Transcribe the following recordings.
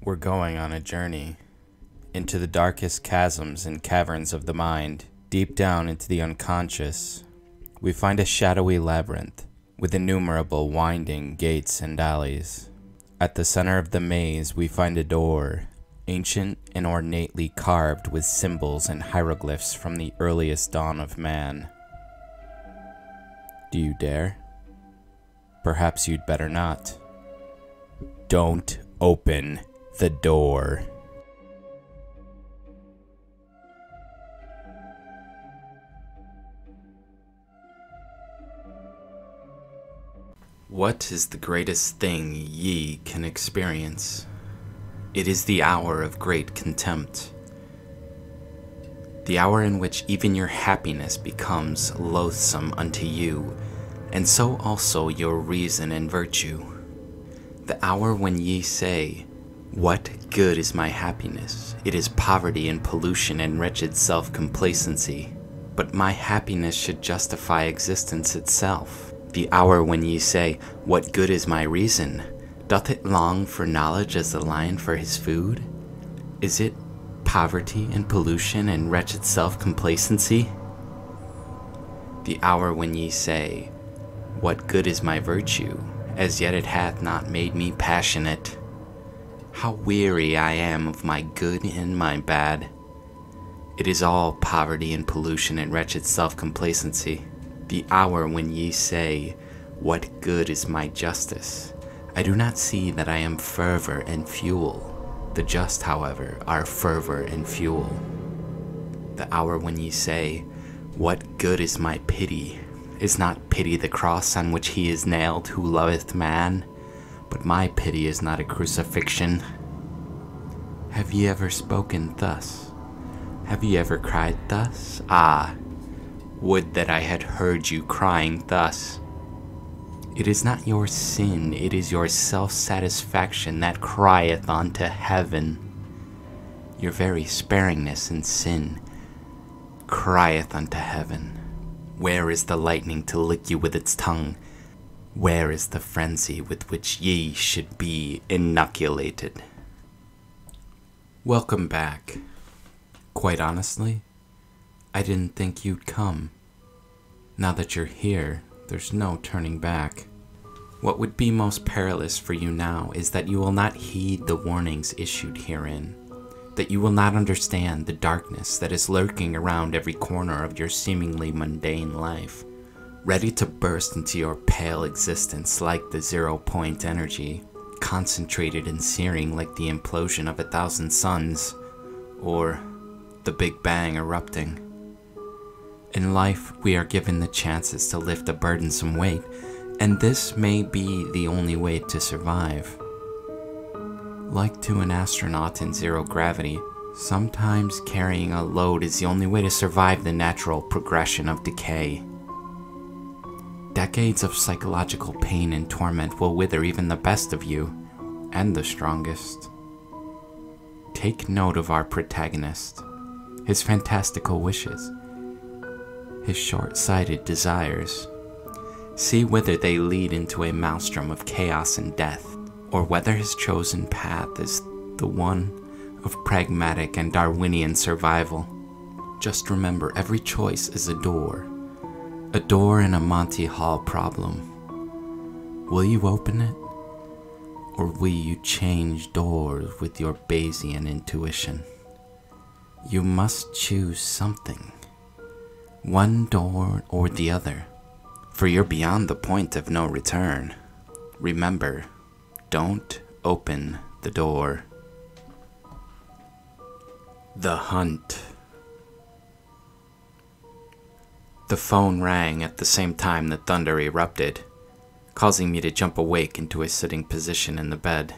We're going on a journey into the darkest chasms and caverns of the mind, deep down into the unconscious. We find a shadowy labyrinth with innumerable winding gates and alleys. At the center of the maze, we find a door, ancient and ornately carved with symbols and hieroglyphs from the earliest dawn of man. Do you dare? Perhaps you'd better not. Don't open the door. What is the greatest thing ye can experience? It is the hour of great contempt. The hour in which even your happiness becomes loathsome unto you, and so also your reason and virtue. The hour when ye say, "What good is my happiness? It is poverty and pollution and wretched self-complacency. But my happiness should justify existence itself." The hour when ye say, "What good is my reason? Doth it long for knowledge as the lion for his food? Is it poverty and pollution and wretched self-complacency?" The hour when ye say, "What good is my virtue? As yet it hath not made me passionate. How weary I am of my good and my bad. It is all poverty and pollution and wretched self-complacency." The hour when ye say, "What good is my justice? I do not see that I am fervor and fuel. The just, however, are fervor and fuel." The hour when ye say, "What good is my pity? Is not pity the cross on which he is nailed who loveth man? But my pity is not a crucifixion." Have ye ever spoken thus? Have ye ever cried thus? Ah! Would that I had heard you crying thus. It is not your sin, it is your self-satisfaction that crieth unto heaven. Your very sparingness in sin crieth unto heaven. Where is the lightning to lick you with its tongue? Where is the frenzy with which ye should be inoculated? Welcome back. Quite honestly, I didn't think you'd come. Now that you're here, there's no turning back. What would be most perilous for you now is that you will not heed the warnings issued herein, that you will not understand the darkness that is lurking around every corner of your seemingly mundane life, ready to burst into your pale existence like the zero-point energy, concentrated and searing like the implosion of 1,000 suns, or the Big Bang erupting. In life, we are given the chances to lift a burdensome weight, and this may be the only way to survive. Like to an astronaut in zero gravity, sometimes carrying a load is the only way to survive the natural progression of decay. Decades of psychological pain and torment will wither even the best of you, and the strongest. Take note of our protagonist, his fantastical wishes, his short-sighted desires. See whether they lead into a maelstrom of chaos and death, or whether his chosen path is the one of pragmatic and Darwinian survival. Just remember, every choice is a door in a Monty Hall problem. Will you open it, or will you change doors with your Bayesian intuition? You must choose something. One door or the other, for you're beyond the point of no return. Remember, don't open the door. The Hunt. The phone rang at the same time the thunder erupted, causing me to jump awake into a sitting position in the bed.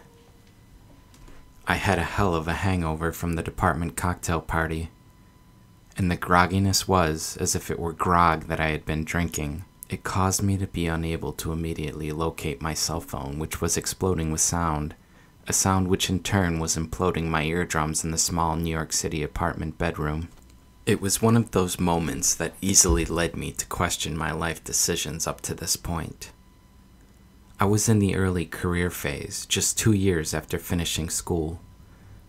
I had a hell of a hangover from the department cocktail party, and the grogginess was as if it were grog that I had been drinking. It caused me to be unable to immediately locate my cell phone, which was exploding with sound, a sound which in turn was imploding my eardrums in the small New York City apartment bedroom. It was one of those moments that easily led me to question my life decisions up to this point. I was in the early career phase, just 2 years after finishing school.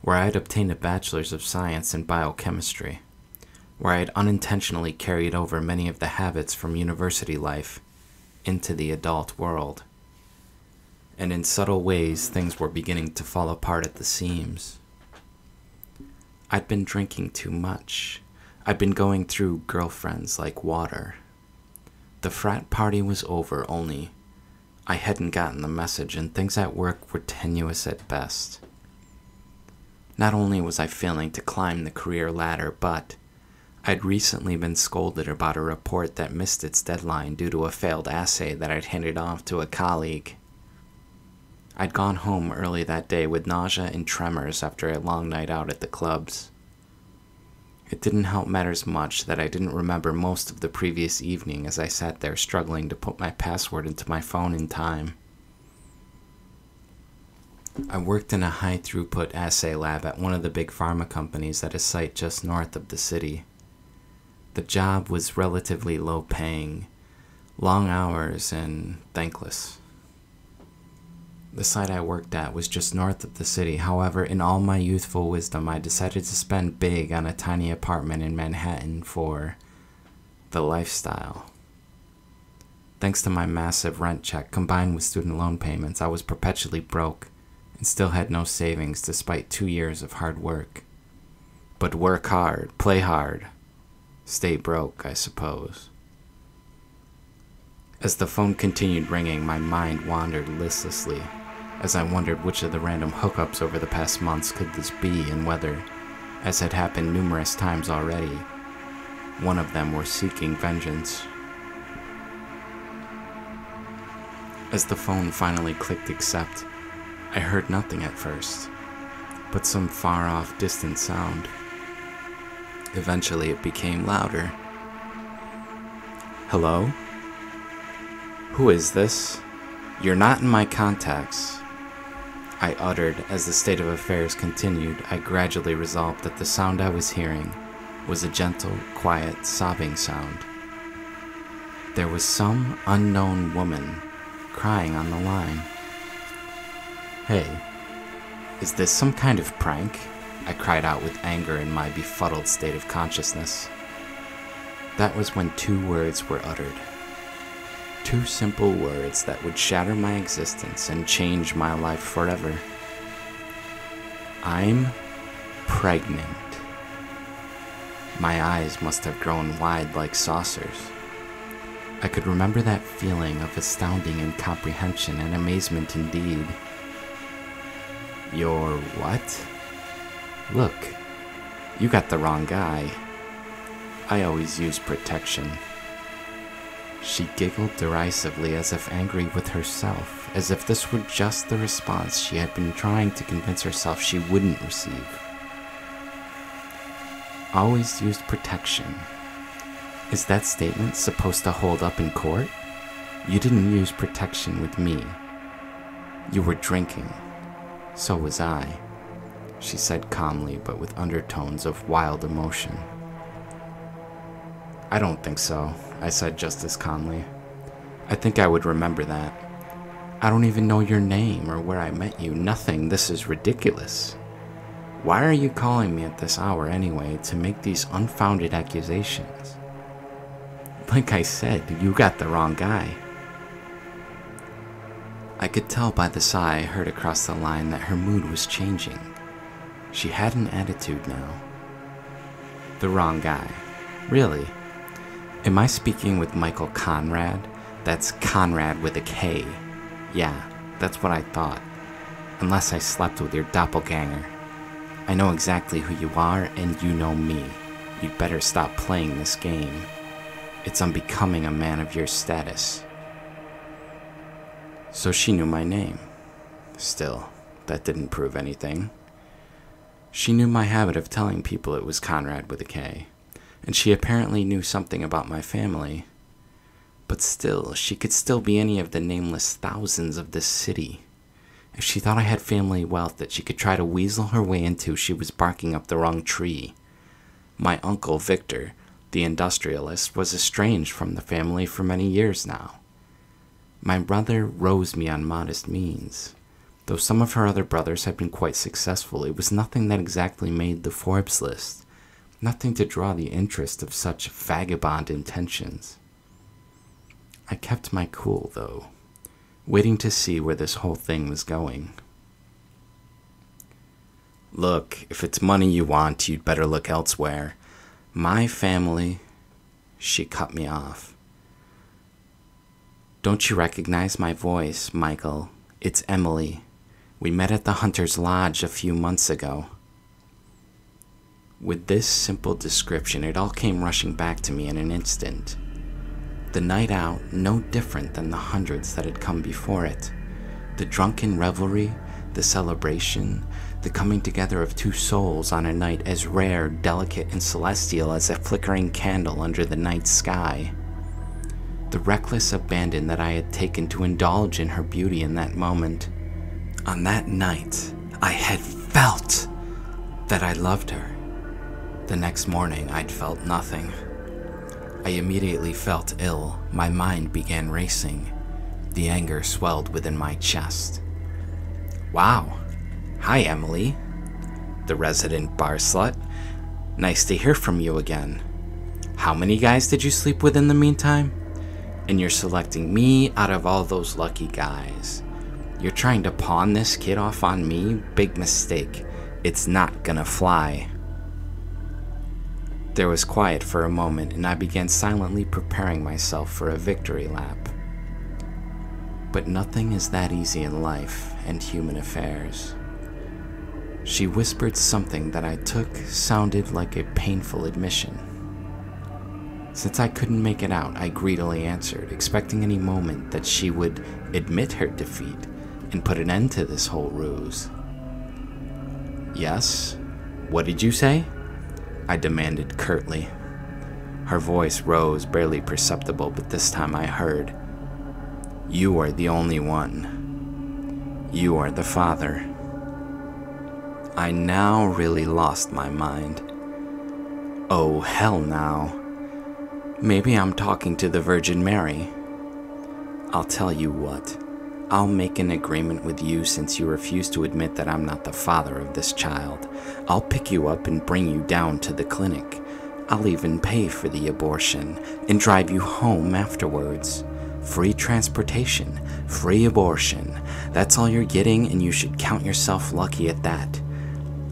where I had obtained a bachelor's of science in biochemistry, where I had unintentionally carried over many of the habits from university life into the adult world. And in subtle ways, things were beginning to fall apart at the seams. I'd been drinking too much. I'd been going through girlfriends like water. The frat party was over, only I hadn't gotten the message, and things at work were tenuous at best. Not only was I failing to climb the career ladder, but I'd recently been scolded about a report that missed its deadline due to a failed assay that I'd handed off to a colleague. I'd gone home early that day with nausea and tremors after a long night out at the clubs. It didn't help matters much that I didn't remember most of the previous evening as I sat there struggling to put my password into my phone in time. I worked in a high-throughput assay lab at one of the big pharma companies at a site just north of the city. The job was relatively low-paying, long hours, and thankless. The site I worked at was just north of the city. However, in all my youthful wisdom, I decided to spend big on a tiny apartment in Manhattan for the lifestyle. Thanks to my massive rent check combined with student loan payments, I was perpetually broke and still had no savings despite 2 years of hard work. But work hard, play hard, stay broke, I suppose. As the phone continued ringing, my mind wandered listlessly as I wondered which of the random hookups over the past months could this be, and whether, as had happened numerous times already, one of them were seeking vengeance. As the phone finally clicked accept, I heard nothing at first, but some far-off distant sound. Eventually it became louder. Hello? Who is this? You're not in my contacts. I uttered as the state of affairs continued. I gradually resolved that the sound I was hearing was a gentle, quiet, sobbing sound. There was some unknown woman crying on the line. Hey, is this some kind of prank? I cried out with anger in my befuddled state of consciousness. That was when 2 words were uttered. 2 simple words that would shatter my existence and change my life forever. I'm pregnant. My eyes must have grown wide like saucers. I could remember that feeling of astounding incomprehension and amazement indeed. You're what? Look, you got the wrong guy. I always use protection. She giggled derisively, as if angry with herself, as if this were just the response she had been trying to convince herself she wouldn't receive. Always used protection. Is that statement supposed to hold up in court? You didn't use protection with me. You were drinking. So was I, she said calmly, but with undertones of wild emotion. I don't think so, I said just as calmly. I think I would remember that. I don't even know your name or where I met you. Nothing. This is ridiculous. Why are you calling me at this hour anyway to make these unfounded accusations? Like I said, you got the wrong guy. I could tell by the sigh I heard across the line that her mood was changing. She had an attitude now. The wrong guy. Really? Am I speaking with Michael Conrad? That's Conrad with a K. Yeah, that's what I thought. Unless I slept with your doppelganger. I know exactly who you are, and you know me. You'd better stop playing this game. It's unbecoming a man of your status. So she knew my name. Still, that didn't prove anything. She knew my habit of telling people it was Conrad with a K, and she apparently knew something about my family. But still, she could still be any of the nameless thousands of this city. If she thought I had family wealth that she could try to weasel her way into, she was barking up the wrong tree. My uncle, Victor, the industrialist, was estranged from the family for many years now. My brother rose me on modest means, Though some of her other brothers had been quite successful, it was nothing that exactly made the Forbes list, nothing to draw the interest of such vagabond intentions. I kept my cool, though, waiting to see where this whole thing was going. Look, if it's money you want, you'd better look elsewhere. My family... She cut me off. Don't you recognize my voice, Michael? It's Emily. We met at the Hunter's Lodge a few months ago. With this simple description, it all came rushing back to me in an instant. The night out, no different than the hundreds that had come before it. The drunken revelry, the celebration, the coming together of two souls on a night as rare, delicate, and celestial as a flickering candle under the night sky. The reckless abandon that I had taken to indulge in her beauty in that moment. On that night, I had felt that I loved her. The next morning, I'd felt nothing. I immediately felt ill. My mind began racing. The anger swelled within my chest. Wow. Hi, Emily. The resident bar slut. Nice to hear from you again. How many guys did you sleep with in the meantime? And you're selecting me out of all those lucky guys. You're trying to pawn this kid off on me? Big mistake. It's not gonna fly. There was quiet for a moment, and I began silently preparing myself for a victory lap. But nothing is that easy in life and human affairs. She whispered something that I took sounded like a painful admission. Since I couldn't make it out, I greedily answered, expecting any moment that she would admit her defeat and put an end to this whole ruse. Yes? What did you say? I demanded curtly. Her voice rose, barely perceptible, but this time I heard. You are the only one. You are the father. I now really lost my mind. Oh, hell now. Maybe I'm talking to the Virgin Mary. I'll tell you what. I'll make an agreement with you since you refuse to admit that I'm not the father of this child. I'll pick you up and bring you down to the clinic. I'll even pay for the abortion and drive you home afterwards. Free transportation, free abortion. That's all you're getting, and you should count yourself lucky at that.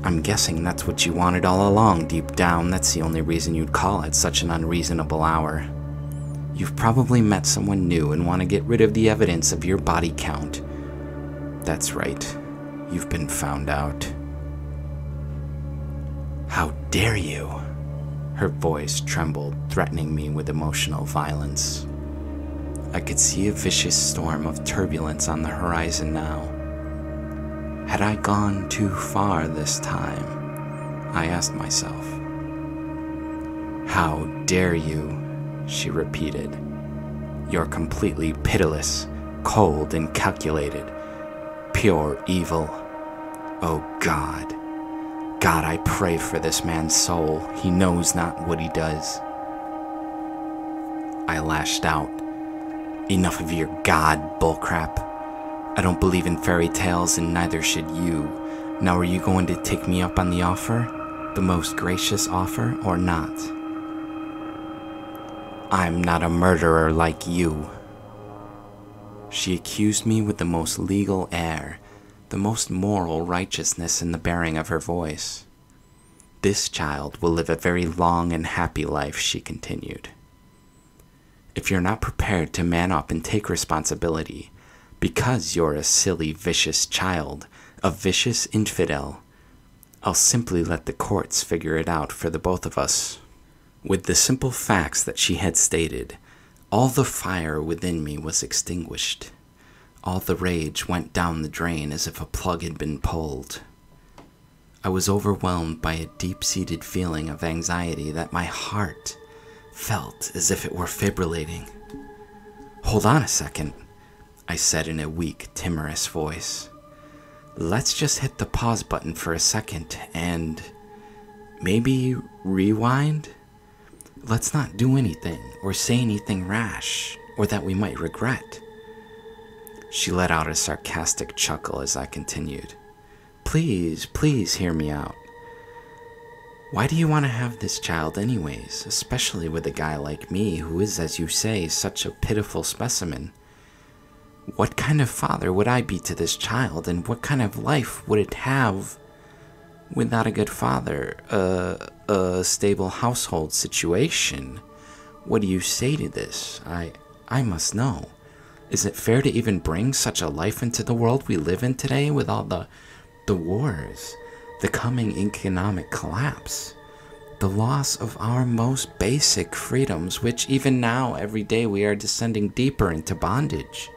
I'm guessing that's what you wanted all along. Deep down, that's the only reason you'd call at such an unreasonable hour. You've probably met someone new and want to get rid of the evidence of your body count. That's right. You've been found out. How dare you? Her voice trembled, threatening me with emotional violence. I could see a vicious storm of turbulence on the horizon now. Had I gone too far this time? I asked myself. How dare you? She repeated. You're completely pitiless, cold, and calculated. Pure evil. Oh God. God, I pray for this man's soul. He knows not what he does. I lashed out. Enough of your God bullcrap. I don't believe in fairy tales, and neither should you. Now are you going to take me up on the offer? The most gracious offer, or not? I'm not a murderer like you. She accused me with the most legal air, the most moral righteousness in the bearing of her voice. This child will live a very long and happy life, she continued. If you're not prepared to man up and take responsibility, because you're a silly, vicious child, a vicious infidel, I'll simply let the courts figure it out for the both of us. With the simple facts that she had stated, all the fire within me was extinguished. All the rage went down the drain as if a plug had been pulled. I was overwhelmed by a deep-seated feeling of anxiety that my heart felt as if it were fibrillating. Hold on a second, I said in a weak, timorous voice. Let's just hit the pause button for a second and maybe rewind? Let's not do anything or say anything rash or that we might regret. She let out a sarcastic chuckle as I continued. Please, please hear me out. Why do you want to have this child anyways, especially with a guy like me who is, as you say, such a pitiful specimen? What kind of father would I be to this child, and what kind of life would it have without a good father, a stable household situation? What do you say to this? I must know. Is it fair to even bring such a life into the world we live in today with all the wars, the coming economic collapse, the loss of our most basic freedoms, which even now, every day, we are descending deeper into bondage?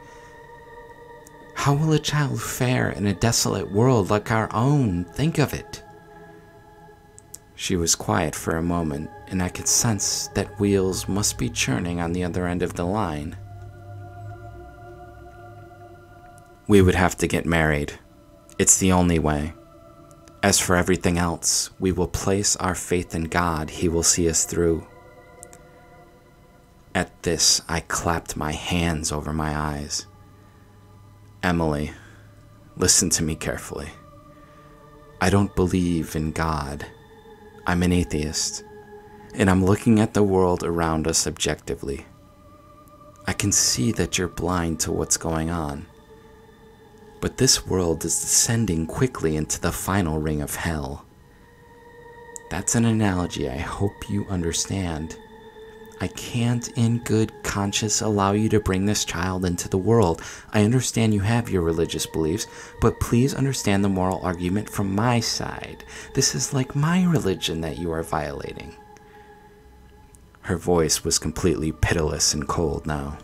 How will a child fare in a desolate world like our own? Think of it. She was quiet for a moment, and I could sense that wheels must be churning on the other end of the line. We would have to get married. It's the only way. As for everything else, we will place our faith in God. He will see us through. At this, I clapped my hands over my eyes. Emily, listen to me carefully. I don't believe in God. I'm an atheist, and I'm looking at the world around us objectively. I can see that you're blind to what's going on. But this world is descending quickly into the final ring of hell. That's an analogy I hope you understand. I can't in good conscience allow you to bring this child into the world. I understand you have your religious beliefs, but please understand the moral argument from my side. This is like my religion that you are violating. Her voice was completely pitiless and cold now.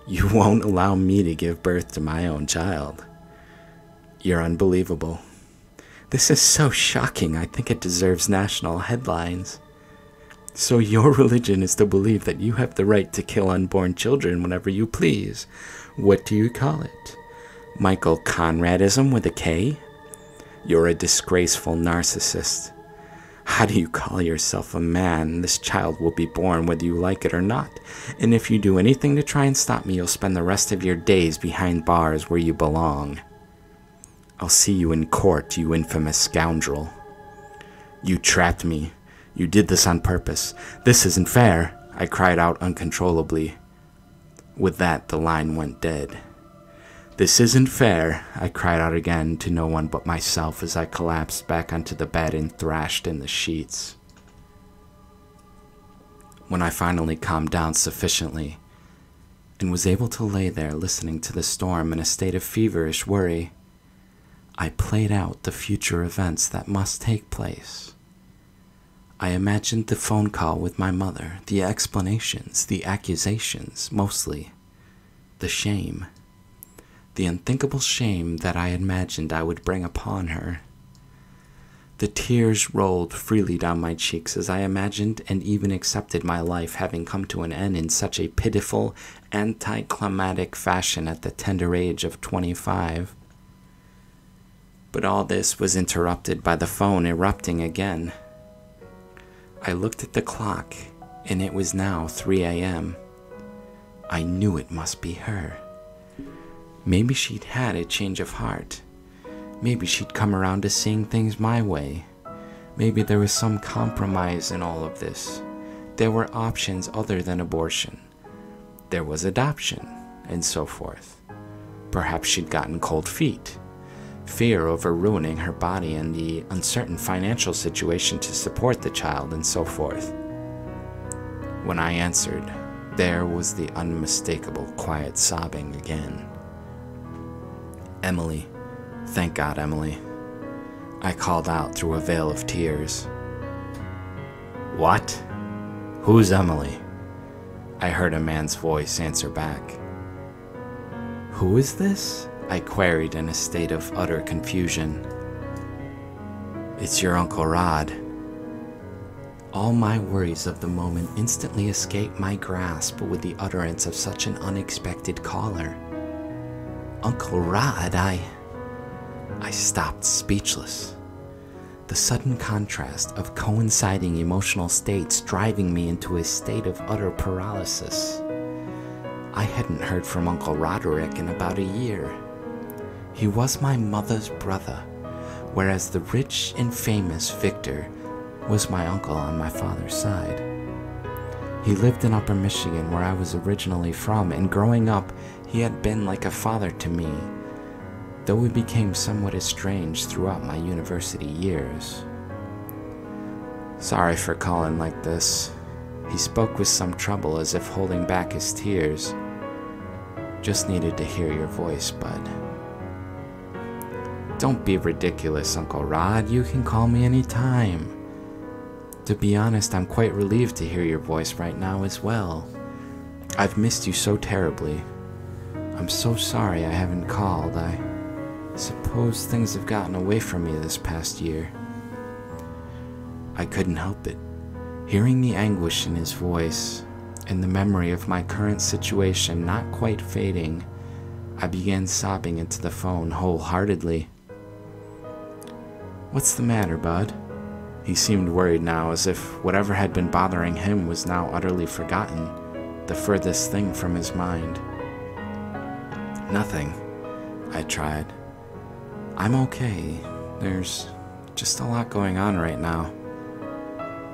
You won't allow me to give birth to my own child. You're unbelievable. This is so shocking, I think it deserves national headlines. So your religion is to believe that you have the right to kill unborn children whenever you please. What do you call it? Michael Conradism with a K? You're a disgraceful narcissist. How do you call yourself a man? This child will be born whether you like it or not. And if you do anything to try and stop me, you'll spend the rest of your days behind bars where you belong. I'll see you in court, you infamous scoundrel. You trapped me. You did this on purpose. This isn't fair, I cried out uncontrollably. With that, the line went dead. This isn't fair, I cried out again to no one but myself as I collapsed back onto the bed and thrashed in the sheets. When I finally calmed down sufficiently and was able to lay there listening to the storm in a state of feverish worry, I played out the future events that must take place. I imagined the phone call with my mother, the explanations, the accusations, mostly the shame. The unthinkable shame that I imagined I would bring upon her. The tears rolled freely down my cheeks as I imagined and even accepted my life having come to an end in such a pitiful, anticlimactic fashion at the tender age of 25. But all this was interrupted by the phone erupting again. I looked at the clock, and it was now 3 a.m. I knew it must be her. Maybe she'd had a change of heart. Maybe she'd come around to seeing things my way. Maybe there was some compromise in all of this. There were options other than abortion. There was adoption, and so forth. Perhaps she'd gotten cold feet. Fear over ruining her body and the uncertain financial situation to support the child, and so forth. When I answered, there was the unmistakable quiet sobbing again. Emily. Thank God, Emily. I called out through a veil of tears. What? Who's Emily? I heard a man's voice answer back. Who is this? I queried in a state of utter confusion. It's your Uncle Rod. All my worries of the moment instantly escaped my grasp with the utterance of such an unexpected caller. Uncle Rod, I stopped speechless. The sudden contrast of coinciding emotional states driving me into a state of utter paralysis. I hadn't heard from Uncle Roderick in about a year. He was my mother's brother, whereas the rich and famous Victor was my uncle on my father's side. He lived in Upper Michigan, where I was originally from, and growing up, he had been like a father to me, though we became somewhat estranged throughout my university years. Sorry for calling like this. He spoke with some trouble, as if holding back his tears. Just needed to hear your voice, bud. Don't be ridiculous, Uncle Rod. You can call me any time. To be honest, I'm quite relieved to hear your voice right now as well. I've missed you so terribly. I'm so sorry I haven't called. I suppose things have gotten away from me this past year. I couldn't help it. Hearing the anguish in his voice and the memory of my current situation not quite fading, I began sobbing into the phone wholeheartedly. What's the matter, bud? He seemed worried now, as if whatever had been bothering him was now utterly forgotten, the furthest thing from his mind. Nothing, I tried. I'm okay. There's just a lot going on right now.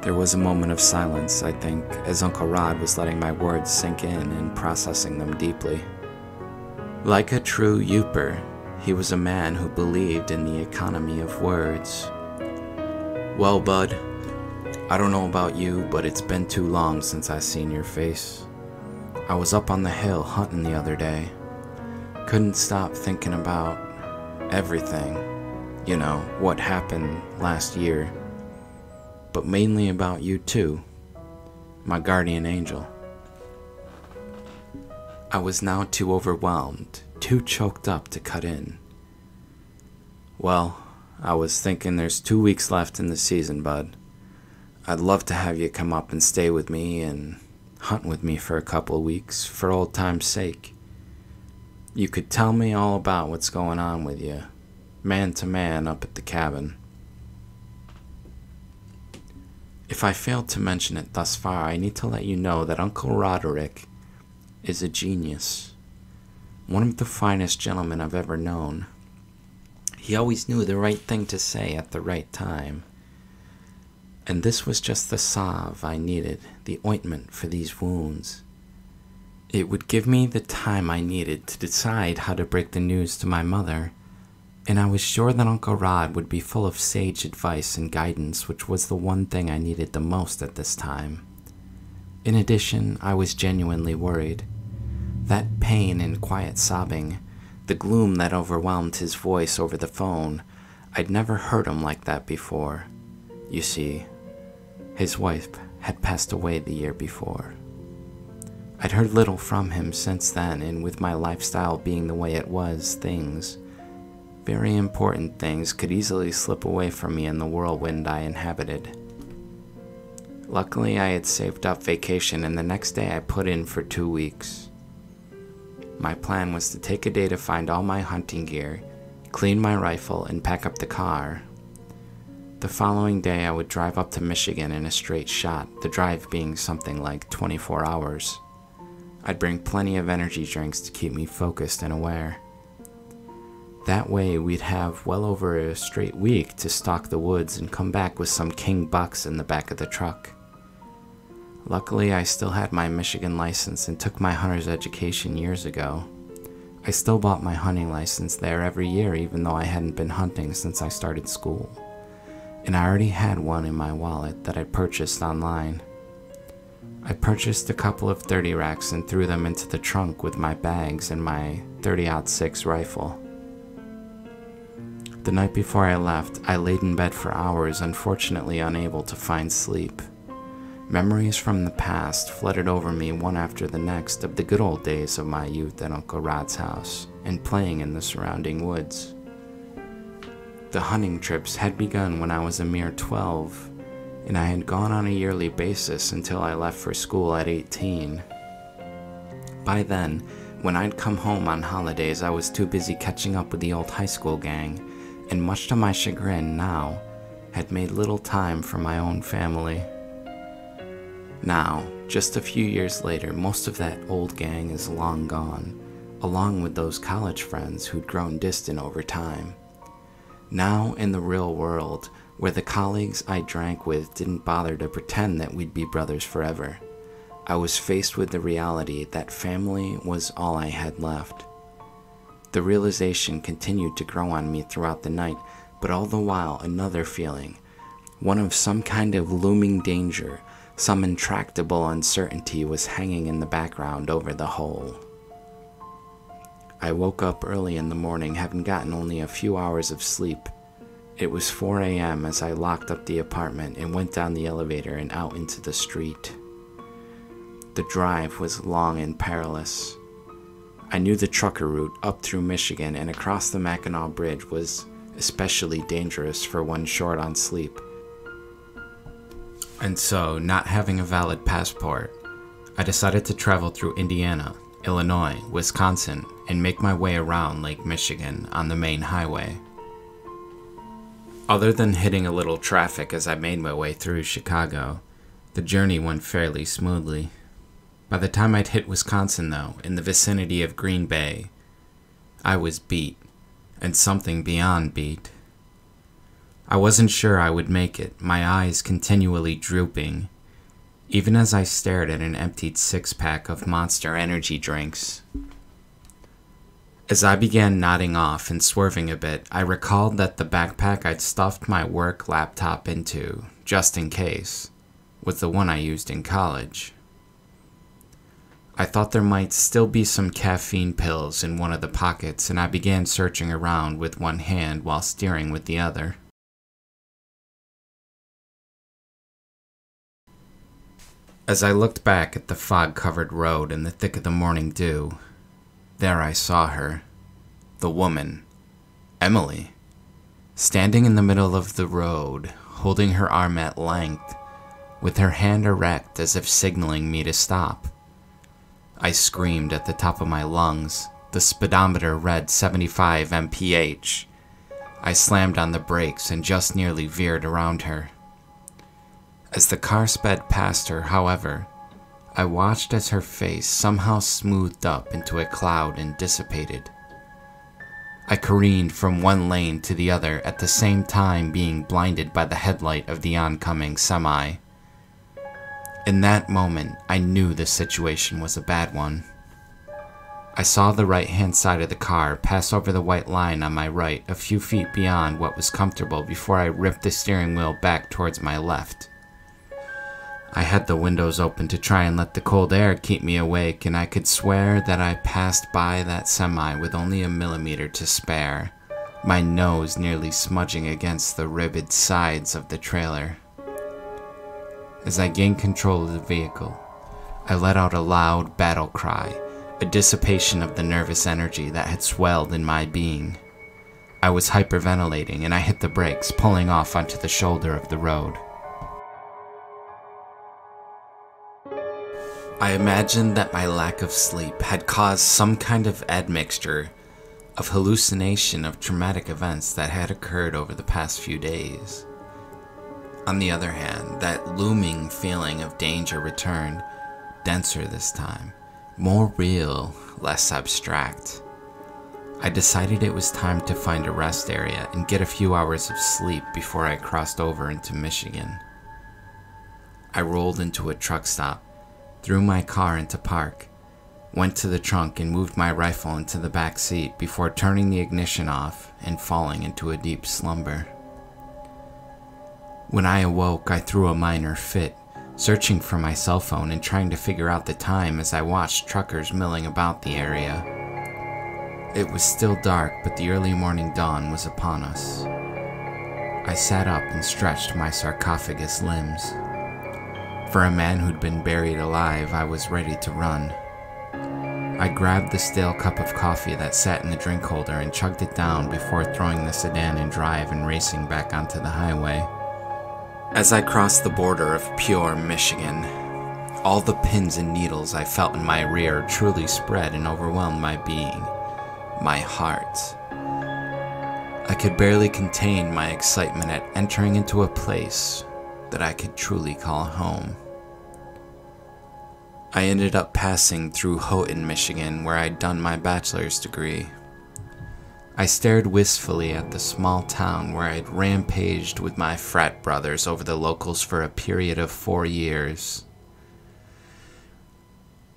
There was a moment of silence, I think, as Uncle Rod was letting my words sink in and processing them deeply. Like a true Youper, he was a man who believed in the economy of words. Well, bud, I don't know about you, but it's been too long since I seen your face. I was up on the hill hunting the other day. Couldn't stop thinking about everything, you know, what happened last year. But mainly about you too, my guardian angel. I was now too overwhelmed, too choked up to cut in. Well, I was thinking there's 2 weeks left in the season, bud. I'd love to have you come up and stay with me and hunt with me for a couple of weeks, for old time's sake. You could tell me all about what's going on with you, man to man up at the cabin. If I failed to mention it thus far, I need to let you know that Uncle Roderick is a genius. One of the finest gentlemen I've ever known. He always knew the right thing to say at the right time. And this was just the salve I needed, the ointment for these wounds. It would give me the time I needed to decide how to break the news to my mother, and I was sure that Uncle Rod would be full of sage advice and guidance, which was the one thing I needed the most at this time. In addition, I was genuinely worried. That pain and quiet sobbing, the gloom that overwhelmed his voice over the phone, I'd never heard him like that before. You see, his wife had passed away the year before. I'd heard little from him since then, and with my lifestyle being the way it was, things, very important things, could easily slip away from me in the whirlwind I inhabited. Luckily, I had saved up vacation, and the next day I put in for 2 weeks. My plan was to take a day to find all my hunting gear, clean my rifle, and pack up the car. The following day I would drive up to Michigan in a straight shot, the drive being something like 24 hours. I'd bring plenty of energy drinks to keep me focused and aware. That way we'd have well over a straight week to stalk the woods and come back with some king bucks in the back of the truck. Luckily, I still had my Michigan license and took my hunter's education years ago. I still bought my hunting license there every year, even though I hadn't been hunting since I started school. And I already had one in my wallet that I purchased online. I purchased a couple of 30 racks and threw them into the trunk with my bags and my .30-06 rifle. The night before I left, I laid in bed for hours, unfortunately unable to find sleep. Memories from the past flooded over me one after the next of the good old days of my youth at Uncle Rod's house and playing in the surrounding woods. The hunting trips had begun when I was a mere 12, and I had gone on a yearly basis until I left for school at 18. By then, when I'd come home on holidays, I was too busy catching up with the old high school gang, and much to my chagrin now, had made little time for my own family. Now, just a few years later, most of that old gang is long gone, along with those college friends who'd grown distant over time. Now, in the real world, where the colleagues I drank with didn't bother to pretend that we'd be brothers forever, I was faced with the reality that family was all I had left. The realization continued to grow on me throughout the night, but all the while another feeling, one of some kind of looming danger, some intractable uncertainty was hanging in the background over the whole. I woke up early in the morning, having gotten only a few hours of sleep. It was 4 a.m. as I locked up the apartment and went down the elevator and out into the street. The drive was long and perilous. I knew the trucker route up through Michigan and across the Mackinac Bridge was especially dangerous for one short on sleep. And so, not having a valid passport, I decided to travel through Indiana, Illinois, Wisconsin, and make my way around Lake Michigan on the main highway. Other than hitting a little traffic as I made my way through Chicago, the journey went fairly smoothly. By the time I'd hit Wisconsin, though, in the vicinity of Green Bay, I was beat, and something beyond beat. I wasn't sure I would make it, my eyes continually drooping, even as I stared at an emptied six-pack of Monster energy drinks. As I began nodding off and swerving a bit, I recalled that the backpack I'd stuffed my work laptop into, just in case, was the one I used in college. I thought there might still be some caffeine pills in one of the pockets, and I began searching around with one hand while steering with the other. As I looked back at the fog-covered road in the thick of the morning dew, there I saw her, the woman, Emily, standing in the middle of the road, holding her arm at length, with her hand erect as if signaling me to stop. I screamed at the top of my lungs. The speedometer read 75 mph. I slammed on the brakes and just nearly veered around her. As the car sped past her, however, I watched as her face somehow smoothed up into a cloud and dissipated. I careened from one lane to the other at the same time being blinded by the headlight of the oncoming semi. In that moment, I knew the situation was a bad one. I saw the right-hand side of the car pass over the white line on my right a few feet beyond what was comfortable before I ripped the steering wheel back towards my left. I had the windows open to try and let the cold air keep me awake, and I could swear that I passed by that semi with only a millimeter to spare, my nose nearly smudging against the ribbed sides of the trailer. As I gained control of the vehicle, I let out a loud battle cry, a dissipation of the nervous energy that had swelled in my being. I was hyperventilating and I hit the brakes, pulling off onto the shoulder of the road. I imagined that my lack of sleep had caused some kind of admixture of hallucination of traumatic events that had occurred over the past few days. On the other hand, that looming feeling of danger returned, denser this time, more real, less abstract. I decided it was time to find a rest area and get a few hours of sleep before I crossed over into Michigan. I rolled into a truck stop, threw my car into park, went to the trunk and moved my rifle into the back seat before turning the ignition off and falling into a deep slumber. When I awoke, I threw a minor fit, searching for my cell phone and trying to figure out the time as I watched truckers milling about the area. It was still dark, but the early morning dawn was upon us. I sat up and stretched my sarcophagus limbs. For a man who'd been buried alive, I was ready to run. I grabbed the stale cup of coffee that sat in the drink holder and chugged it down before throwing the sedan in drive and racing back onto the highway. As I crossed the border of pure Michigan, all the pins and needles I felt in my rear truly spread and overwhelmed my being, my heart. I could barely contain my excitement at entering into a place that I could truly call home. I ended up passing through Houghton, Michigan, where I'd done my bachelor's degree. I stared wistfully at the small town where I'd rampaged with my frat brothers over the locals for a period of 4 years.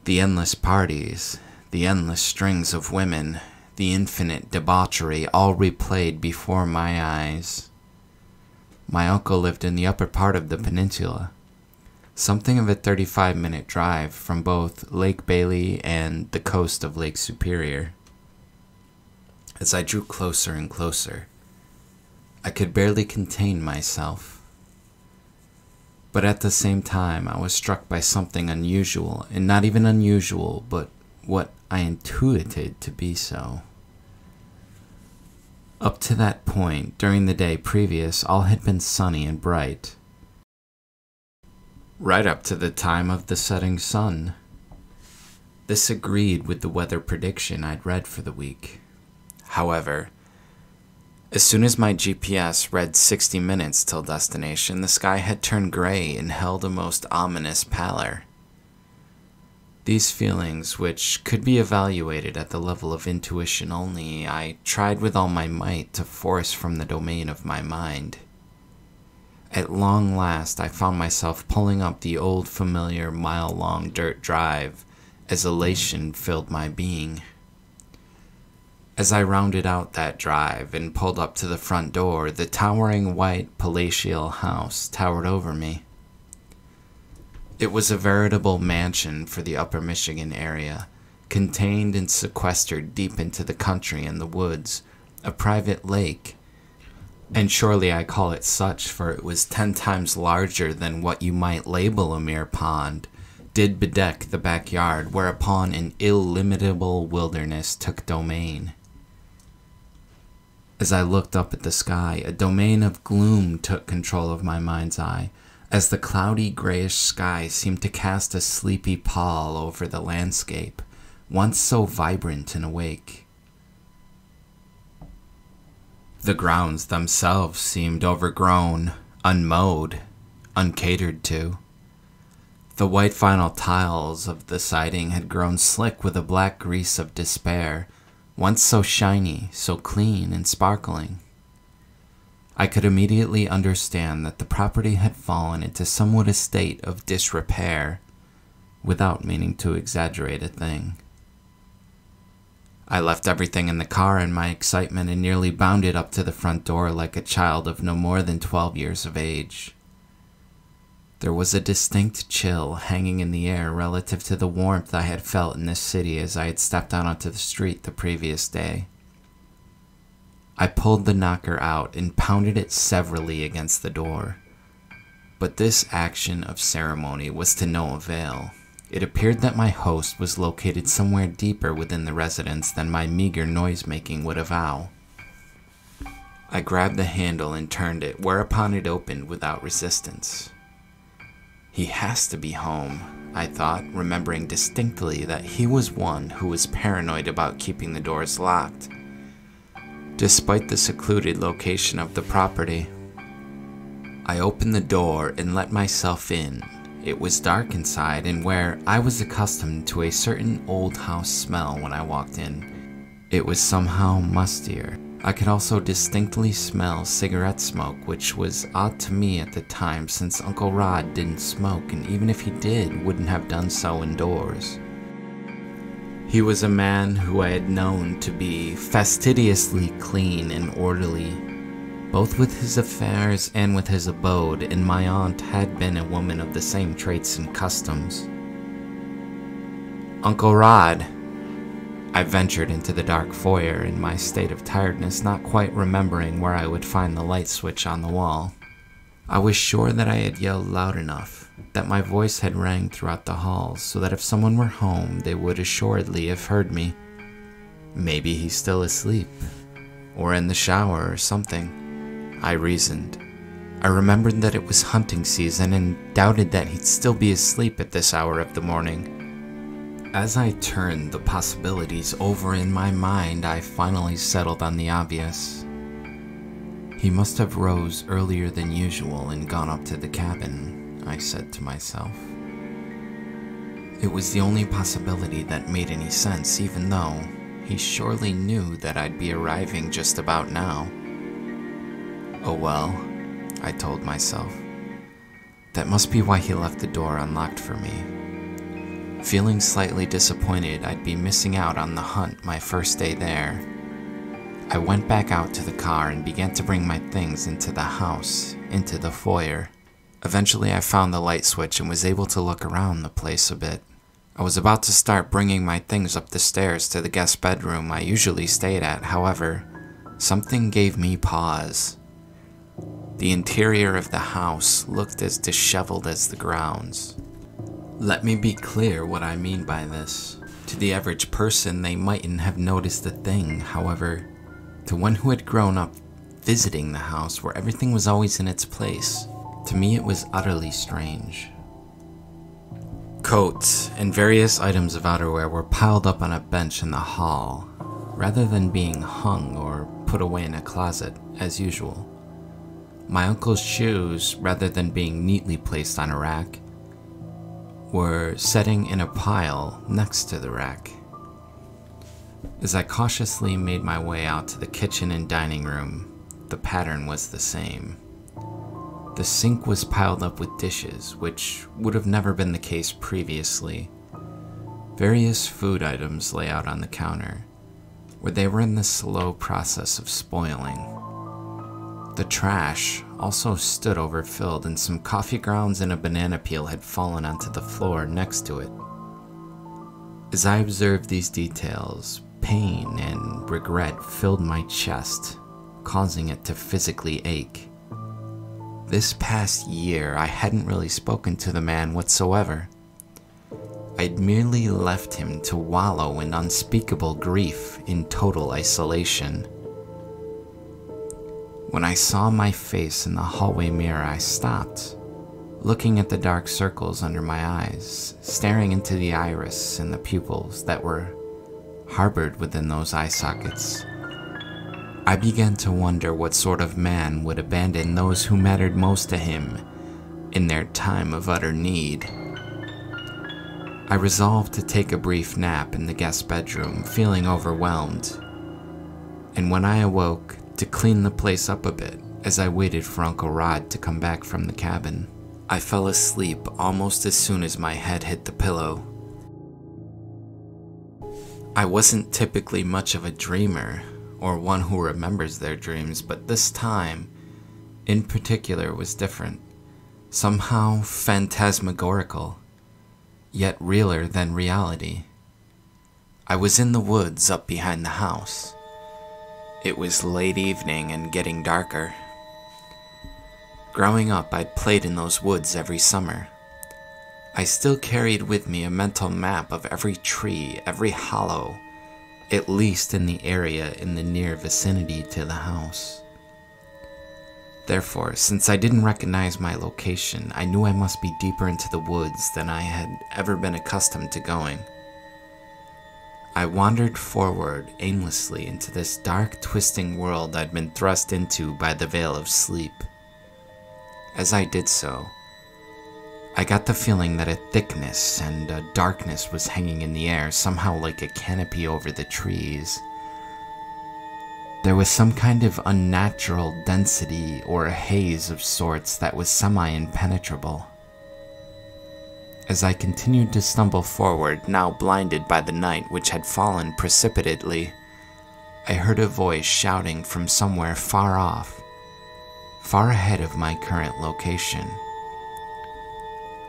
The endless parties, the endless strings of women, the infinite debauchery all replayed before my eyes. My uncle lived in the upper part of the peninsula, something of a 35-minute drive from both Lake Bailey and the coast of Lake Superior. As I drew closer and closer, I could barely contain myself. But at the same time, I was struck by something unusual, and not even unusual, but what I intuited to be so. Up to that point, during the day previous, all had been sunny and bright. Right up to the time of the setting sun. This agreed with the weather prediction I'd read for the week. However, as soon as my GPS read 60 minutes till destination, the sky had turned gray and held a most ominous pallor. These feelings, which could be evaluated at the level of intuition only, I tried with all my might to force from the domain of my mind. At long last, I found myself pulling up the old familiar mile-long dirt drive as elation filled my being. As I rounded out that drive and pulled up to the front door, the towering white palatial house towered over me. It was a veritable mansion for the upper Michigan area, contained and sequestered deep into the country and the woods, a private lake. And surely I call it such, for it was 10 times larger than what you might label a mere pond, did bedeck the backyard, whereupon an illimitable wilderness took domain. As I looked up at the sky, a domain of gloom took control of my mind's eye, as the cloudy grayish sky seemed to cast a sleepy pall over the landscape, once so vibrant and awake. The grounds themselves seemed overgrown, unmowed, uncatered to. The white vinyl tiles of the siding had grown slick with a black grease of despair, once so shiny, so clean and sparkling. I could immediately understand that the property had fallen into somewhat a state of disrepair, without meaning to exaggerate a thing. I left everything in the car in my excitement and nearly bounded up to the front door like a child of no more than 12 years of age. There was a distinct chill hanging in the air relative to the warmth I had felt in this city as I had stepped out onto the street the previous day. I pulled the knocker out and pounded it severally against the door. But this action of ceremony was to no avail. It appeared that my host was located somewhere deeper within the residence than my meager noise-making would avow. I grabbed the handle and turned it, whereupon it opened without resistance. He has to be home, I thought, remembering distinctly that he was one who was paranoid about keeping the doors locked, despite the secluded location of the property. I opened the door and let myself in. It was dark inside, and where I was accustomed to a certain old house smell when I walked in, it was somehow mustier. I could also distinctly smell cigarette smoke, which was odd to me at the time since Uncle Rod didn't smoke, and even if he did, wouldn't have done so indoors. He was a man who I had known to be fastidiously clean and orderly, both with his affairs and with his abode, and my aunt had been a woman of the same traits and customs. "Uncle Rod," I ventured into the dark foyer in my state of tiredness, not quite remembering where I would find the light switch on the wall. I was sure that I had yelled loud enough, that my voice had rang throughout the halls, so that if someone were home, they would assuredly have heard me. Maybe he's still asleep, or in the shower or something, I reasoned. I remembered that it was hunting season and doubted that he'd still be asleep at this hour of the morning. As I turned the possibilities over in my mind, I finally settled on the obvious. He must have rose earlier than usual and gone up to the cabin, I said to myself. It was the only possibility that made any sense, even though he surely knew that I'd be arriving just about now. Oh well, I told myself. That must be why he left the door unlocked for me. Feeling slightly disappointed I'd be missing out on the hunt my first day there, I went back out to the car and began to bring my things into the house, into the foyer. Eventually I found the light switch and was able to look around the place a bit. I was about to start bringing my things up the stairs to the guest bedroom I usually stayed at, however, something gave me pause. The interior of the house looked as disheveled as the grounds. Let me be clear what I mean by this. To the average person, they mightn't have noticed a thing, however, to one who had grown up visiting the house where everything was always in its place, to me it was utterly strange. Coats and various items of outerwear were piled up on a bench in the hall, rather than being hung or put away in a closet, as usual. My uncle's shoes, rather than being neatly placed on a rack, were setting in a pile next to the rack. As I cautiously made my way out to the kitchen and dining room, the pattern was the same. The sink was piled up with dishes, which would have never been the case previously. Various food items lay out on the counter, where they were in the slow process of spoiling. The trash also stood overfilled, and some coffee grounds and a banana peel had fallen onto the floor next to it. As I observed these details, pain and regret filled my chest, causing it to physically ache. This past year, I hadn't really spoken to the man whatsoever. I'd merely left him to wallow in unspeakable grief in total isolation. When I saw my face in the hallway mirror, I stopped, looking at the dark circles under my eyes, staring into the iris and the pupils that were harbored within those eye sockets. I began to wonder what sort of man would abandon those who mattered most to him in their time of utter need. I resolved to take a brief nap in the guest bedroom, feeling overwhelmed, and when I awoke, to clean the place up a bit as I waited for Uncle Rod to come back from the cabin. I fell asleep almost as soon as my head hit the pillow. I wasn't typically much of a dreamer, or one who remembers their dreams, but this time, in particular, was different. Somehow phantasmagorical, yet realer than reality. I was in the woods up behind the house. It was late evening and getting darker. Growing up, I'd played in those woods every summer. I still carried with me a mental map of every tree, every hollow, at least in the area in the near vicinity to the house. Therefore, since I didn't recognize my location, I knew I must be deeper into the woods than I had ever been accustomed to going. I wandered forward aimlessly into this dark, twisting world I'd been thrust into by the veil of sleep. As I did so, I got the feeling that a thickness and a darkness was hanging in the air, somehow like a canopy over the trees. There was some kind of unnatural density or a haze of sorts that was semi-impenetrable. As I continued to stumble forward, now blinded by the night which had fallen precipitately, I heard a voice shouting from somewhere far off, far ahead of my current location.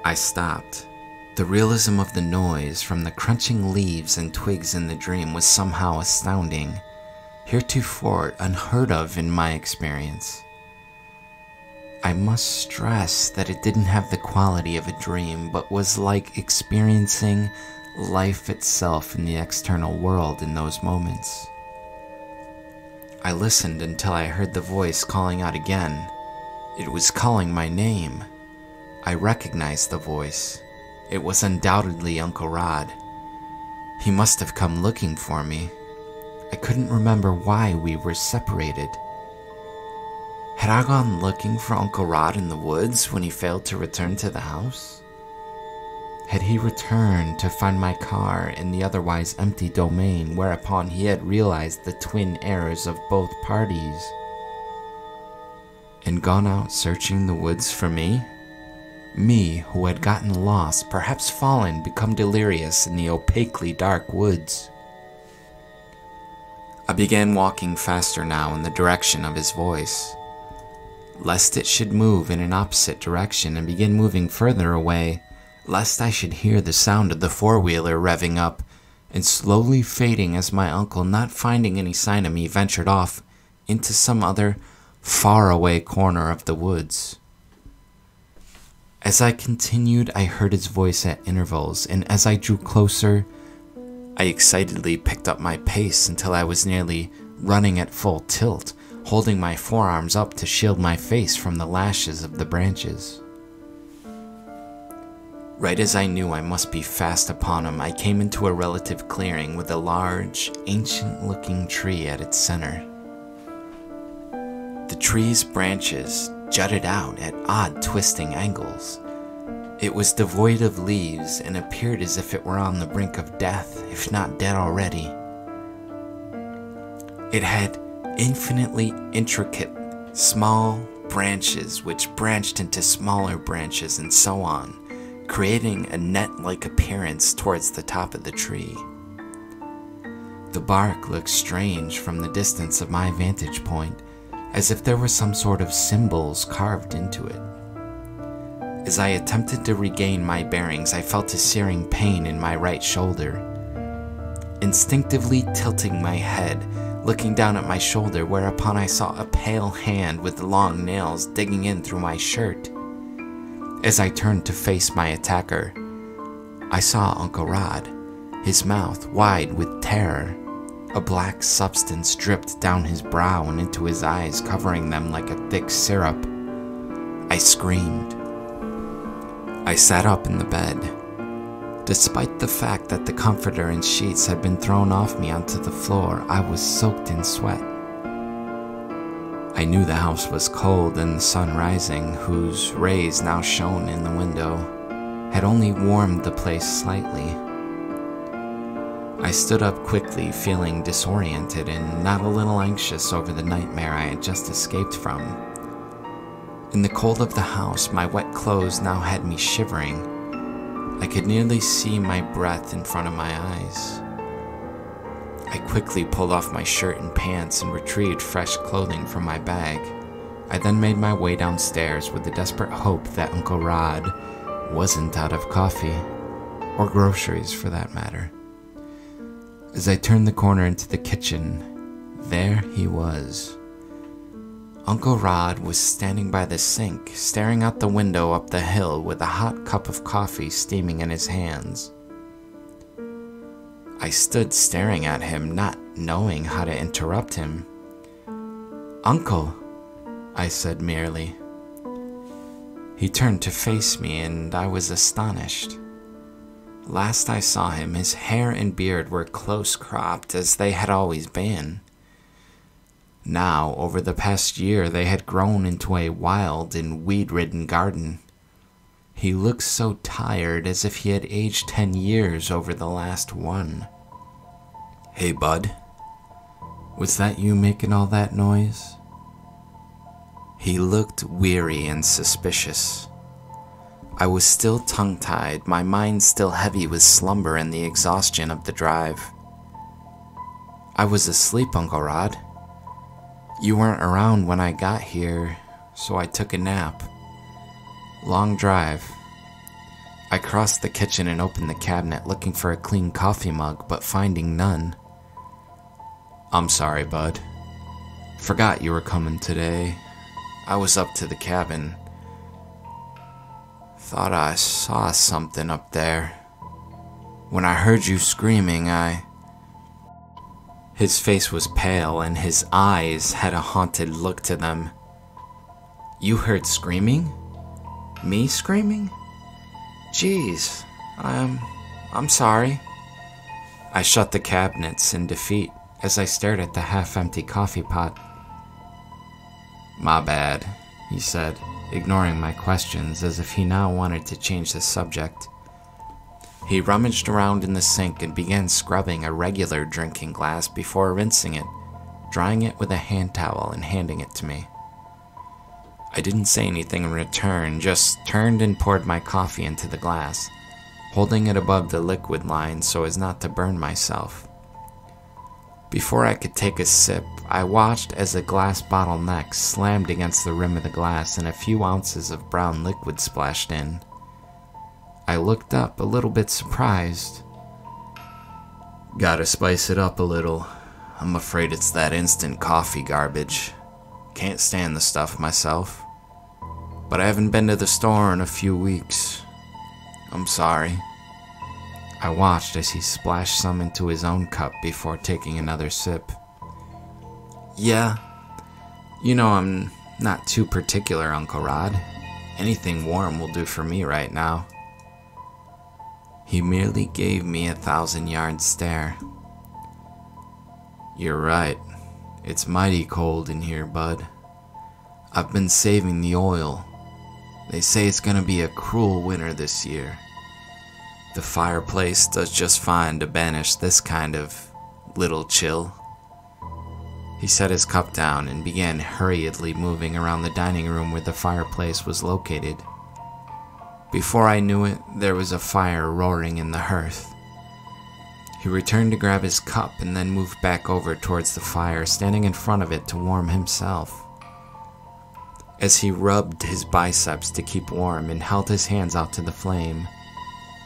I stopped. The realism of the noise from the crunching leaves and twigs in the dream was somehow astounding, heretofore unheard of in my experience. I must stress that it didn't have the quality of a dream, but was like experiencing life itself in the external world in those moments. I listened until I heard the voice calling out again. It was calling my name. I recognized the voice. It was undoubtedly Uncle Rod. He must have come looking for me. I couldn't remember why we were separated. Had I gone looking for Uncle Rod in the woods when he failed to return to the house? Had he returned to find my car in the otherwise empty domain, whereupon he had realized the twin errors of both parties, and gone out searching the woods for me? Me, who had gotten lost, perhaps fallen, become delirious in the opaquely dark woods. I began walking faster now in the direction of his voice, lest it should move in an opposite direction and begin moving further away, lest I should hear the sound of the four-wheeler revving up and slowly fading as my uncle, not finding any sign of me, ventured off into some other faraway corner of the woods. As I continued, I heard his voice at intervals, and as I drew closer, I excitedly picked up my pace until I was nearly running at full tilt, holding my forearms up to shield my face from the lashes of the branches. Right as I knew I must be fast upon him, I came into a relative clearing with a large, ancient-looking tree at its center. The tree's branches jutted out at odd twisting angles. It was devoid of leaves and appeared as if it were on the brink of death, if not dead already. It had infinitely intricate, small branches which branched into smaller branches and so on, creating a net-like appearance towards the top of the tree. The bark looked strange from the distance of my vantage point, as if there were some sort of symbols carved into it. As I attempted to regain my bearings, I felt a searing pain in my right shoulder. Instinctively tilting my head, looking down at my shoulder, whereupon I saw a pale hand with long nails digging in through my shirt. As I turned to face my attacker, I saw Uncle Rod, his mouth wide with terror. A black substance dripped down his brow and into his eyes, covering them like a thick syrup. I screamed. I sat up in the bed. Despite the fact that the comforter and sheets had been thrown off me onto the floor, I was soaked in sweat. I knew the house was cold, and the sun rising, whose rays now shone in the window, had only warmed the place slightly. I stood up quickly, feeling disoriented and not a little anxious over the nightmare I had just escaped from. In the cold of the house, my wet clothes now had me shivering. I could nearly see my breath in front of my eyes. I quickly pulled off my shirt and pants and retrieved fresh clothing from my bag. I then made my way downstairs with the desperate hope that Uncle Rod wasn't out of coffee, or groceries for that matter. As I turned the corner into the kitchen, there he was. Uncle Rod was standing by the sink, staring out the window up the hill with a hot cup of coffee steaming in his hands. I stood staring at him, not knowing how to interrupt him. "Uncle," I said merely. He turned to face me, and I was astonished. Last I saw him, his hair and beard were close cropped, as they had always been. Now, over the past year, they had grown into a wild and weed-ridden garden. He looked so tired, as if he had aged 10 years over the last one. "Hey, bud, was that you making all that noise?" He looked weary and suspicious. I was still tongue-tied, my mind still heavy with slumber and the exhaustion of the drive. "I was asleep, Uncle Rod. You weren't around when I got here, so I took a nap. Long drive." I crossed the kitchen and opened the cabinet, looking for a clean coffee mug, but finding none. "I'm sorry, bud. Forgot you were coming today. I was up to the cabin. Thought I saw something up there. When I heard you screaming, His face was pale and his eyes had a haunted look to them. "You heard screaming? Me screaming? Jeez, I'm sorry." I shut the cabinets in defeat as I stared at the half-empty coffee pot. "My bad," he said, ignoring my questions as if he now wanted to change the subject. He rummaged around in the sink and began scrubbing a regular drinking glass before rinsing it, drying it with a hand towel and handing it to me. I didn't say anything in return, just turned and poured my coffee into the glass, holding it above the liquid line so as not to burn myself. Before I could take a sip, I watched as the glass bottle neck slammed against the rim of the glass and a few ounces of brown liquid splashed in. I looked up, a little bit surprised. Gotta spice it up a little. I'm afraid it's that instant coffee garbage. Can't stand the stuff myself. But I haven't been to the store in a few weeks. I'm sorry. I watched as he splashed some into his own cup before taking another sip. Yeah, you know I'm not too particular, Uncle Rod. Anything warm will do for me right now. He merely gave me a 1,000-yard stare. You're right. It's mighty cold in here, bud. I've been saving the oil. They say it's gonna be a cruel winter this year. The fireplace does just fine to banish this kind of little chill. He set his cup down and began hurriedly moving around the dining room where the fireplace was located. Before I knew it, there was a fire roaring in the hearth. He returned to grab his cup and then moved back over towards the fire, standing in front of it to warm himself. As he rubbed his biceps to keep warm and held his hands out to the flame,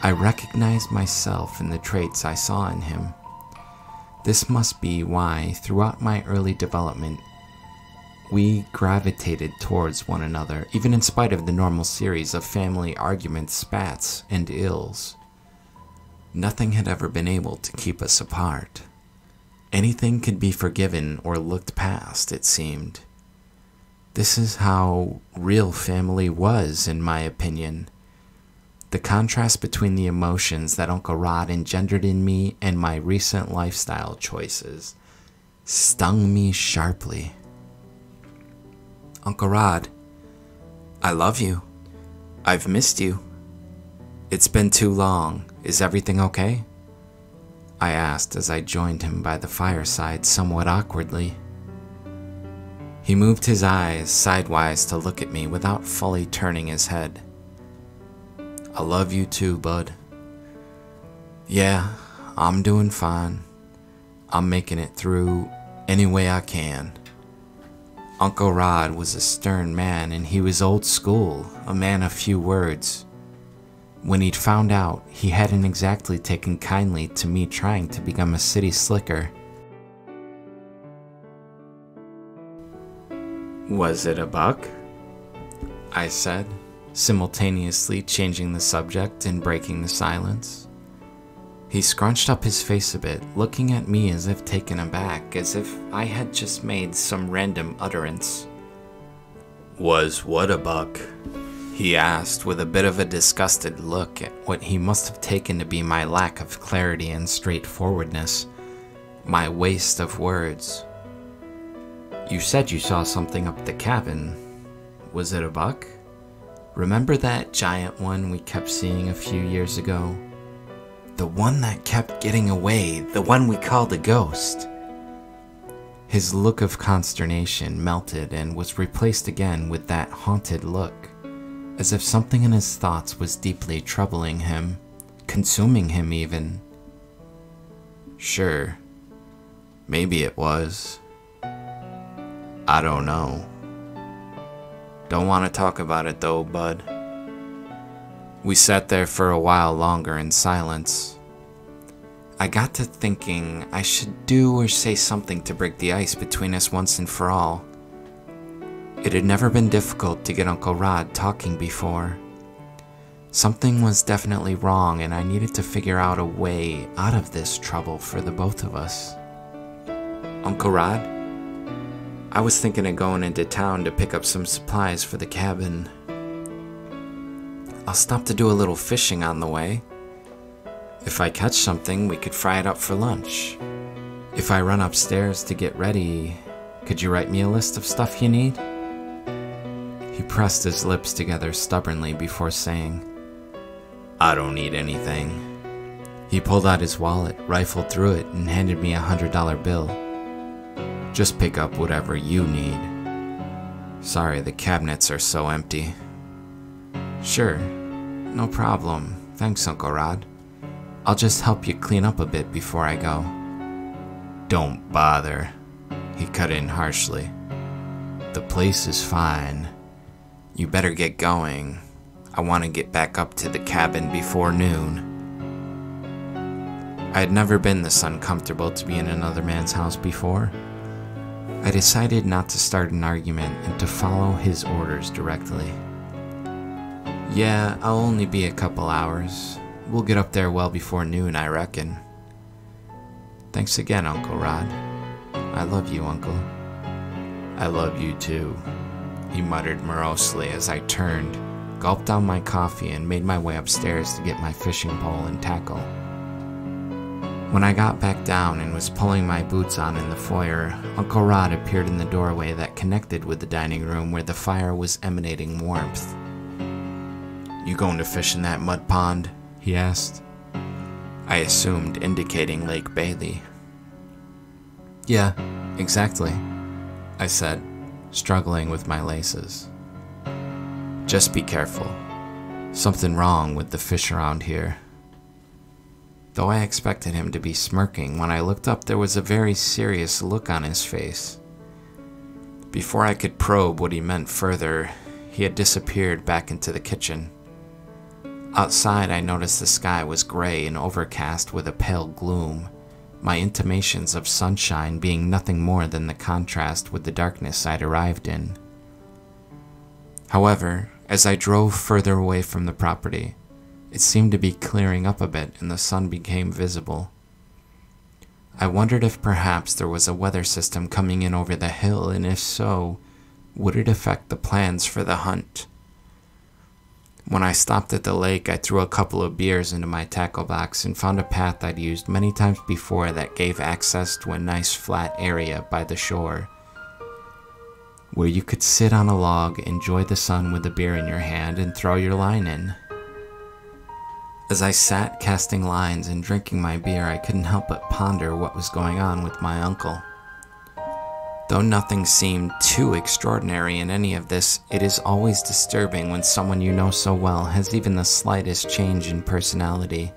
I recognized myself in the traits I saw in him. This must be why, throughout my early development, we gravitated towards one another, even in spite of the normal series of family arguments, spats, and ills. Nothing had ever been able to keep us apart. Anything could be forgiven or looked past, it seemed. This is how real family was, in my opinion. The contrast between the emotions that Uncle Rod engendered in me and my recent lifestyle choices stung me sharply. Uncle Rod, I love you. I've missed you. It's been too long. Is everything okay? I asked as I joined him by the fireside somewhat awkwardly. He moved his eyes sidewise to look at me without fully turning his head. I love you too, bud. Yeah, I'm doing fine. I'm making it through any way I can. Uncle Rod was a stern man and he was old school, a man of few words. When he'd found out, he hadn't exactly taken kindly to me trying to become a city slicker. Was it a buck? I said, simultaneously changing the subject and breaking the silence. He scrunched up his face a bit, looking at me as if taken aback, as if I had just made some random utterance. Was what a buck? He asked with a bit of a disgusted look at what he must have taken to be my lack of clarity and straightforwardness, my waste of words. You said you saw something up the cabin. Was it a buck? Remember that giant one we kept seeing a few years ago? The one that kept getting away, the one we called a ghost. His look of consternation melted and was replaced again with that haunted look, as if something in his thoughts was deeply troubling him, consuming him even. Sure, maybe it was. I don't know. Don't want to talk about it though, bud. We sat there for a while longer in silence. I got to thinking I should do or say something to break the ice between us once and for all. It had never been difficult to get Uncle Rod talking before. Something was definitely wrong and I needed to figure out a way out of this trouble for the both of us. Uncle Rod? I was thinking of going into town to pick up some supplies for the cabin. I'll stop to do a little fishing on the way. If I catch something, we could fry it up for lunch. If I run upstairs to get ready, could you write me a list of stuff you need? He pressed his lips together stubbornly before saying, I don't need anything. He pulled out his wallet, rifled through it, and handed me $100 bill. Just pick up whatever you need. Sorry, the cabinets are so empty. Sure, no problem. Thanks, Uncle Rod. I'll just help you clean up a bit before I go. Don't bother, he cut in harshly. The place is fine. You better get going. I want to get back up to the cabin before noon. I had never been this uncomfortable to be in another man's house before. I decided not to start an argument and to follow his orders directly. Yeah, I'll only be a couple hours. We'll get up there well before noon, I reckon. Thanks again, Uncle Rod. I love you, Uncle. I love you too, he muttered morosely as I turned, gulped down my coffee, and made my way upstairs to get my fishing pole and tackle. When I got back down and was pulling my boots on in the foyer, Uncle Rod appeared in the doorway that connected with the dining room where the fire was emanating warmth. You going to fish in that mud pond? He asked. I assumed, indicating Lake Bailey. Yeah, exactly, I said, struggling with my laces. Just be careful. Something wrong with the fish around here. Though I expected him to be smirking, when I looked up there was a very serious look on his face. Before I could probe what he meant further, he had disappeared back into the kitchen. Outside, I noticed the sky was gray and overcast with a pale gloom, my intimations of sunshine being nothing more than the contrast with the darkness I'd arrived in. However, as I drove further away from the property, it seemed to be clearing up a bit and the sun became visible. I wondered if perhaps there was a weather system coming in over the hill, and if so, would it affect the plans for the hunt? When I stopped at the lake, I threw a couple of beers into my tackle box and found a path I'd used many times before that gave access to a nice flat area by the shore, where you could sit on a log, enjoy the sun with a beer in your hand, and throw your line in. As I sat casting lines and drinking my beer, I couldn't help but ponder what was going on with my uncle. Though nothing seemed too extraordinary in any of this, it is always disturbing when someone you know so well has even the slightest change in personality.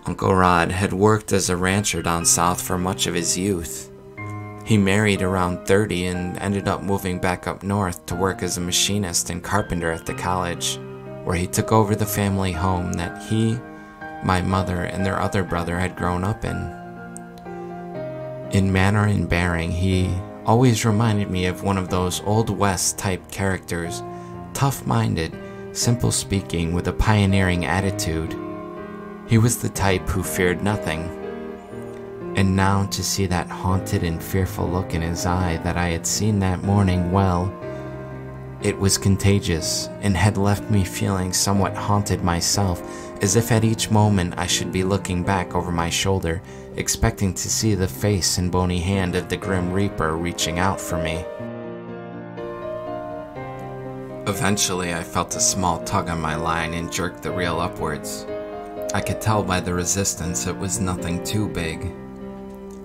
Uncle Rod had worked as a rancher down south for much of his youth. He married around 30 and ended up moving back up north to work as a machinist and carpenter at the college, where he took over the family home that he, my mother, and their other brother had grown up in. In manner and bearing, he always reminded me of one of those Old West type characters, tough-minded, simple-speaking, with a pioneering attitude. He was the type who feared nothing. And now to see that haunted and fearful look in his eye that I had seen that morning, well, it was contagious, and had left me feeling somewhat haunted myself, as if at each moment I should be looking back over my shoulder, expecting to see the face and bony hand of the Grim Reaper reaching out for me. Eventually, I felt a small tug on my line and jerked the reel upwards. I could tell by the resistance it was nothing too big.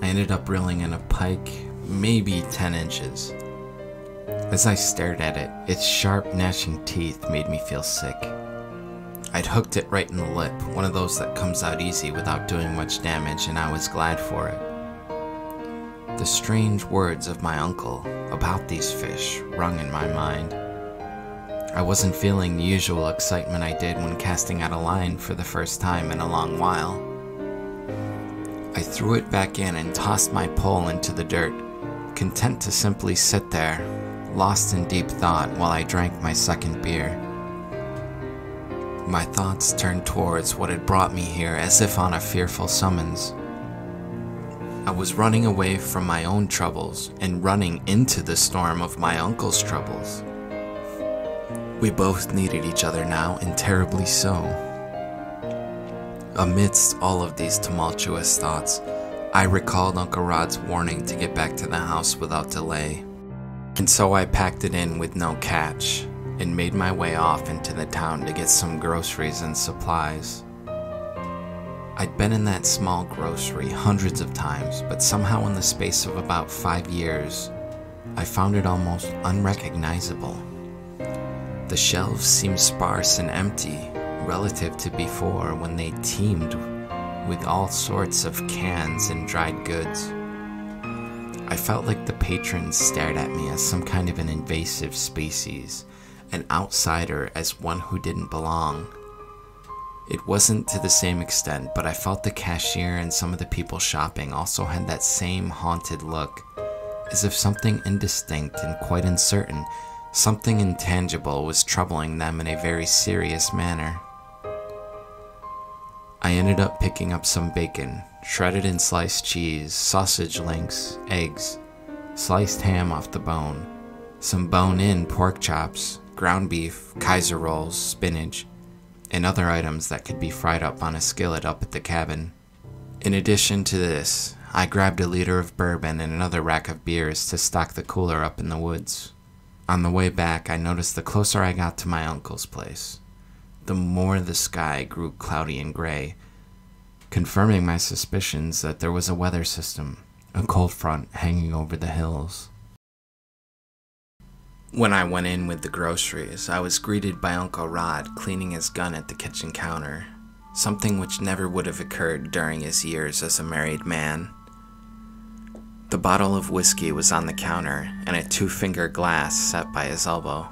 I ended up reeling in a pike, maybe 10 inches. As I stared at it, its sharp, gnashing teeth made me feel sick. I'd hooked it right in the lip, one of those that comes out easy without doing much damage, and I was glad for it. The strange words of my uncle about these fish rung in my mind. I wasn't feeling the usual excitement I did when casting out a line for the first time in a long while. I threw it back in and tossed my pole into the dirt, content to simply sit there, lost in deep thought while I drank my second beer. My thoughts turned towards what had brought me here as if on a fearful summons. I was running away from my own troubles and running into the storm of my uncle's troubles. We both needed each other now, and terribly so. Amidst all of these tumultuous thoughts, I recalled Uncle Rod's warning to get back to the house without delay. And so I packed it in with no catch, and made my way off into the town to get some groceries and supplies. I'd been in that small grocery hundreds of times, but somehow in the space of about 5 years, I found it almost unrecognizable. The shelves seemed sparse and empty relative to before when they teemed with all sorts of cans and dried goods. I felt like the patrons stared at me as some kind of an invasive species, an outsider, as one who didn't belong. It wasn't to the same extent, but I felt the cashier and some of the people shopping also had that same haunted look, as if something indistinct and quite uncertain, something intangible, was troubling them in a very serious manner. I ended up picking up some bacon, shredded and sliced cheese, sausage links, eggs, sliced ham off the bone, some bone-in pork chops, ground beef, Kaiser rolls, spinach, and other items that could be fried up on a skillet up at the cabin. In addition to this, I grabbed a liter of bourbon and another rack of beers to stock the cooler up in the woods. On the way back, I noticed the closer I got to my uncle's place, the more the sky grew cloudy and gray, confirming my suspicions that there was a weather system, a cold front hanging over the hills. When I went in with the groceries, I was greeted by Uncle Rod cleaning his gun at the kitchen counter, something which never would have occurred during his years as a married man. The bottle of whiskey was on the counter, and a 2-finger glass sat by his elbow.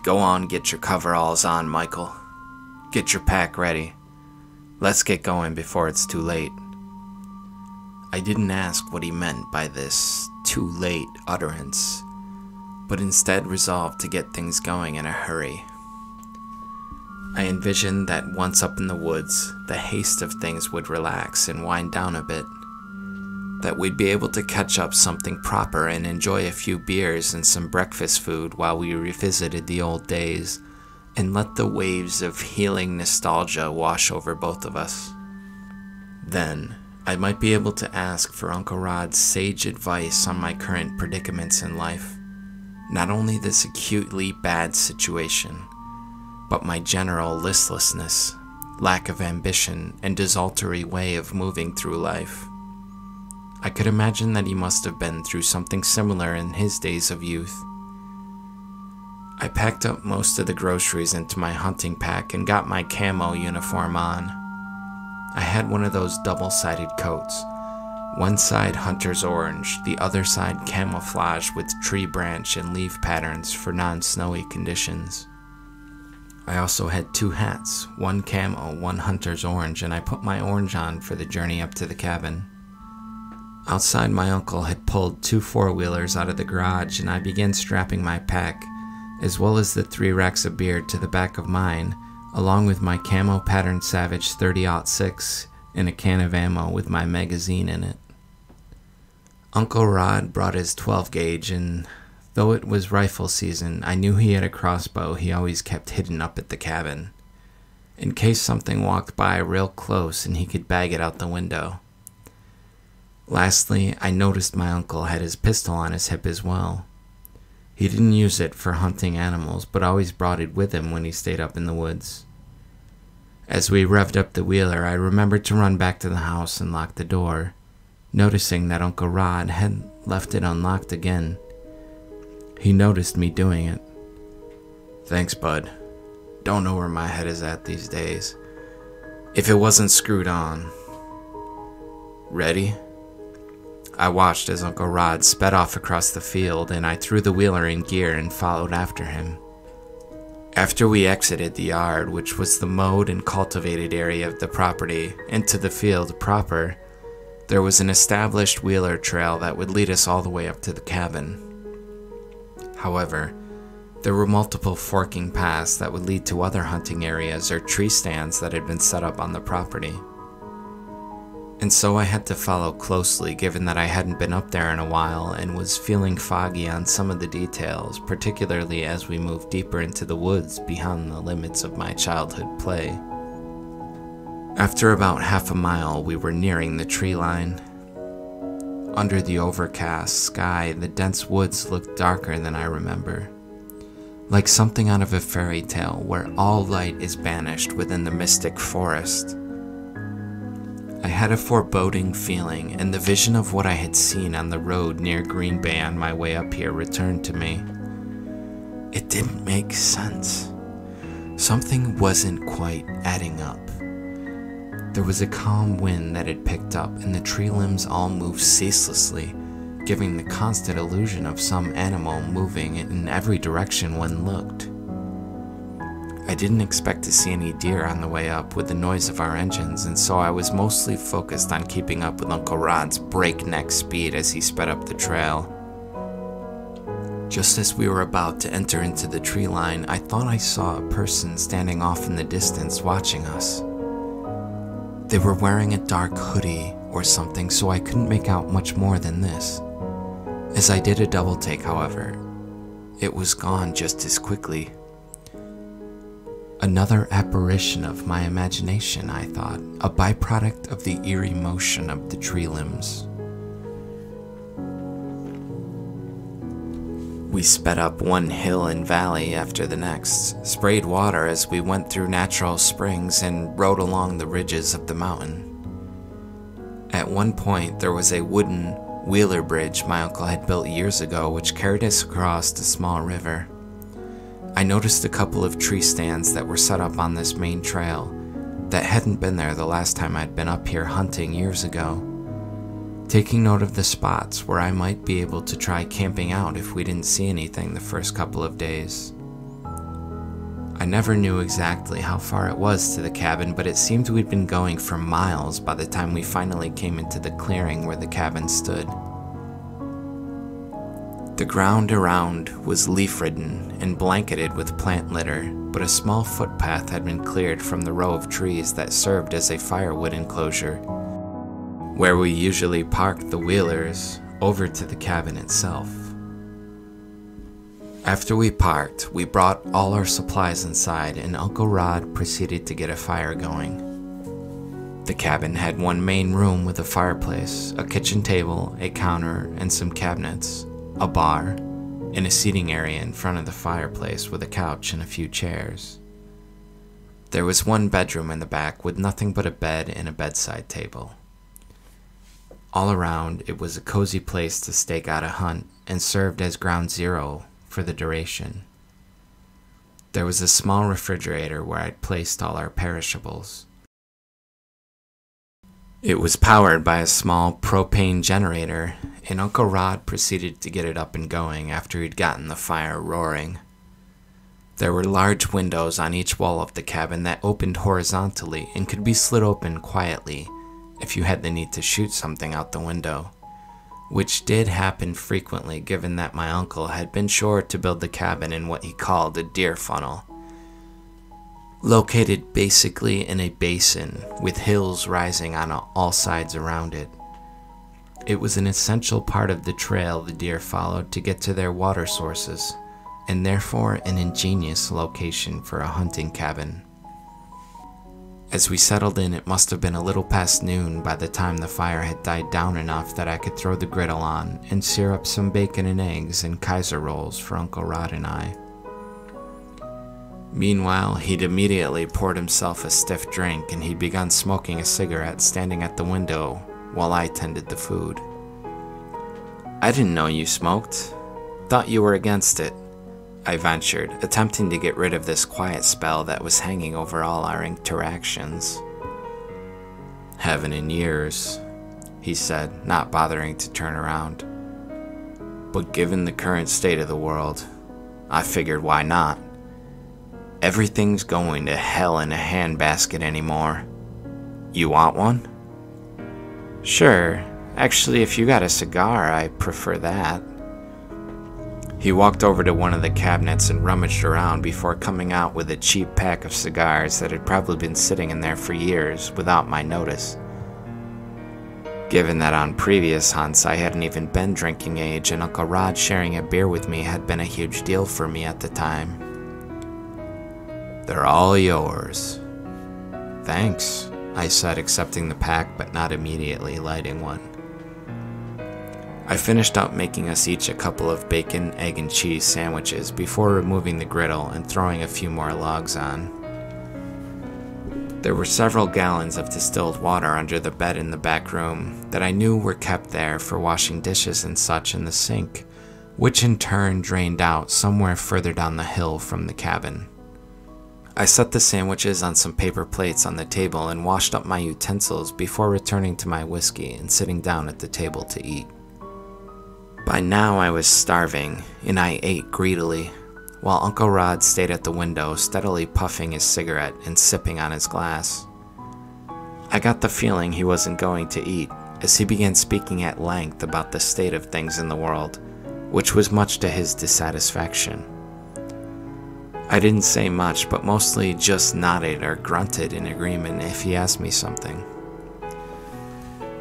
"Go on, get your coveralls on, Michael. Get your pack ready. Let's get going before it's too late." I didn't ask what he meant by this "too late" utterance, but instead resolved to get things going in a hurry. I envisioned that once up in the woods, the haste of things would relax and wind down a bit, that we'd be able to catch up something proper and enjoy a few beers and some breakfast food while we revisited the old days and let the waves of healing nostalgia wash over both of us. Then, I might be able to ask for Uncle Rod's sage advice on my current predicaments in life. Not only this acutely bad situation, but my general listlessness, lack of ambition, and desultory way of moving through life. I could imagine that he must have been through something similar in his days of youth. I packed up most of the groceries into my hunting pack and got my camo uniform on. I had one of those double-sided coats, one side hunter's orange, the other side camouflage with tree branch and leaf patterns for non-snowy conditions. I also had 2 hats, one camo, one hunter's orange, and I put my orange on for the journey up to the cabin. Outside, my uncle had pulled 2 4-wheelers out of the garage, and I began strapping my pack, as well as the 3 racks of beer, to the back of mine, along with my camo patterned Savage 30-06 and a can of ammo with my magazine in it. Uncle Rod brought his 12-gauge, and though it was rifle season, I knew he had a crossbow he always kept hidden up at the cabin, in case something walked by real close and he could bag it out the window. Lastly, I noticed my uncle had his pistol on his hip as well. He didn't use it for hunting animals, but always brought it with him when he stayed up in the woods. As we revved up the wheeler, I remembered to run back to the house and lock the door, noticing that Uncle Rod had left it unlocked again. He noticed me doing it. "Thanks, bud. Don't know where my head is at these days. If it wasn't screwed on. Ready?" I watched as Uncle Rod sped off across the field, and I threw the wheeler in gear and followed after him. After we exited the yard, which was the mowed and cultivated area of the property, into the field proper, there was an established wheeler trail that would lead us all the way up to the cabin. However, there were multiple forking paths that would lead to other hunting areas or tree stands that had been set up on the property. And so I had to follow closely, given that I hadn't been up there in a while and was feeling foggy on some of the details, particularly as we moved deeper into the woods beyond the limits of my childhood play. After about half a mile, we were nearing the tree line. Under the overcast sky, the dense woods looked darker than I remember, like something out of a fairy tale where all light is banished within the mystic forest, I had a foreboding feeling, and the vision of what I had seen on the road near Green Bay on my way up here returned to me. It didn't make sense. Something wasn't quite adding up. There was a calm wind that had picked up, and the tree limbs all moved ceaselessly, giving the constant illusion of some animal moving in every direction one looked. I didn't expect to see any deer on the way up with the noise of our engines, and so I was mostly focused on keeping up with Uncle Rod's breakneck speed as he sped up the trail. Just as we were about to enter into the tree line, I thought I saw a person standing off in the distance watching us. They were wearing a dark hoodie or something, so I couldn't make out much more than this. As I did a double take, however, it was gone just as quickly. Another apparition of my imagination, I thought, a byproduct of the eerie motion of the tree limbs. We sped up one hill and valley after the next, sprayed water as we went through natural springs, and rode along the ridges of the mountain. At one point, there was a wooden wheeler bridge my uncle had built years ago which carried us across a small river. I noticed a couple of tree stands that were set up on this main trail that hadn't been there the last time I'd been up here hunting years ago, taking note of the spots where I might be able to try camping out if we didn't see anything the first couple of days. I never knew exactly how far it was to the cabin, but it seemed we'd been going for miles by the time we finally came into the clearing where the cabin stood. The ground around was leaf-ridden and blanketed with plant litter, but a small footpath had been cleared from the row of trees that served as a firewood enclosure, where we usually parked the wheelers, over to the cabin itself. After we parked, we brought all our supplies inside, and Uncle Rod proceeded to get a fire going. The cabin had one main room with a fireplace, a kitchen table, a counter, and some cabinets, a bar, and a seating area in front of the fireplace with a couch and a few chairs. There was one bedroom in the back with nothing but a bed and a bedside table. All around, it was a cozy place to stake out a hunt and served as ground zero for the duration. There was a small refrigerator where I'd placed all our perishables. It was powered by a small propane generator, and Uncle Rod proceeded to get it up and going after he'd gotten the fire roaring. There were large windows on each wall of the cabin that opened horizontally and could be slid open quietly if you had the need to shoot something out the window, which did happen frequently given that my uncle had been sure to build the cabin in what he called a deer funnel, located basically in a basin with hills rising on all sides around it. It was an essential part of the trail the deer followed to get to their water sources, and therefore an ingenious location for a hunting cabin. As we settled in, it must have been a little past noon by the time the fire had died down enough that I could throw the griddle on and sear up some bacon and eggs and Kaiser rolls for Uncle Rod and I. Meanwhile, he'd immediately poured himself a stiff drink, and he'd begun smoking a cigarette standing at the window while I tended the food. "I didn't know you smoked. Thought you were against it," I ventured, attempting to get rid of this quiet spell that was hanging over all our interactions. "Haven't in years," he said, not bothering to turn around. "But given the current state of the world, I figured why not? Everything's going to hell in a handbasket anymore. You want one?" "Sure. Actually, if you got a cigar, I prefer that." He walked over to one of the cabinets and rummaged around before coming out with a cheap pack of cigars that had probably been sitting in there for years without my notice. Given that on previous hunts I hadn't even been drinking age, and Uncle Rod sharing a beer with me had been a huge deal for me at the time. "They're all yours." "Thanks," I said, accepting the pack but not immediately lighting one. I finished up making us each a couple of bacon, egg, and cheese sandwiches before removing the griddle and throwing a few more logs on. There were several gallons of distilled water under the bed in the back room that I knew were kept there for washing dishes and such in the sink, which in turn drained out somewhere further down the hill from the cabin. I set the sandwiches on some paper plates on the table and washed up my utensils before returning to my whiskey and sitting down at the table to eat. By now I was starving, and I ate greedily, while Uncle Rod stayed at the window steadily puffing his cigarette and sipping on his glass. I got the feeling he wasn't going to eat, as he began speaking at length about the state of things in the world, which was much to his dissatisfaction. I didn't say much, but mostly just nodded or grunted in agreement if he asked me something.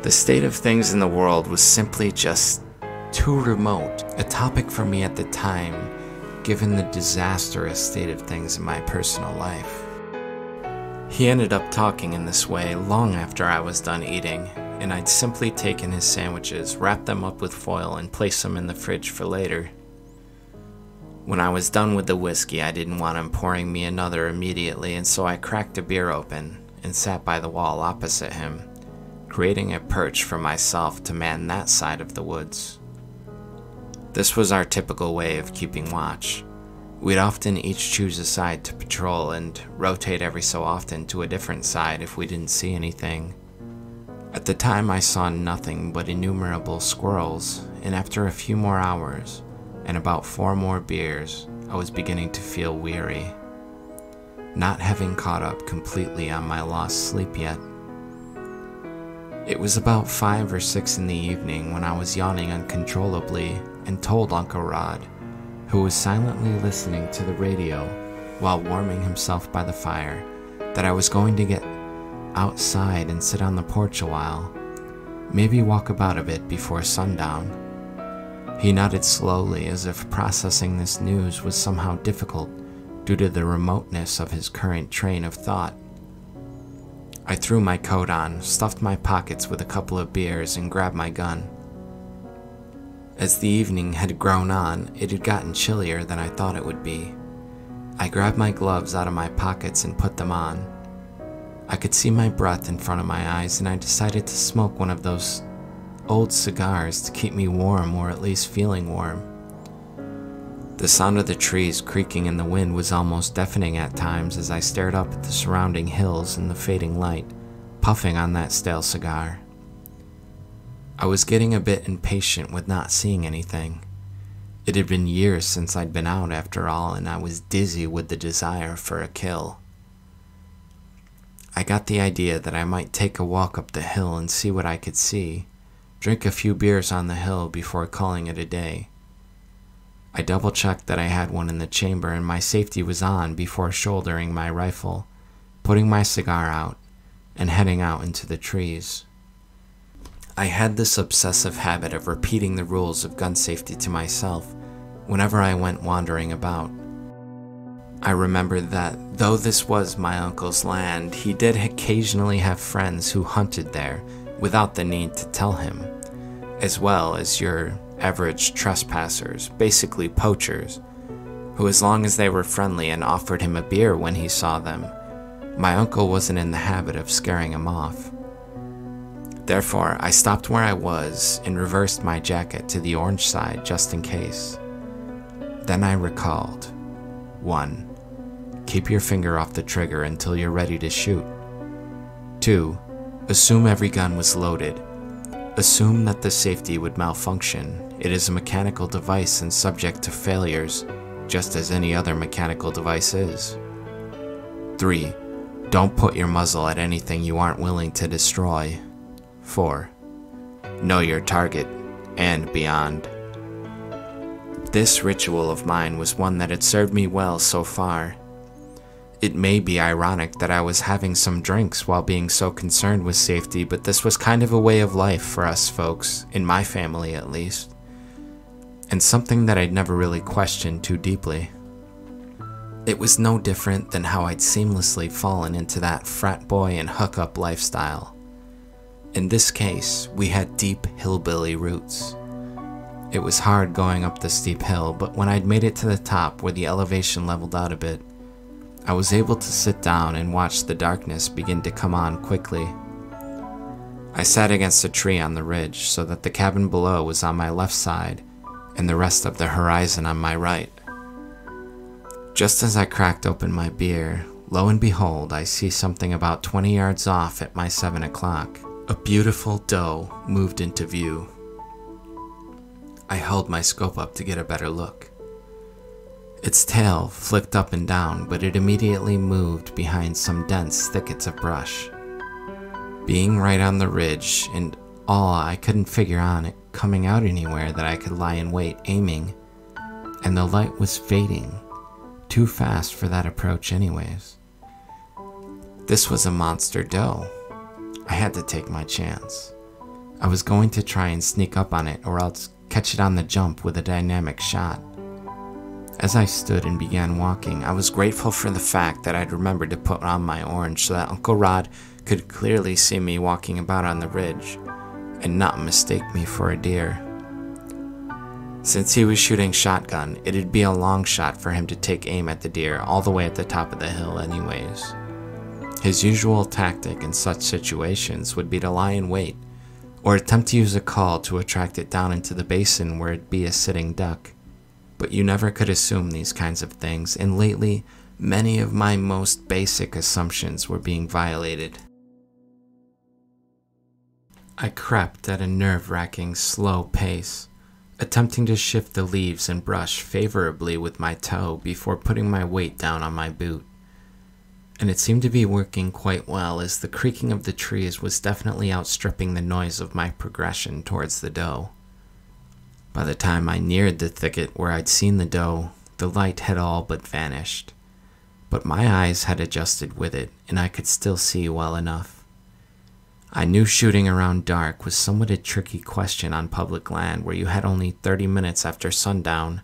The state of things in the world was simply just too remote a topic for me at the time, given the disastrous state of things in my personal life. He ended up talking in this way long after I was done eating, and I'd simply taken his sandwiches, wrapped them up with foil, and placed them in the fridge for later. When I was done with the whiskey, I didn't want him pouring me another immediately, and so I cracked a beer open and sat by the wall opposite him, creating a perch for myself to man that side of the woods. This was our typical way of keeping watch. We'd often each choose a side to patrol and rotate every so often to a different side if we didn't see anything. At the time I saw nothing but innumerable squirrels, and after a few more hours, and about 4 more beers, I was beginning to feel weary, not having caught up completely on my lost sleep yet. It was about 5 or 6 in the evening when I was yawning uncontrollably and told Uncle Rod, who was silently listening to the radio while warming himself by the fire, that I was going to get outside and sit on the porch a while, maybe walk about a bit before sundown. He nodded slowly, as if processing this news was somehow difficult due to the remoteness of his current train of thought. I threw my coat on, stuffed my pockets with a couple of beers, and grabbed my gun. As the evening had grown on, it had gotten chillier than I thought it would be. I grabbed my gloves out of my pockets and put them on. I could see my breath in front of my eyes, and I decided to smoke one of those old cigars to keep me warm, or at least feeling warm. The sound of the trees creaking in the wind was almost deafening at times as I stared up at the surrounding hills in the fading light, puffing on that stale cigar. I was getting a bit impatient with not seeing anything. It had been years since I'd been out after all, and I was dizzy with the desire for a kill. I got the idea that I might take a walk up the hill and see what I could see, drink a few beers on the hill before calling it a day. I double-checked that I had one in the chamber and my safety was on before shouldering my rifle, putting my cigar out, and heading out into the trees. I had this obsessive habit of repeating the rules of gun safety to myself whenever I went wandering about. I remembered that though this was my uncle's land, he did occasionally have friends who hunted there without the need to tell him, as well as your average trespassers, basically poachers, who as long as they were friendly and offered him a beer when he saw them, my uncle wasn't in the habit of scaring him off. Therefore, I stopped where I was and reversed my jacket to the orange side just in case. Then I recalled. 1. Keep your finger off the trigger until you're ready to shoot. 2. Assume every gun was loaded. Assume that the safety would malfunction. It is a mechanical device and subject to failures, just as any other mechanical device is. 3. Don't put your muzzle at anything you aren't willing to destroy. 4. Know your target, and beyond. This ritual of mine was one that had served me well so far. It may be ironic that I was having some drinks while being so concerned with safety, but this was kind of a way of life for us folks, in my family at least, and something that I'd never really questioned too deeply. It was no different than how I'd seamlessly fallen into that frat boy and hookup lifestyle. In this case, we had deep hillbilly roots. It was hard going up the steep hill, but when I'd made it to the top where the elevation leveled out a bit, I was able to sit down and watch the darkness begin to come on quickly. I sat against a tree on the ridge so that the cabin below was on my left side and the rest of the horizon on my right. Just as I cracked open my beer, lo and behold, I see something about 20 yards off at my 7 o'clock. A beautiful doe moved into view. I held my scope up to get a better look. Its tail flicked up and down, but it immediately moved behind some dense thickets of brush. Being right on the ridge and all, I couldn't figure on it coming out anywhere that I could lie in wait aiming, and the light was fading, too fast for that approach anyways. This was a monster doe. I had to take my chance. I was going to try and sneak up on it or else catch it on the jump with a dynamic shot. As I stood and began walking, I was grateful for the fact that I'd remembered to put on my orange so that Uncle Rod could clearly see me walking about on the ridge and not mistake me for a deer. Since he was shooting shotgun, it'd be a long shot for him to take aim at the deer all the way at the top of the hill anyways. His usual tactic in such situations would be to lie in wait or attempt to use a call to attract it down into the basin where it'd be a sitting duck. But you never could assume these kinds of things, and lately, many of my most basic assumptions were being violated. I crept at a nerve-wracking, slow pace, attempting to shift the leaves and brush favorably with my toe before putting my weight down on my boot. And it seemed to be working quite well, as the creaking of the trees was definitely outstripping the noise of my progression towards the doe. By the time I neared the thicket where I'd seen the doe, the light had all but vanished. But my eyes had adjusted with it, and I could still see well enough. I knew shooting around dark was somewhat a tricky question on public land where you had only 30 minutes after sundown,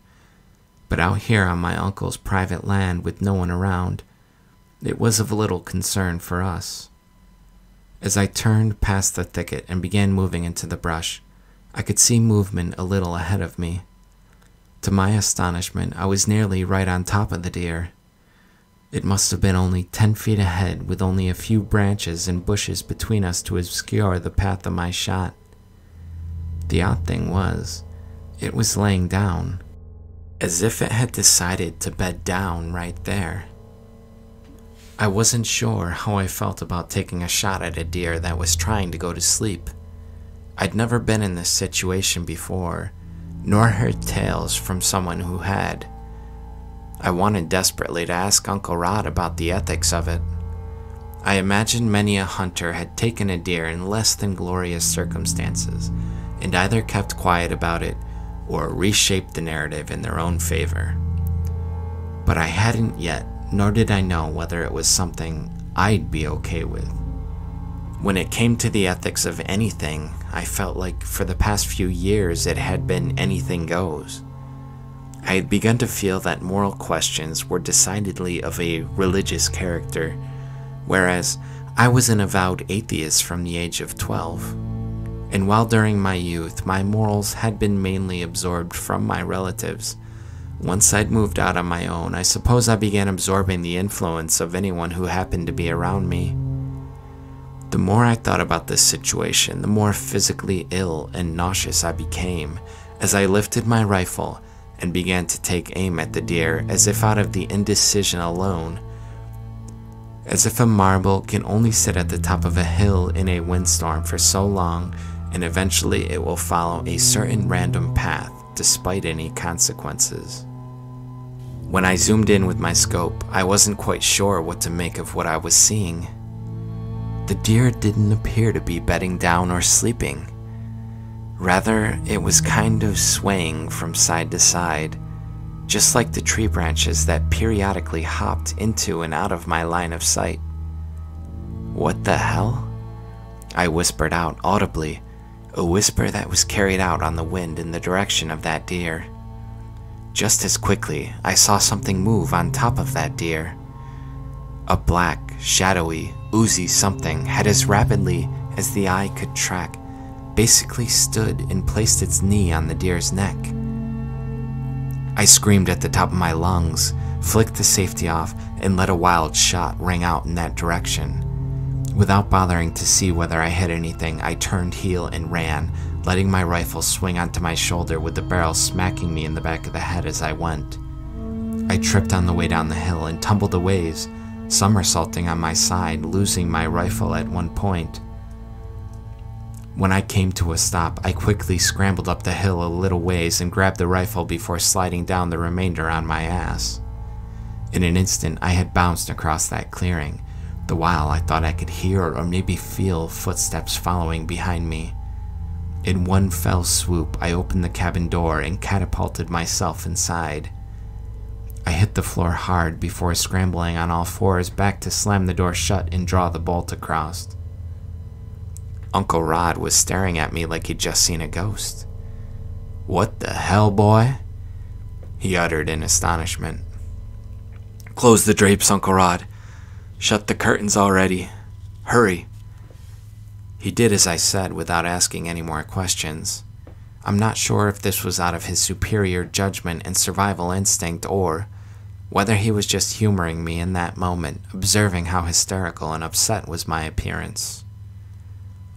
but out here on my uncle's private land with no one around, it was of little concern for us. As I turned past the thicket and began moving into the brush, I could see movement a little ahead of me. To my astonishment, I was nearly right on top of the deer. It must have been only 10 feet ahead, with only a few branches and bushes between us to obscure the path of my shot. The odd thing was, it was laying down, as if it had decided to bed down right there. I wasn't sure how I felt about taking a shot at a deer that was trying to go to sleep. I'd never been in this situation before, nor heard tales from someone who had. I wanted desperately to ask Uncle Rod about the ethics of it. I imagined many a hunter had taken a deer in less than glorious circumstances, and either kept quiet about it or reshaped the narrative in their own favor. But I hadn't yet, nor did I know whether it was something I'd be okay with. When it came to the ethics of anything, I felt like for the past few years it had been anything goes. I had begun to feel that moral questions were decidedly of a religious character, whereas I was an avowed atheist from the age of 12. And while during my youth my morals had been mainly absorbed from my relatives, once I'd moved out on my own, I suppose I began absorbing the influence of anyone who happened to be around me. The more I thought about this situation, the more physically ill and nauseous I became as I lifted my rifle and began to take aim at the deer as if out of the indecision alone. As if a marble can only sit at the top of a hill in a windstorm for so long, and eventually it will follow a certain random path despite any consequences. When I zoomed in with my scope, I wasn't quite sure what to make of what I was seeing. The deer didn't appear to be bedding down or sleeping. Rather, it was kind of swaying from side to side, just like the tree branches that periodically hopped into and out of my line of sight. "What the hell?" I whispered out audibly, a whisper that was carried out on the wind in the direction of that deer. Just as quickly, I saw something move on top of that deer. A black, shadowy, oozy something had as rapidly as the eye could track basically stood and placed its knee on the deer's neck. I screamed at the top of my lungs, flicked the safety off, and let a wild shot ring out in that direction. Without bothering to see whether I hit anything, I turned heel and ran, letting my rifle swing onto my shoulder with the barrel smacking me in the back of the head as I went. I tripped on the way down the hill and tumbled a ways, somersaulting on my side, losing my rifle at one point. When I came to a stop, I quickly scrambled up the hill a little ways and grabbed the rifle before sliding down the remainder on my ass. In an instant, I had bounced across that clearing, the while I thought I could hear or maybe feel footsteps following behind me. In one fell swoop, I opened the cabin door and catapulted myself inside. I hit the floor hard before scrambling on all fours back to slam the door shut and draw the bolt across. Uncle Rod was staring at me like he'd just seen a ghost. "What the hell, boy?" he uttered in astonishment. "Close the drapes, Uncle Rod. Shut the curtains already. Hurry." He did as I said without asking any more questions. I'm not sure if this was out of his superior judgment and survival instinct, or whether he was just humoring me in that moment, observing how hysterical and upset was my appearance.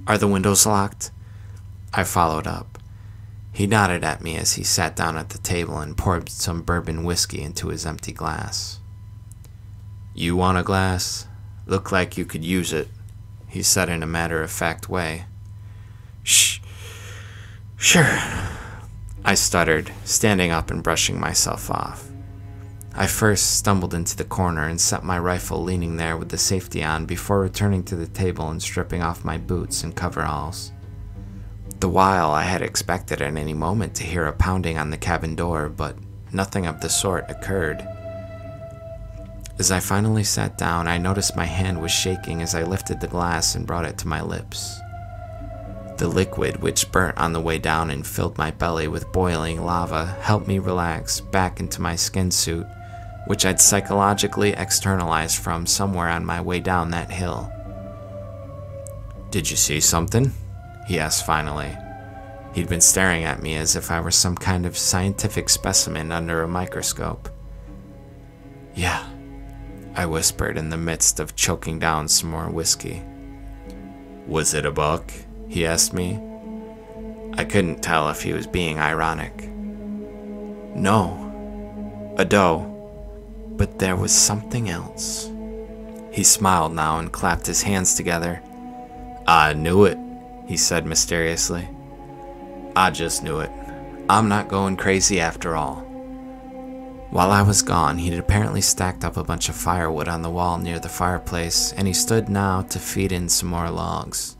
"Are the windows locked?" I followed up. He nodded at me as he sat down at the table and poured some bourbon whiskey into his empty glass. "You want a glass? Look like you could use it," he said in a matter-of-fact way. "Shh. Sure," I stuttered, standing up and brushing myself off. I first stumbled into the corner and set my rifle leaning there with the safety on before returning to the table and stripping off my boots and coveralls. The while I had expected at any moment to hear a pounding on the cabin door, but nothing of the sort occurred. As I finally sat down, I noticed my hand was shaking as I lifted the glass and brought it to my lips. The liquid, which burnt on the way down and filled my belly with boiling lava, helped me relax back into my skin suit, which I'd psychologically externalized from somewhere on my way down that hill. "Did you see something?" he asked finally. He'd been staring at me as if I were some kind of scientific specimen under a microscope. "Yeah," I whispered in the midst of choking down some more whiskey. "Was it a buck?" he asked me. I couldn't tell if he was being ironic. "No, a doe, but there was something else." He smiled now and clapped his hands together. "I knew it," he said mysteriously. "I just knew it. I'm not going crazy after all." While I was gone, he'd apparently stacked up a bunch of firewood on the wall near the fireplace, and he stood now to feed in some more logs.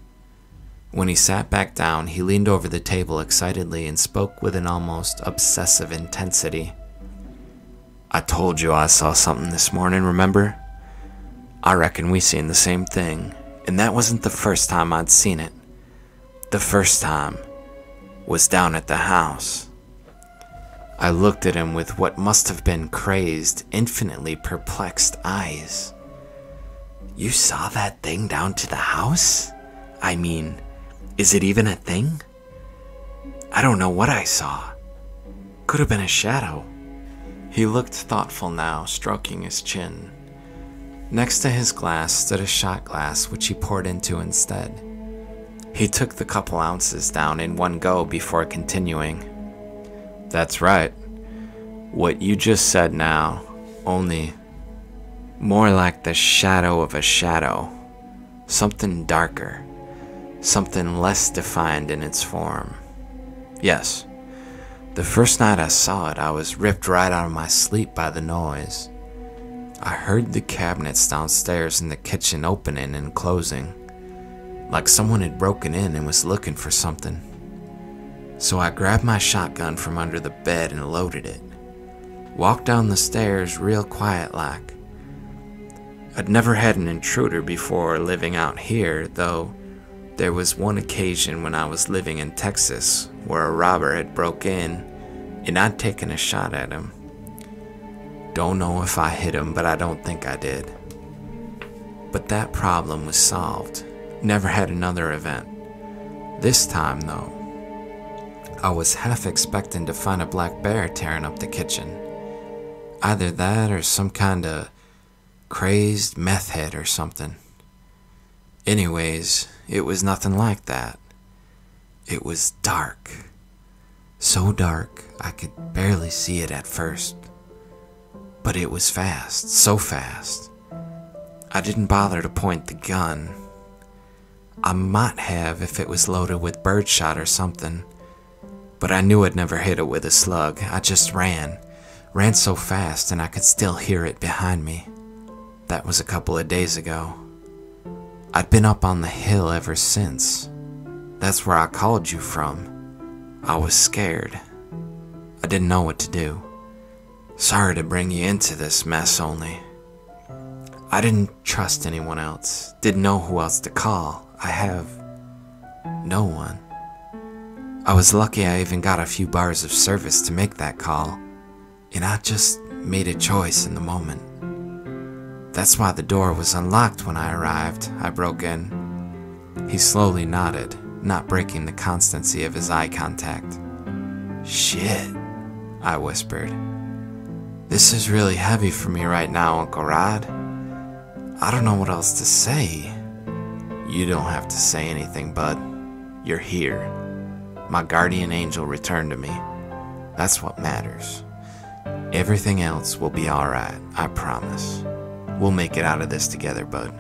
When he sat back down, he leaned over the table excitedly and spoke with an almost obsessive intensity. "I told you I saw something this morning, remember? I reckon we seen the same thing, and that wasn't the first time I'd seen it. The first time was down at the house." I looked at him with what must have been crazed, infinitely perplexed eyes. "You saw that thing down to the house? I mean, is it even a thing?" "I don't know what I saw. Could have been a shadow." He looked thoughtful now, stroking his chin. Next to his glass stood a shot glass, which he poured into instead. He took the couple ounces down in one go before continuing. "That's right. What you just said now, only more like the shadow of a shadow. Something darker. Something less defined in its form. Yes. The first night I saw it, I was ripped right out of my sleep by the noise. I heard the cabinets downstairs in the kitchen opening and closing, like someone had broken in and was looking for something. So I grabbed my shotgun from under the bed and loaded it. Walked down the stairs real quiet like. I'd never had an intruder before living out here, though there was one occasion when I was living in Texas where a robber had broke in and I'd taken a shot at him. Don't know if I hit him, but I don't think I did. But that problem was solved. Never had another event. This time, though, I was half expecting to find a black bear tearing up the kitchen. Either that or some kind of crazed meth head or something. Anyways, it was nothing like that. It was dark. So dark I could barely see it at first. But it was fast, so fast. I didn't bother to point the gun. I might have if it was loaded with birdshot or something. But I knew I'd never hit it with a slug. I just ran so fast and I could still hear it behind me. That was a couple of days ago. I'd been up on the hill ever since. That's where I called you from. I was scared. I didn't know what to do. Sorry to bring you into this mess only. I didn't trust anyone else. Didn't know who else to call. I have no one. I was lucky I even got a few bars of service to make that call. And I just made a choice in the moment. That's why the door was unlocked when I arrived. I broke in. He slowly nodded, not breaking the constancy of his eye contact. Shit, I whispered. This is really heavy for me right now, Uncle Rod. I don't know what else to say. You don't have to say anything, bud. You're here. My guardian angel returned to me. That's what matters. Everything else will be alright, I promise. We'll make it out of this together, bud.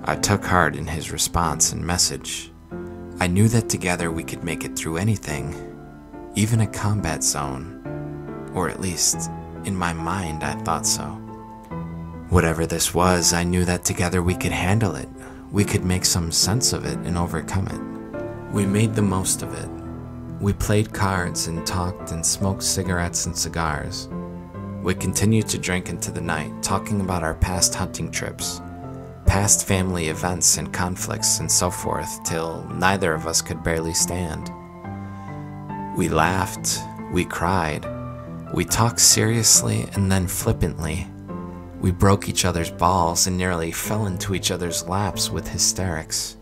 I took heart in his response and message. I knew that together we could make it through anything, even a combat zone. Or at least, in my mind, I thought so. Whatever this was, I knew that together we could handle it. We could make some sense of it and overcome it. We made the most of it. We played cards and talked and smoked cigarettes and cigars. We continued to drink into the night, talking about our past hunting trips, past family events and conflicts and so forth, till neither of us could barely stand. We laughed, we cried, we talked seriously and then flippantly. We broke each other's balls and nearly fell into each other's laps with hysterics.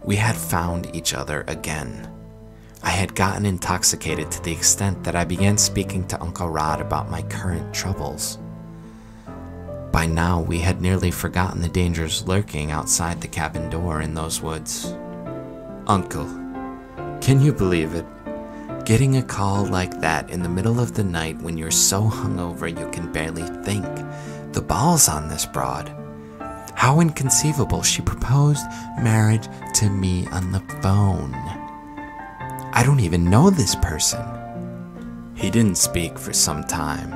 We had found each other again. I had gotten intoxicated to the extent that I began speaking to Uncle Rod about my current troubles. By now, we had nearly forgotten the dangers lurking outside the cabin door in those woods. Uncle, can you believe it? Getting a call like that in the middle of the night when you're so hungover you can barely think. The balls on this broad. How inconceivable, she proposed marriage to me on the phone. I don't even know this person. He didn't speak for some time.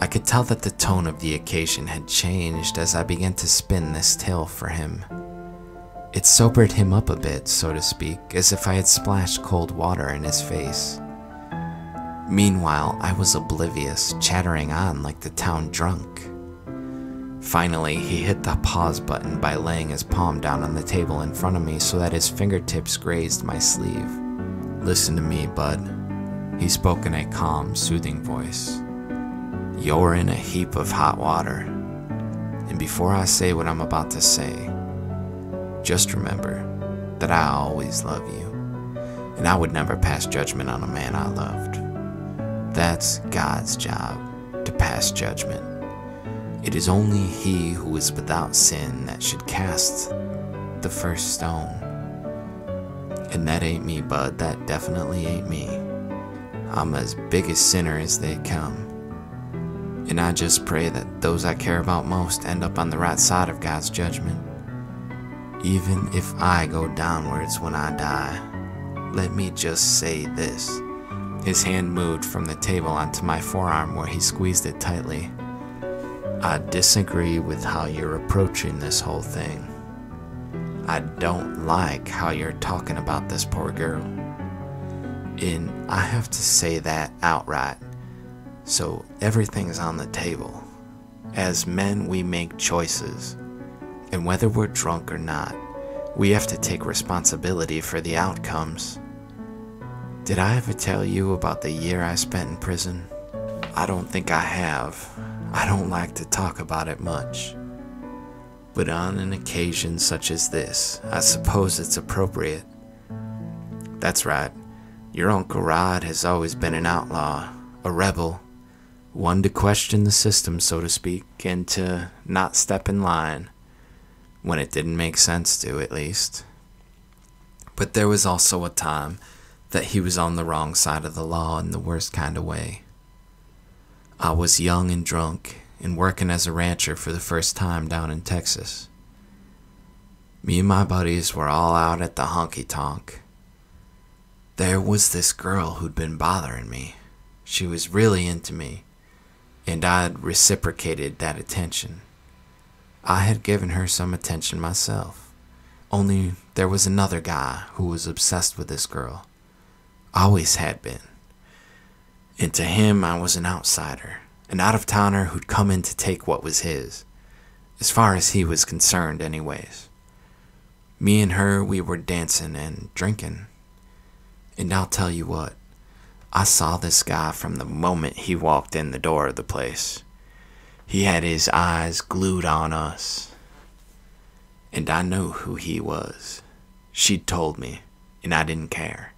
I could tell that the tone of the occasion had changed as I began to spin this tale for him. It sobered him up a bit, so to speak, as if I had splashed cold water in his face. Meanwhile, I was oblivious, chattering on like the town drunk. Finally, he hit the pause button by laying his palm down on the table in front of me so that his fingertips grazed my sleeve. Listen to me, bud. He spoke in a calm, soothing voice. You're in a heap of hot water. And before I say what I'm about to say, just remember that I always love you. And I would never pass judgment on a man I loved. That's God's job, to pass judgment. It is only he who is without sin that should cast the first stone. And that ain't me, bud. That definitely ain't me. I'm as big a sinner as they come. And I just pray that those I care about most end up on the right side of God's judgment. Even if I go downwards when I die, let me just say this. His hand moved from the table onto my forearm where he squeezed it tightly. I disagree with how you're approaching this whole thing. I don't like how you're talking about this poor girl. And I have to say that outright. So everything's on the table. As men, we make choices. And whether we're drunk or not, we have to take responsibility for the outcomes. Did I ever tell you about the year I spent in prison? I don't think I have. I don't like to talk about it much. But on an occasion such as this, I suppose it's appropriate. That's right. Your Uncle Rod has always been an outlaw, a rebel, One to question the system, so to speak, and to not step in line when it didn't make sense to, at least. But there was also a time that he was on the wrong side of the law in the worst kind of way. I was young and drunk and working as a rancher for the first time down in Texas. Me and my buddies were all out at the honky-tonk. There was this girl who'd been bothering me. She was really into me, and I'd reciprocated that attention. I had given her some attention myself, only there was another guy who was obsessed with this girl. Always had been. And to him, I was an outsider, an out-of-towner who'd come in to take what was his, as far as he was concerned anyways. Me and her, we were dancing and drinking. And I'll tell you what, I saw this guy from the moment he walked in the door of the place. He had his eyes glued on us. And I knew who he was. She'd told me, and I didn't care.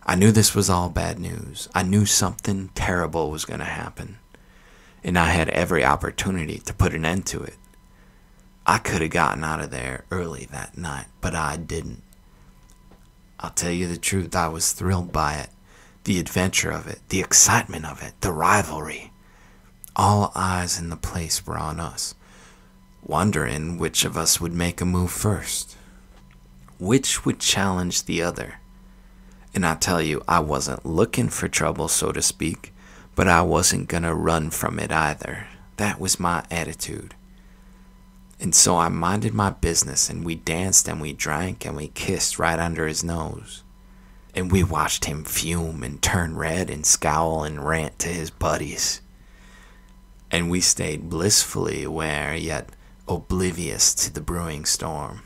I knew this was all bad news. I knew something terrible was going to happen. And I had every opportunity to put an end to it. I could have gotten out of there early that night, but I didn't. I'll tell you the truth, I was thrilled by it. The adventure of it, the excitement of it, the rivalry. All eyes in the place were on us, wondering which of us would make a move first. Which would challenge the other. And I tell you, I wasn't looking for trouble, so to speak, but I wasn't gonna run from it either. That was my attitude. And so I minded my business, and we danced and we drank and we kissed right under his nose. And we watched him fume and turn red and scowl and rant to his buddies. And we stayed blissfully aware, yet oblivious to the brewing storm.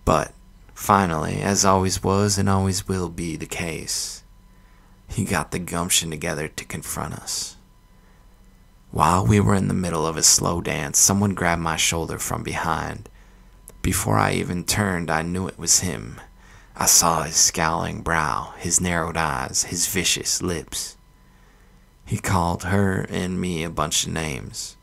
But finally, as always was and always will be the case, he got the gumption together to confront us. While we were in the middle of a slow dance, someone grabbed my shoulder from behind. Before I even turned, I knew it was him. I saw his scowling brow, his narrowed eyes, his vicious lips. He called her and me a bunch of names,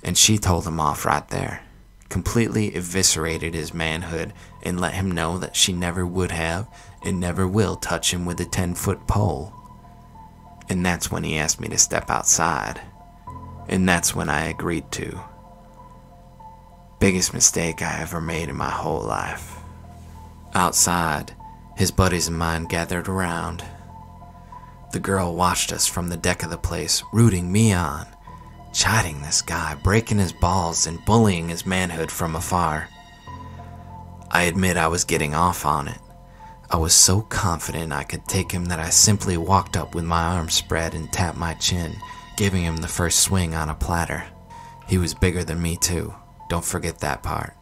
and she told him off right there. Completely eviscerated his manhood and let him know that she never would have and never will touch him with a 10-foot pole. And that's when he asked me to step outside. And that's when I agreed to. Biggest mistake I ever made in my whole life. Outside, his buddies and mine gathered around. The girl watched us from the deck of the place, rooting me on, chiding this guy, breaking his balls and bullying his manhood from afar. I admit I was getting off on it. I was so confident I could take him that I simply walked up with my arms spread and tapped my chin, giving him the first swing on a platter. He was bigger than me too, don't forget that part.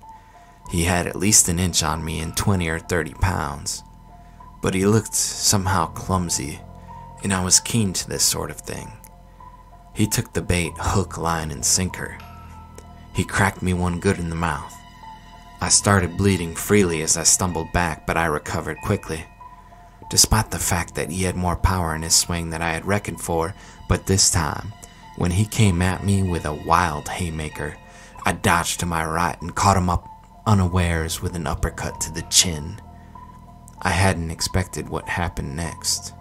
He had at least an inch on me and 20 or 30 pounds. But he looked somehow clumsy, and I was keen to this sort of thing. He took the bait hook, line, and sinker. He cracked me one good in the mouth. I started bleeding freely as I stumbled back, but I recovered quickly. Despite the fact that he had more power in his swing than I had reckoned for, but this time, when he came at me with a wild haymaker, I dodged to my right and caught him up unawares with an uppercut to the chin. I hadn't expected what happened next.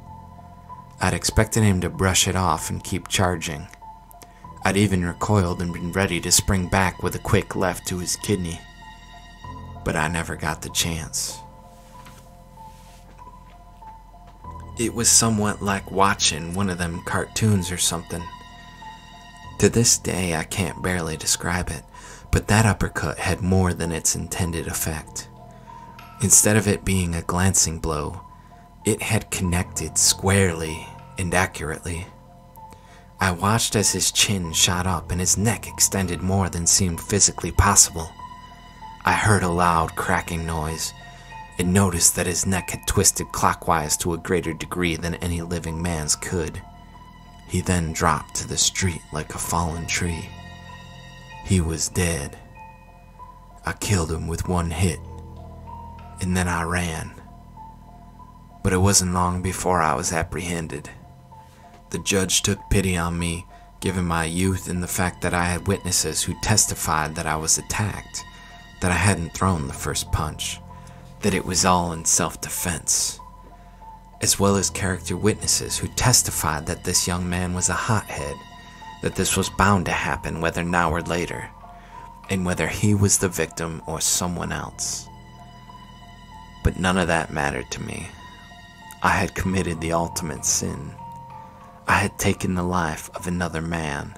I'd expected him to brush it off and keep charging. I'd even recoiled and been ready to spring back with a quick left to his kidney. But I never got the chance. It was somewhat like watching one of them cartoons or something. To this day, I can't barely describe it, but that uppercut had more than its intended effect. Instead of it being a glancing blow, it had connected squarely and accurately. I watched as his chin shot up and his neck extended more than seemed physically possible. I heard a loud cracking noise and noticed that his neck had twisted clockwise to a greater degree than any living man's could. He then dropped to the street like a fallen tree. He was dead. I killed him with one hit, and then I ran. But it wasn't long before I was apprehended. The judge took pity on me given my youth and the fact that I had witnesses who testified that I was attacked, that I hadn't thrown the first punch, that it was all in self-defense, as well as character witnesses who testified that this young man was a hothead, that this was bound to happen whether now or later, and whether he was the victim or someone else. But none of that mattered to me. I had committed the ultimate sin. I had taken the life of another man,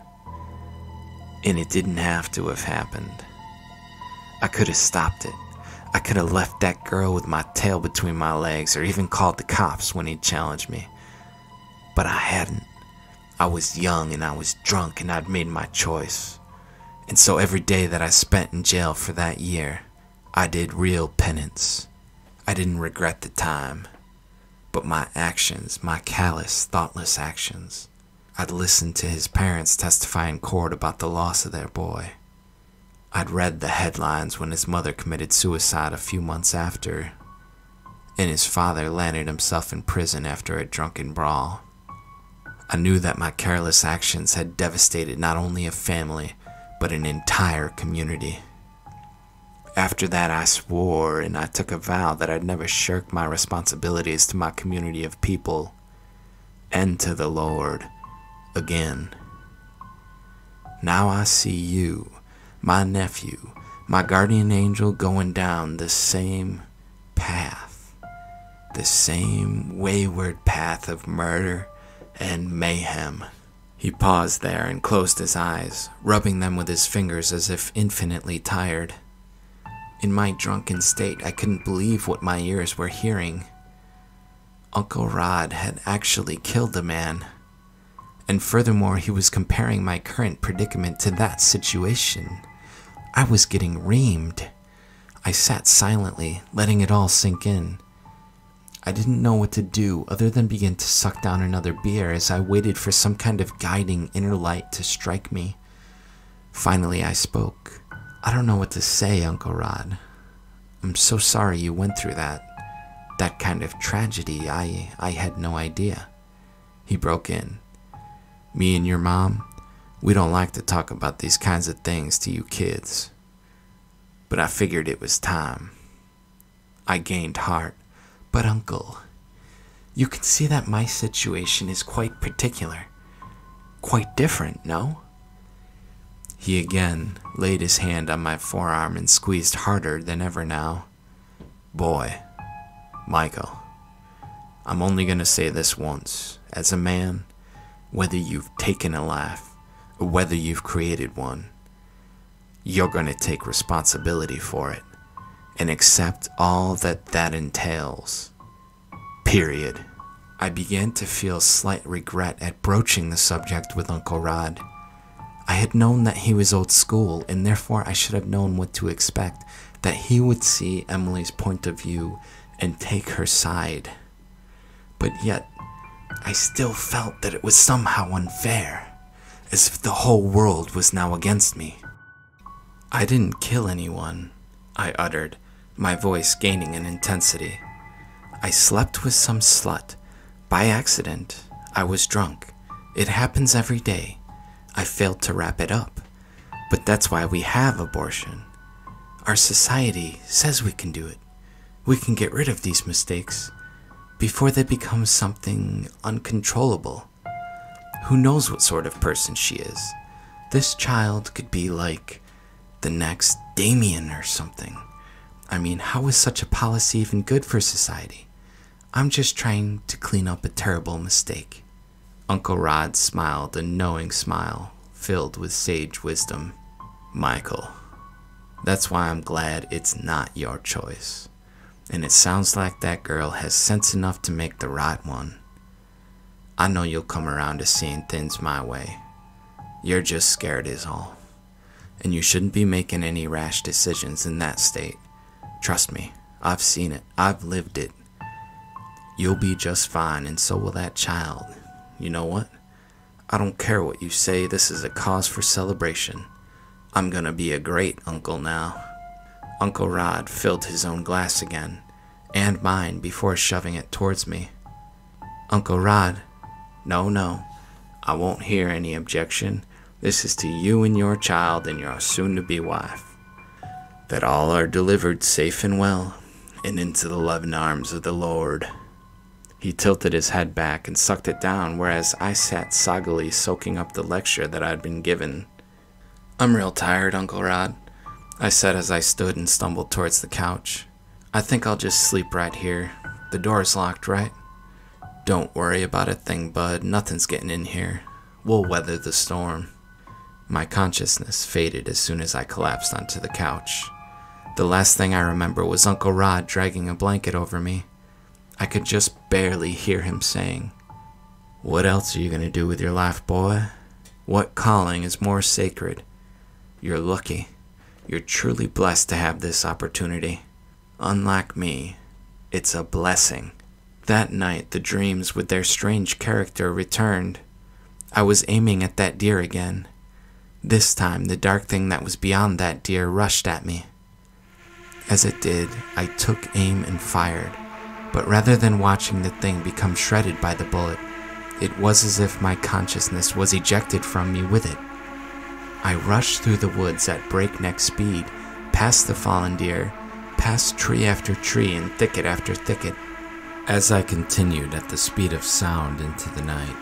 and it didn't have to have happened. I could have stopped it. I could have left that girl with my tail between my legs, or even called the cops when he challenged me. But I hadn't. I was young and I was drunk and I'd made my choice. And so every day that I spent in jail for that year, I did real penance. I didn't regret the time, but my actions, my callous, thoughtless actions. I'd listened to his parents testify in court about the loss of their boy. I'd read the headlines when his mother committed suicide a few months after, and his father landed himself in prison after a drunken brawl. I knew that my careless actions had devastated not only a family, but an entire community. After that, I swore and I took a vow that I'd never shirk my responsibilities to my community of people and to the Lord again. Now I see you, my nephew, my guardian angel, going down the same path, the same wayward path of murder and mayhem. He paused there and closed his eyes, rubbing them with his fingers as if infinitely tired. In my drunken state, I couldn't believe what my ears were hearing. Uncle Rod had actually killed a man. And furthermore, he was comparing my current predicament to that situation. I was getting reamed. I sat silently, letting it all sink in. I didn't know what to do other than begin to suck down another beer as I waited for some kind of guiding inner light to strike me. Finally, I spoke. I don't know what to say, Uncle Rod. I'm so sorry you went through that kind of tragedy. I had no idea. He broke in. Me and your mom, we don't like to talk about these kinds of things to you kids. But I figured it was time. I gained heart. But Uncle, you can see that my situation is quite particular. Quite different, no? He again laid his hand on my forearm and squeezed harder than ever now. Boy, Michael, I'm only gonna say this once. As a man, whether you've taken a life or whether you've created one, you're gonna take responsibility for it and accept all that entails. Period. I began to feel slight regret at broaching the subject with Uncle Rod. I had known that he was old school, and therefore I should have known what to expect, that he would see Emily's point of view and take her side. But yet, I still felt that it was somehow unfair, as if the whole world was now against me. I didn't kill anyone, I uttered, my voice gaining in intensity. I slept with some slut. By accident. I was drunk. It happens every day. I failed to wrap it up. But that's why we have abortion. Our society says we can do it. We can get rid of these mistakes before they become something uncontrollable. Who knows what sort of person she is? This child could be like the next Damien or something. I mean, how is such a policy even good for society? I'm just trying to clean up a terrible mistake. Uncle Rod smiled a knowing smile, filled with sage wisdom. Michael, that's why I'm glad it's not your choice. And it sounds like that girl has sense enough to make the right one. I know you'll come around to seeing things my way. You're just scared is all. And you shouldn't be making any rash decisions in that state. Trust me, I've seen it. I've lived it. You'll be just fine, and so will that child. You know what? I don't care what you say. This is a cause for celebration. I'm gonna be a great uncle now. Uncle Rod filled his own glass again, and mine, before shoving it towards me. Uncle Rod, no, I won't hear any objection. This is to you and your child and your soon-to-be wife. That all are delivered safe and well, and into the loving arms of the Lord." He tilted his head back and sucked it down, whereas I sat soggily soaking up the lecture that I'd been given. "I'm real tired, Uncle Rod," I said as I stood and stumbled towards the couch. "I think I'll just sleep right here. The door's locked, right?" "Don't worry about a thing, bud. Nothing's getting in here. We'll weather the storm." My consciousness faded as soon as I collapsed onto the couch. The last thing I remember was Uncle Rod dragging a blanket over me. I could just barely hear him saying, "What else are you going to do with your life, boy? What calling is more sacred? You're lucky. You're truly blessed to have this opportunity. Unlike me, it's a blessing." That night, the dreams with their strange character returned. I was aiming at that deer again. This time, the dark thing that was beyond that deer rushed at me. As it did, I took aim and fired, but rather than watching the thing become shredded by the bullet, it was as if my consciousness was ejected from me with it. I rushed through the woods at breakneck speed, past the fallen deer, past tree after tree and thicket after thicket. As I continued at the speed of sound into the night,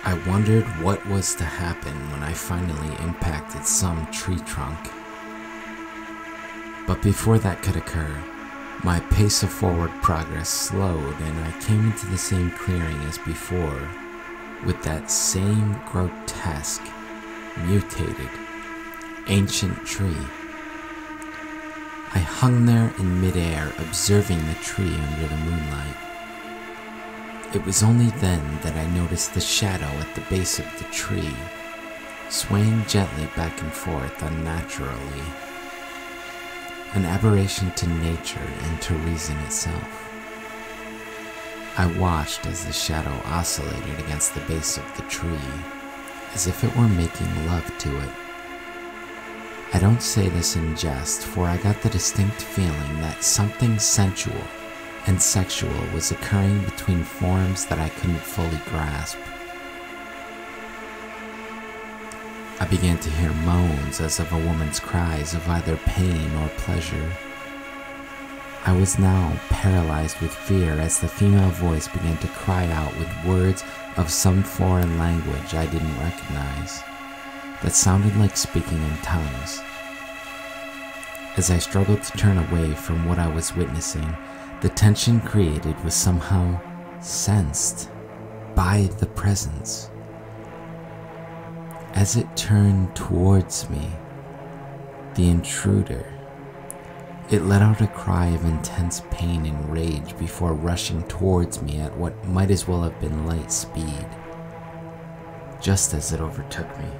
I wondered what was to happen when I finally impacted some tree trunk. But before that could occur, my pace of forward progress slowed and I came into the same clearing as before, with that same grotesque, mutated, ancient tree. I hung there in midair, observing the tree under the moonlight. It was only then that I noticed the shadow at the base of the tree, swaying gently back and forth unnaturally. An aberration to nature and to reason itself. I watched as the shadow oscillated against the base of the tree, as if it were making love to it. I don't say this in jest, for I got the distinct feeling that something sensual and sexual was occurring between forms that I couldn't fully grasp. I began to hear moans as of a woman's cries of either pain or pleasure. I was now paralyzed with fear as the female voice began to cry out with words of some foreign language I didn't recognize, that sounded like speaking in tongues. As I struggled to turn away from what I was witnessing, the tension created was somehow sensed by the presence. As it turned towards me, the intruder, it let out a cry of intense pain and rage before rushing towards me at what might as well have been light speed. Just as it overtook me,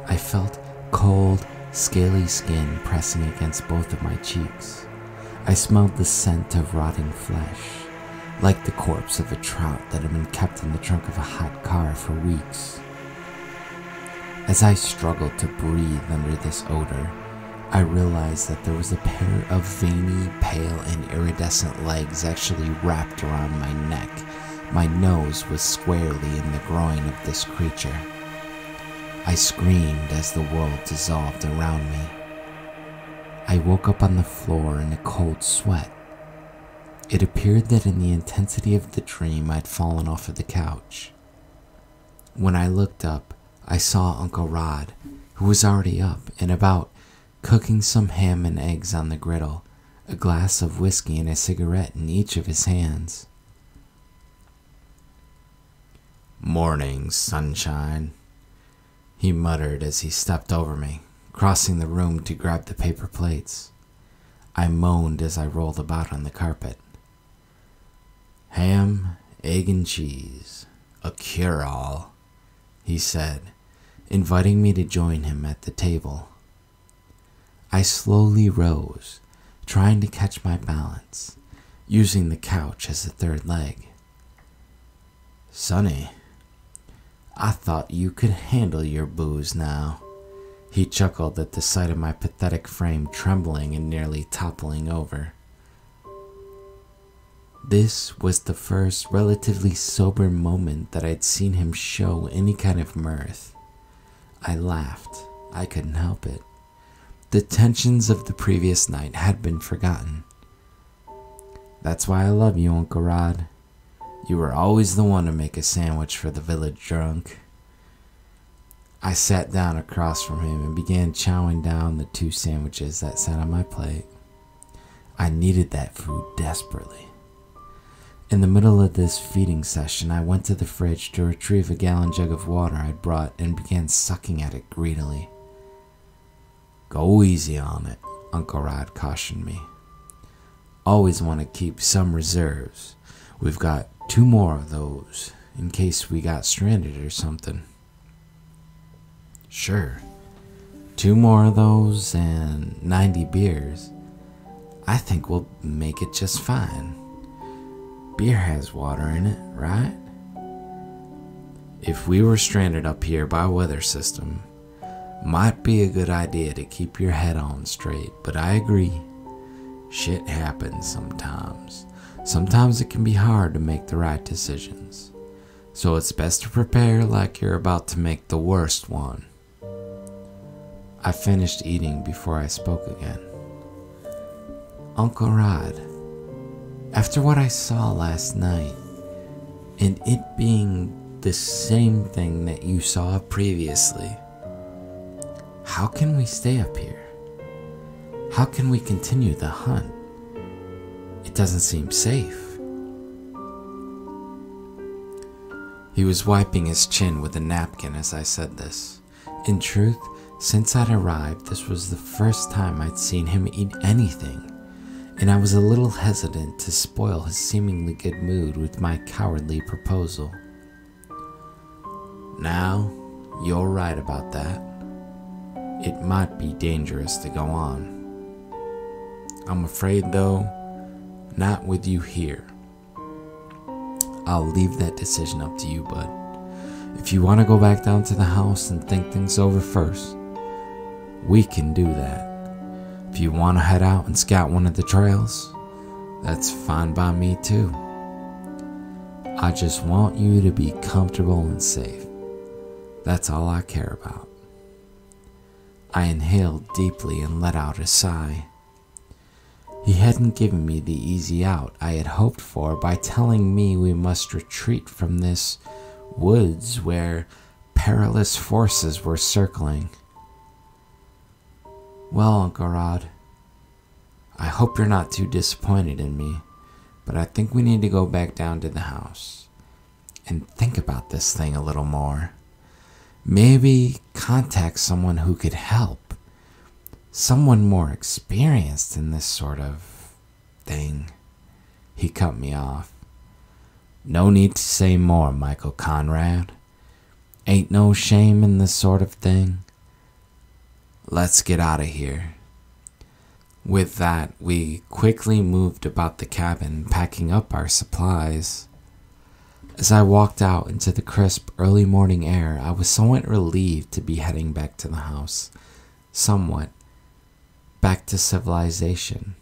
I felt cold, scaly skin pressing against both of my cheeks. I smelled the scent of rotting flesh, like the corpse of a trout that had been kept in the trunk of a hot car for weeks. As I struggled to breathe under this odor, I realized that there was a pair of veiny, pale, and iridescent legs actually wrapped around my neck. My nose was squarely in the groin of this creature. I screamed as the world dissolved around me. I woke up on the floor in a cold sweat. It appeared that in the intensity of the dream I'd fallen off of the couch. When I looked up, I saw Uncle Rod, who was already up and about, cooking some ham and eggs on the griddle, a glass of whiskey and a cigarette in each of his hands. "Morning, sunshine," he muttered as he stepped over me, crossing the room to grab the paper plates. I moaned as I rolled about on the carpet. "Ham, egg, and cheese, a cure-all," he said, inviting me to join him at the table. I slowly rose, trying to catch my balance, using the couch as a third leg. "Sonny, I thought you could handle your booze now," he chuckled at the sight of my pathetic frame trembling and nearly toppling over. This was the first relatively sober moment that I'd seen him show any kind of mirth. I laughed. I couldn't help it. The tensions of the previous night had been forgotten. "That's why I love you, Uncle Rod. You were always the one to make a sandwich for the village drunk." I sat down across from him and began chowing down the 2 sandwiches that sat on my plate. I needed that food desperately. In the middle of this feeding session, I went to the fridge to retrieve a gallon jug of water I'd brought and began sucking at it greedily. "Go easy on it," Uncle Rod cautioned me. "Always want to keep some reserves. We've got 2 more of those, in case we got stranded or something." "Sure. 2 more of those and 90 beers. I think we'll make it just fine. Beer has water in it, right?" "If we were stranded up here by a weather system, might be a good idea to keep your head on straight, but I agree. Shit happens sometimes. Sometimes it can be hard to make the right decisions. So it's best to prepare like you're about to make the worst one." I finished eating before I spoke again. "Uncle Rod, after what I saw last night, and it being the same thing that you saw previously, how can we stay up here? How can we continue the hunt? It doesn't seem safe." He was wiping his chin with a napkin as I said this. In truth, since I'd arrived, this was the first time I'd seen him eat anything, and I was a little hesitant to spoil his seemingly good mood with my cowardly proposal. "Now, you're right about that. It might be dangerous to go on. I'm afraid, though, not with you here. I'll leave that decision up to you, bud. If you want to go back down to the house and think things over first, we can do that. If you want to head out and scout one of the trails, that's fine by me too. I just want you to be comfortable and safe. That's all I care about." I inhaled deeply and let out a sigh. He hadn't given me the easy out I had hoped for by telling me we must retreat from this woods where perilous forces were circling. "Well, Uncle Rod, I hope you're not too disappointed in me, but I think we need to go back down to the house and think about this thing a little more. Maybe contact someone who could help. Someone more experienced in this sort of thing." He cut me off. "No need to say more, Michael Conrad. Ain't no shame in this sort of thing. Let's get out of here." With that, we quickly moved about the cabin, packing up our supplies. As I walked out into the crisp early morning air, I was somewhat relieved to be heading back to the house. Somewhat. Back to civilization.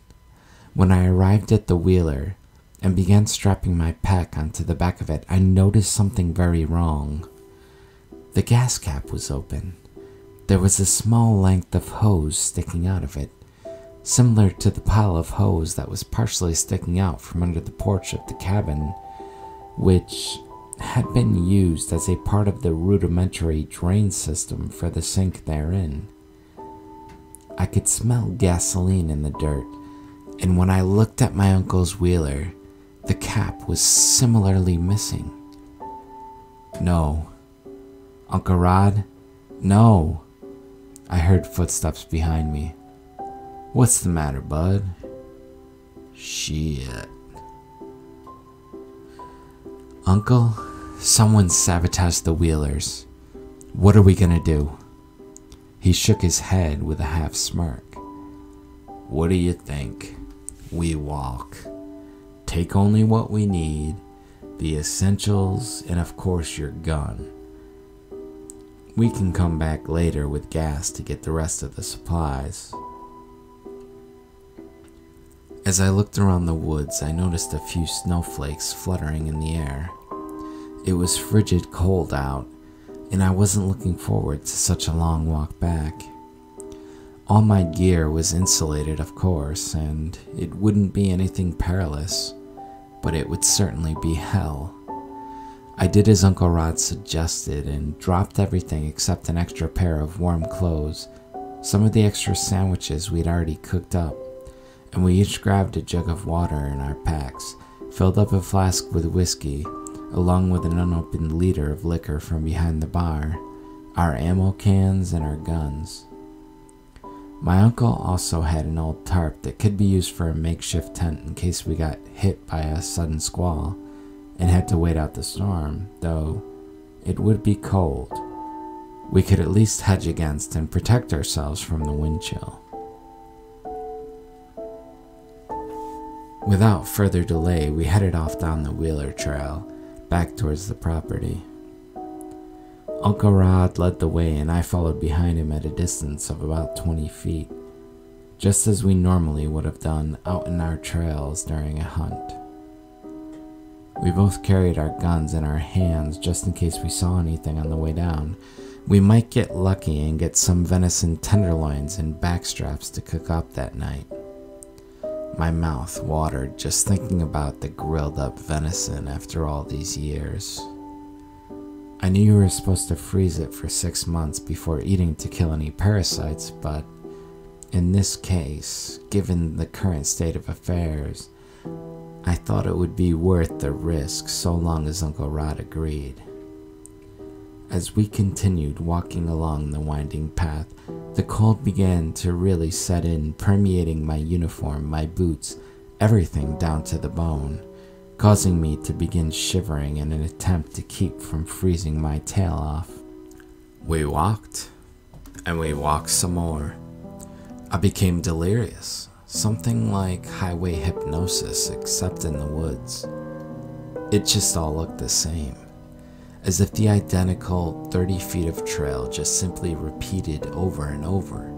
When I arrived at the wheeler and began strapping my pack onto the back of it, I noticed something very wrong. The gas cap was open. There was a small length of hose sticking out of it, similar to the pile of hose that was partially sticking out from under the porch of the cabin, which had been used as a part of the rudimentary drain system for the sink therein. I could smell gasoline in the dirt, and when I looked at my uncle's wheeler, the cap was similarly missing. "No. Uncle Rod, no." I heard footsteps behind me. "What's the matter, bud?" "Shit. Uncle, someone sabotaged the wheelers. What are we gonna do?" He shook his head with a half smirk. "What do you think? We walk. Take only what we need, the essentials, and of course your gun. We can come back later with gas to get the rest of the supplies." As I looked around the woods, I noticed a few snowflakes fluttering in the air. It was frigid cold out, and I wasn't looking forward to such a long walk back. All my gear was insulated, of course, and it wouldn't be anything perilous, but it would certainly be hell. I did as Uncle Rod suggested and dropped everything except an extra pair of warm clothes, some of the extra sandwiches we'd already cooked up, and we each grabbed a jug of water in our packs, filled up a flask with whiskey, along with an unopened liter of liquor from behind the bar, our ammo cans, and our guns. My uncle also had an old tarp that could be used for a makeshift tent in case we got hit by a sudden squall and had to wait out the storm, though it would be cold. We could at least hedge against and protect ourselves from the wind chill. Without further delay, we headed off down the Wheeler Trail, back towards the property. Uncle Rod led the way and I followed behind him at a distance of about 20 feet, just as we normally would have done out in our trails during a hunt. We both carried our guns in our hands just in case we saw anything on the way down. We might get lucky and get some venison tenderloins and backstraps to cook up that night. My mouth watered just thinking about the grilled up venison after all these years. I knew you were supposed to freeze it for 6 months before eating to kill any parasites, but in this case, given the current state of affairs, I thought it would be worth the risk so long as Uncle Rod agreed. As we continued walking along the winding path, the cold began to really set in, permeating my uniform, my boots, everything down to the bone, causing me to begin shivering in an attempt to keep from freezing my tail off. We walked, and we walked some more. I became delirious, something like highway hypnosis except in the woods. It just all looked the same, as if the identical 30 feet of trail just simply repeated over and over.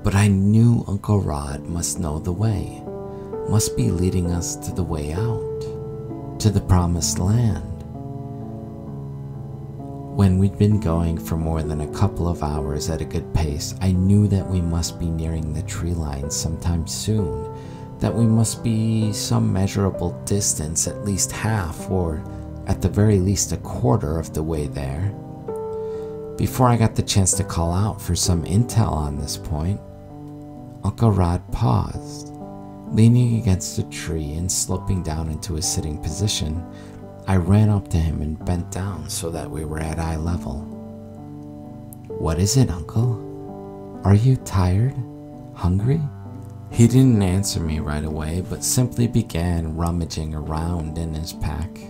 But I knew Uncle Rod must know the way, must be leading us to the way out, to the promised land. When we'd been going for more than a couple of hours at a good pace, I knew that we must be nearing the tree line sometime soon, that we must be some measurable distance, at least half, or at the very least a quarter of the way there. Before I got the chance to call out for some intel on this point, Uncle Rod paused, leaning against a tree and sloping down into a sitting position. I ran up to him and bent down so that we were at eye level. "What is it, Uncle? Are you tired? Hungry?" He didn't answer me right away, but simply began rummaging around in his pack.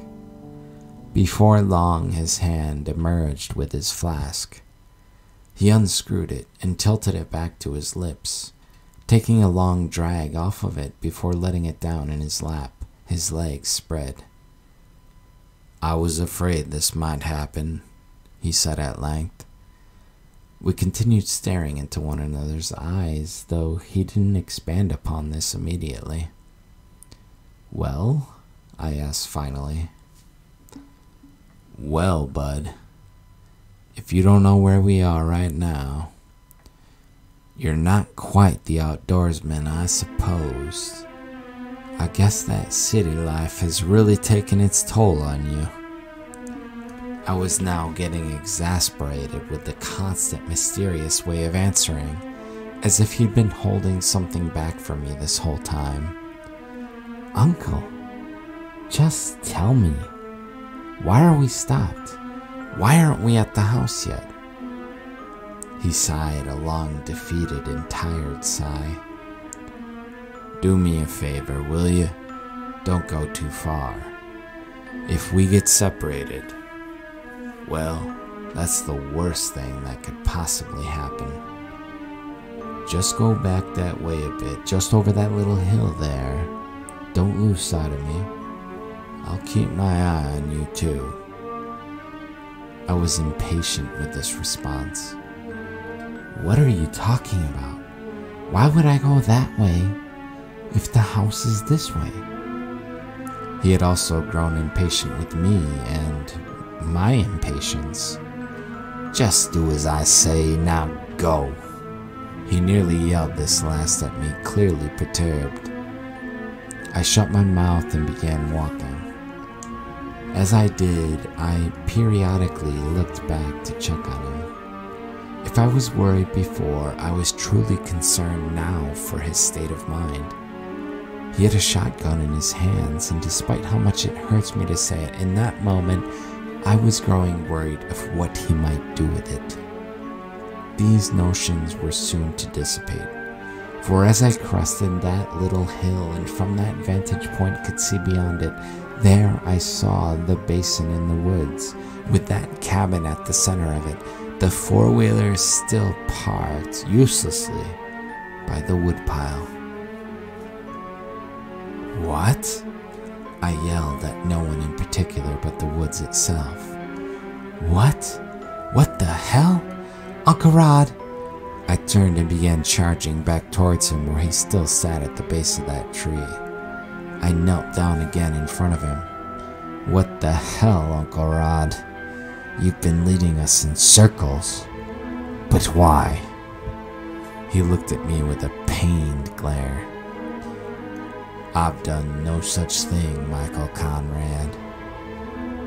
Before long, his hand emerged with his flask. He unscrewed it and tilted it back to his lips, taking a long drag off of it before letting it down in his lap, his legs spread. "I was afraid this might happen," he said at length. We continued staring into one another's eyes, though he didn't expand upon this immediately. "Well?" I asked finally. "Well, bud, if you don't know where we are right now, you're not quite the outdoorsman I supposed. I guess that city life has really taken its toll on you." I was now getting exasperated with the constant mysterious way of answering, as if he'd been holding something back from me this whole time. "Uncle, just tell me, why are we stopped? Why aren't we at the house yet?" He sighed a long, defeated and tired sigh. "Do me a favor, will you? Don't go too far. If we get separated, well, that's the worst thing that could possibly happen. Just go back that way a bit, just over that little hill there. Don't lose sight of me. I'll keep my eye on you too." I was impatient with this response. "What are you talking about? Why would I go that way? if the house is this way? He had also grown impatient with me and my impatience. Just do as I say, now go. He nearly yelled this last at me, clearly perturbed. I shut my mouth and began walking. As I did, I periodically looked back to check on him. If I was worried before, I was truly concerned now for his state of mind. He had a shotgun in his hands, and despite how much it hurts me to say it, in that moment, I was growing worried of what he might do with it. These notions were soon to dissipate, for as I crested that little hill and from that vantage point could see beyond it, there I saw the basin in the woods, with that cabin at the center of it, the four-wheeler still parked uselessly by the woodpile. What? I yelled at no one in particular but the woods itself. What? What the hell? Uncle Rod! I turned and began charging back towards him where he still sat at the base of that tree. I knelt down again in front of him. What the hell, Uncle Rod? You've been leading us in circles. But why? He looked at me with a pained glare. I've done no such thing, Michael Conrad.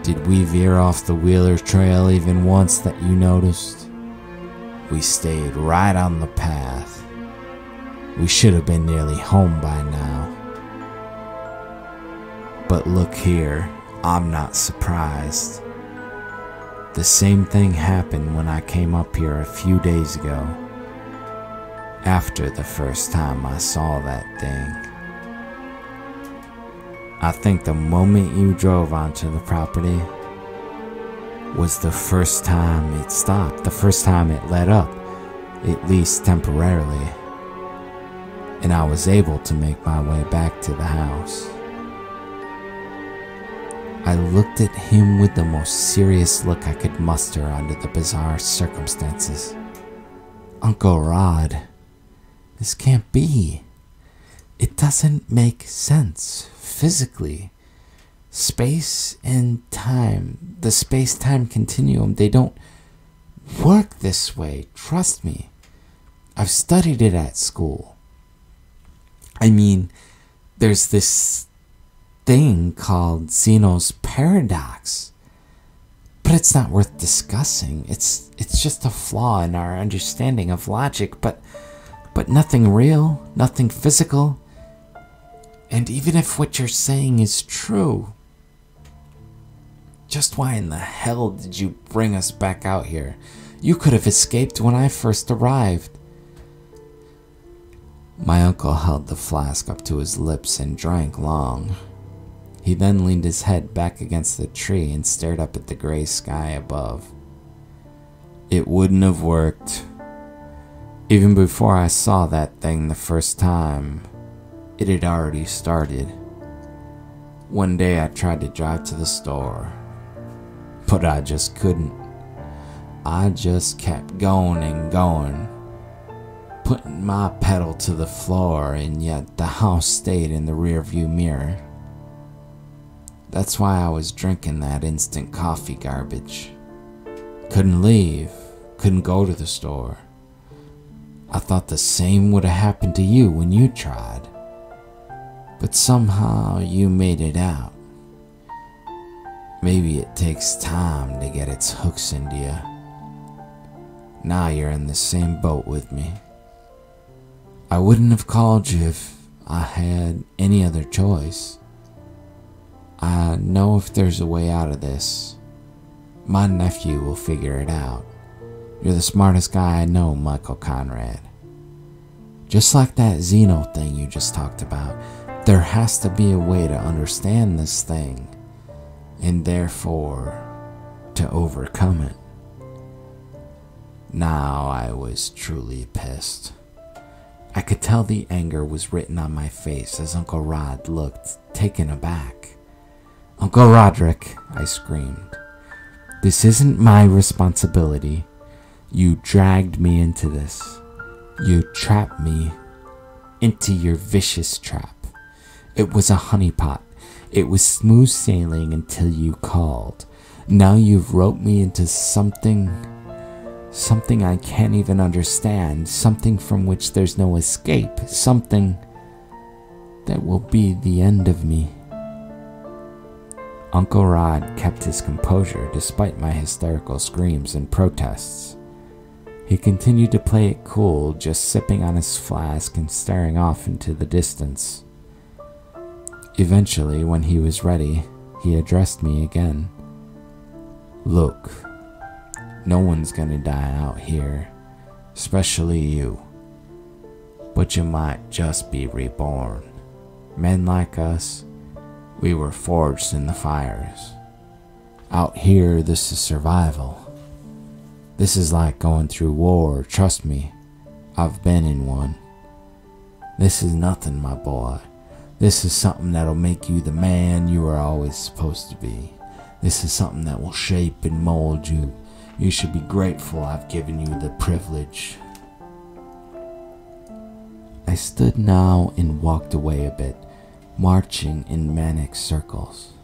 Did we veer off the Wheeler Trail even once that you noticed? We stayed right on the path. We should have been nearly home by now. But look here, I'm not surprised. The same thing happened when I came up here a few days ago. After the first time I saw that thing. I think the moment you drove onto the property was the first time it stopped, the first time it let up, at least temporarily, and I was able to make my way back to the house. I looked at him with the most serious look I could muster under the bizarre circumstances. Uncle Rod, this can't be. It doesn't make sense. Physically, space and time, the space-time continuum, they don't work this way. Trust me. I've studied it at school. I mean, there's this thing called Zeno's paradox, but it's not worth discussing. It's just a flaw in our understanding of logic, but nothing real, nothing physical. And even if what you're saying is true, just why in the hell did you bring us back out here? You could have escaped when I first arrived. My uncle held the flask up to his lips and drank long. He then leaned his head back against the tree and stared up at the gray sky above. It wouldn't have worked. Even before I saw that thing the first time, it had already started. One day I tried to drive to the store, but I just couldn't. I just kept going and going, putting my pedal to the floor, and yet the house stayed in the rearview mirror. That's why I was drinking that instant coffee garbage. Couldn't leave, couldn't go to the store. I thought the same would have happened to you when you tried. But somehow you made it out. Maybe it takes time to get its hooks into you. Now you're in the same boat with me. I wouldn't have called you if I had any other choice. I know if there's a way out of this. My nephew will figure it out. You're the smartest guy I know, Michael Conrad. Just like that Zeno thing you just talked about, there has to be a way to understand this thing, and therefore to overcome it. Now I was truly pissed. I could tell the anger was written on my face as Uncle Rod looked taken aback. "Uncle Roderick," I screamed, "this isn't my responsibility. You dragged me into this. You trapped me. into your vicious trap. It was a honeypot. It was smooth sailing until you called. Now you've roped me into something I can't even understand, something from which there's no escape, something that will be the end of me. Uncle Rod kept his composure despite my hysterical screams and protests. He continued to play it cool, just sipping on his flask and staring off into the distance. Eventually, when he was ready, he addressed me again. Look, no one's gonna die out here, especially you. But you might just be reborn. Men like us, we were forged in the fires. Out here, this is survival. This is like going through war, trust me. I've been in one. This is nothing, my boy. This is something that'll make you the man you were always supposed to be. This is something that will shape and mold you. You should be grateful I've given you the privilege. I stood now and walked away a bit, marching in manic circles.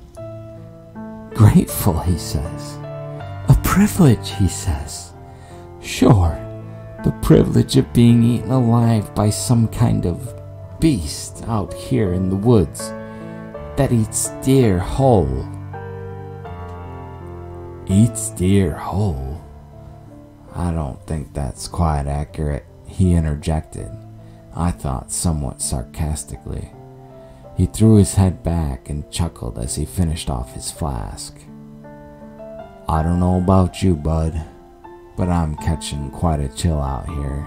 Grateful, he says. A privilege, he says. Sure, the privilege of being eaten alive by some kind of beast out here in the woods that eats deer whole. Eats deer whole? I don't think that's quite accurate, he interjected, I thought somewhat sarcastically. He threw his head back and chuckled as he finished off his flask. I don't know about you, bud, but I'm catching quite a chill out here.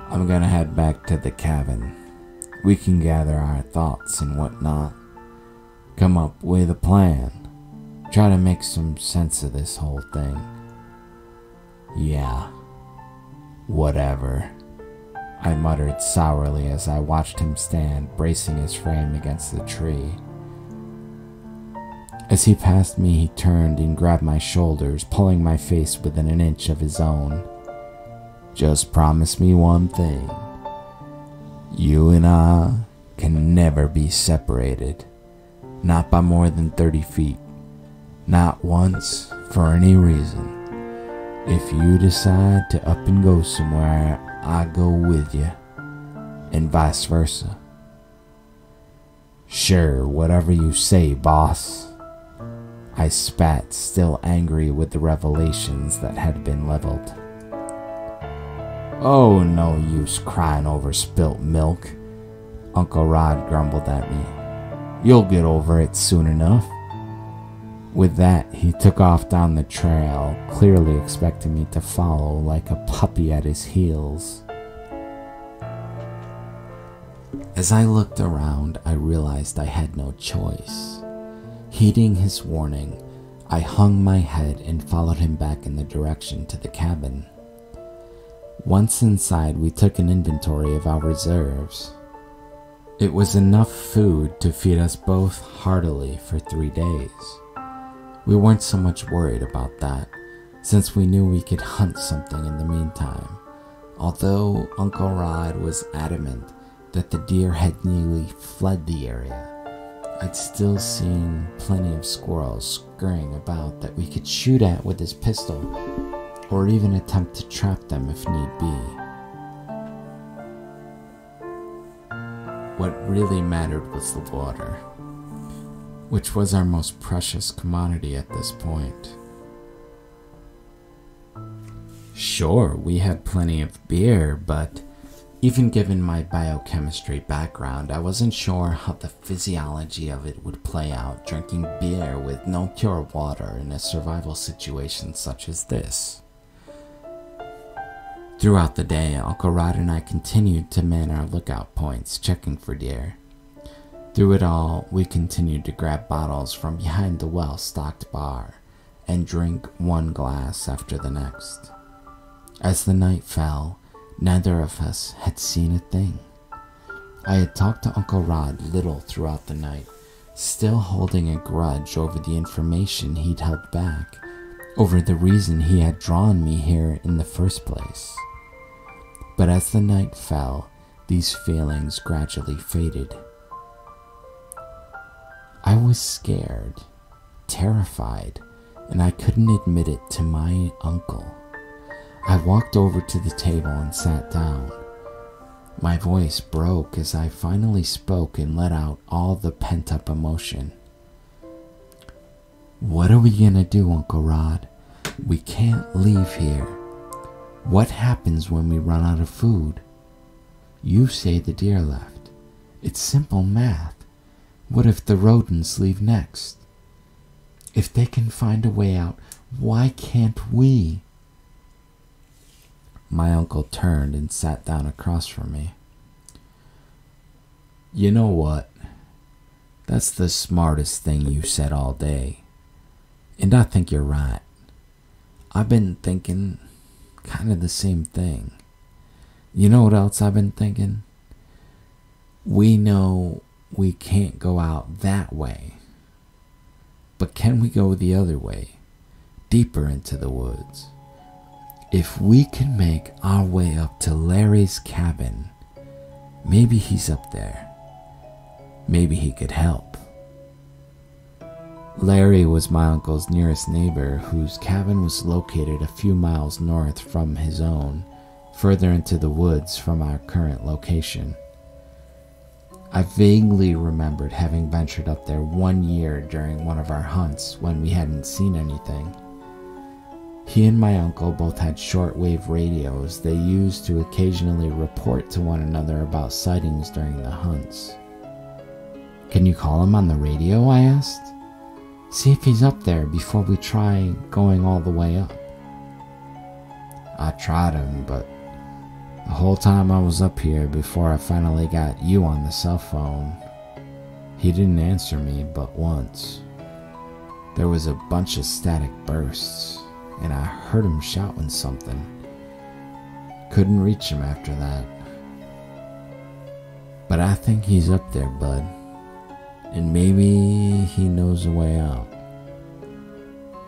I'm gonna head back to the cabin. We can gather our thoughts and whatnot. Come up with a plan. Try to make some sense of this whole thing. Yeah, whatever, I muttered sourly as I watched him stand, bracing his frame against the tree. As he passed me, he turned and grabbed my shoulders, pulling my face within an inch of his own. Just promise me one thing. You and I can never be separated. Not by more than 30 feet. Not once, for any reason. If you decide to up and go somewhere, I go with you, and vice versa. Sure, whatever you say, boss. I spat, still angry with the revelations that had been leveled. Oh, no use crying over spilt milk, Uncle Rod grumbled at me. You'll get over it soon enough. With that, he took off down the trail, clearly expecting me to follow like a puppy at his heels. As I looked around, I realized I had no choice. Heeding his warning, I hung my head and followed him back in the direction to the cabin. Once inside, we took an inventory of our reserves. It was enough food to feed us both heartily for 3 days. We weren't so much worried about that, since we knew we could hunt something in the meantime, although Uncle Rod was adamant that the deer had nearly fled the area. I'd still seen plenty of squirrels scurrying about that we could shoot at with his pistol, or even attempt to trap them if need be. What really mattered was the water, which was our most precious commodity at this point. Sure, we had plenty of beer, but even given my biochemistry background, I wasn't sure how the physiology of it would play out drinking beer with no pure water in a survival situation such as this. Throughout the day, Uncle Rod and I continued to man our lookout points, checking for deer. Through it all, we continued to grab bottles from behind the well-stocked bar and drink one glass after the next. As the night fell, neither of us had seen a thing. I had talked to Uncle Rod little throughout the night, still holding a grudge over the information he'd held back, over the reason he had drawn me here in the first place. But as the night fell, these feelings gradually faded. I was scared, terrified, and I couldn't admit it to my uncle. I walked over to the table and sat down. My voice broke as I finally spoke and let out all the pent-up emotion. "What are we gonna do, Uncle Rod? We can't leave here. What happens when we run out of food? You say the deer left. It's simple math. What if the rodents leave next? If they can find a way out, why can't we?" My uncle turned and sat down across from me. "You know what? That's the smartest thing you said all day. And I think you're right. I've been thinking kind of the same thing. You know what else I've been thinking? We know we can't go out that way. But can we go the other way, deeper into the woods? If we can make our way up to Larry's cabin, maybe he's up there. Maybe he could help." Larry was my uncle's nearest neighbor, whose cabin was located a few miles north from his own, further into the woods from our current location. I vaguely remembered having ventured up there one year during one of our hunts when we hadn't seen anything. He and my uncle both had shortwave radios they used to occasionally report to one another about sightings during the hunts. "Can you call him on the radio?" I asked. "See if he's up there before we try going all the way up." I tried him, but the whole time I was up here before I finally got you on the cell phone, he didn't answer me but once. There was a bunch of static bursts, and I heard him shouting something. Couldn't reach him after that. But I think he's up there, bud. And maybe he knows a way out.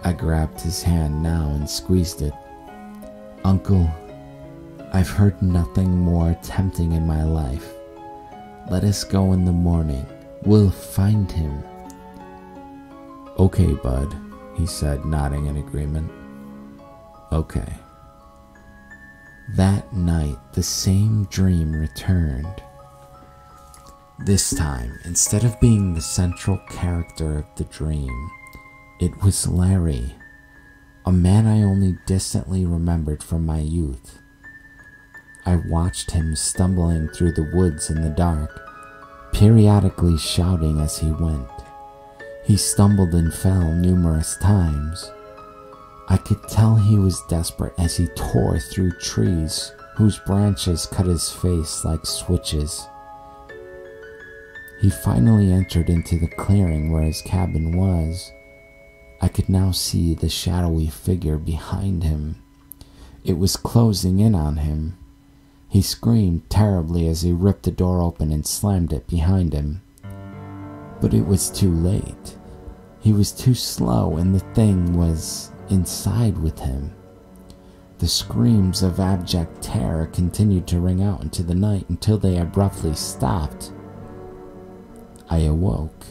I grabbed his hand now and squeezed it. "Uncle, I've heard nothing more tempting in my life. Let us go in the morning. We'll find him." "Okay, bud," he said, nodding in agreement. "Okay." That night, the same dream returned. This time, instead of being the central character of the dream, it was Larry, a man I only distantly remembered from my youth. I watched him stumbling through the woods in the dark, periodically shouting as he went. He stumbled and fell numerous times. I could tell he was desperate as he tore through trees whose branches cut his face like switches. He finally entered into the clearing where his cabin was. I could now see the shadowy figure behind him. It was closing in on him. He screamed terribly as he ripped the door open and slammed it behind him. But it was too late. He was too slow, and the thing was inside with him. The screams of abject terror continued to ring out into the night until they abruptly stopped. I awoke.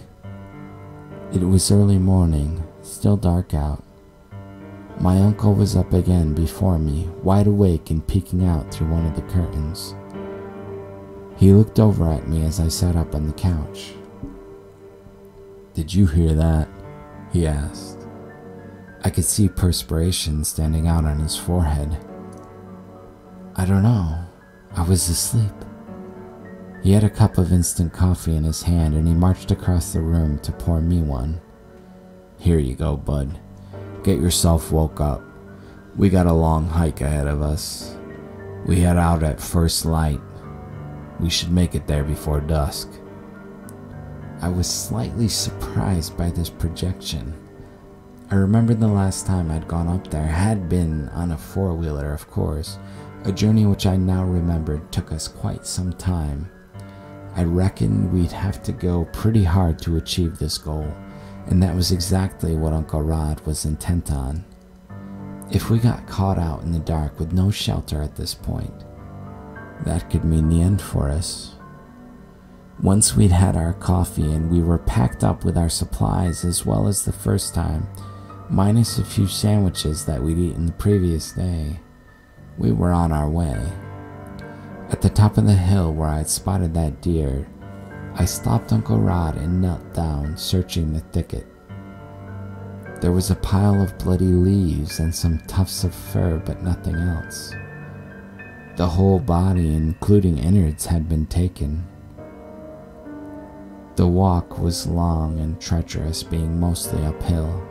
It was early morning, still dark out. My uncle was up again before me, wide awake and peeking out through one of the curtains. He looked over at me as I sat up on the couch. "Did you hear that?" he asked. I could see perspiration standing out on his forehead. "I don't know. I was asleep." He had a cup of instant coffee in his hand and he marched across the room to pour me one. "Here you go, bud. Get yourself woke up. We got a long hike ahead of us. We head out at first light. We should make it there before dusk." I was slightly surprised by this projection. I remembered the last time I'd gone up there had been on a four-wheeler, of course, a journey which I now remembered took us quite some time. I reckoned we'd have to go pretty hard to achieve this goal, and that was exactly what Uncle Rod was intent on. If we got caught out in the dark with no shelter at this point, That could mean the end for us. Once we'd had our coffee and we were packed up with our supplies as well as the first time, minus a few sandwiches that we'd eaten the previous day, we were on our way. At the top of the hill where I'd spotted that deer, I stopped Uncle Rod and knelt down, searching the thicket. There was a pile of bloody leaves and some tufts of fur, but nothing else. The whole body, including innards, had been taken. The walk was long and treacherous, being mostly uphill.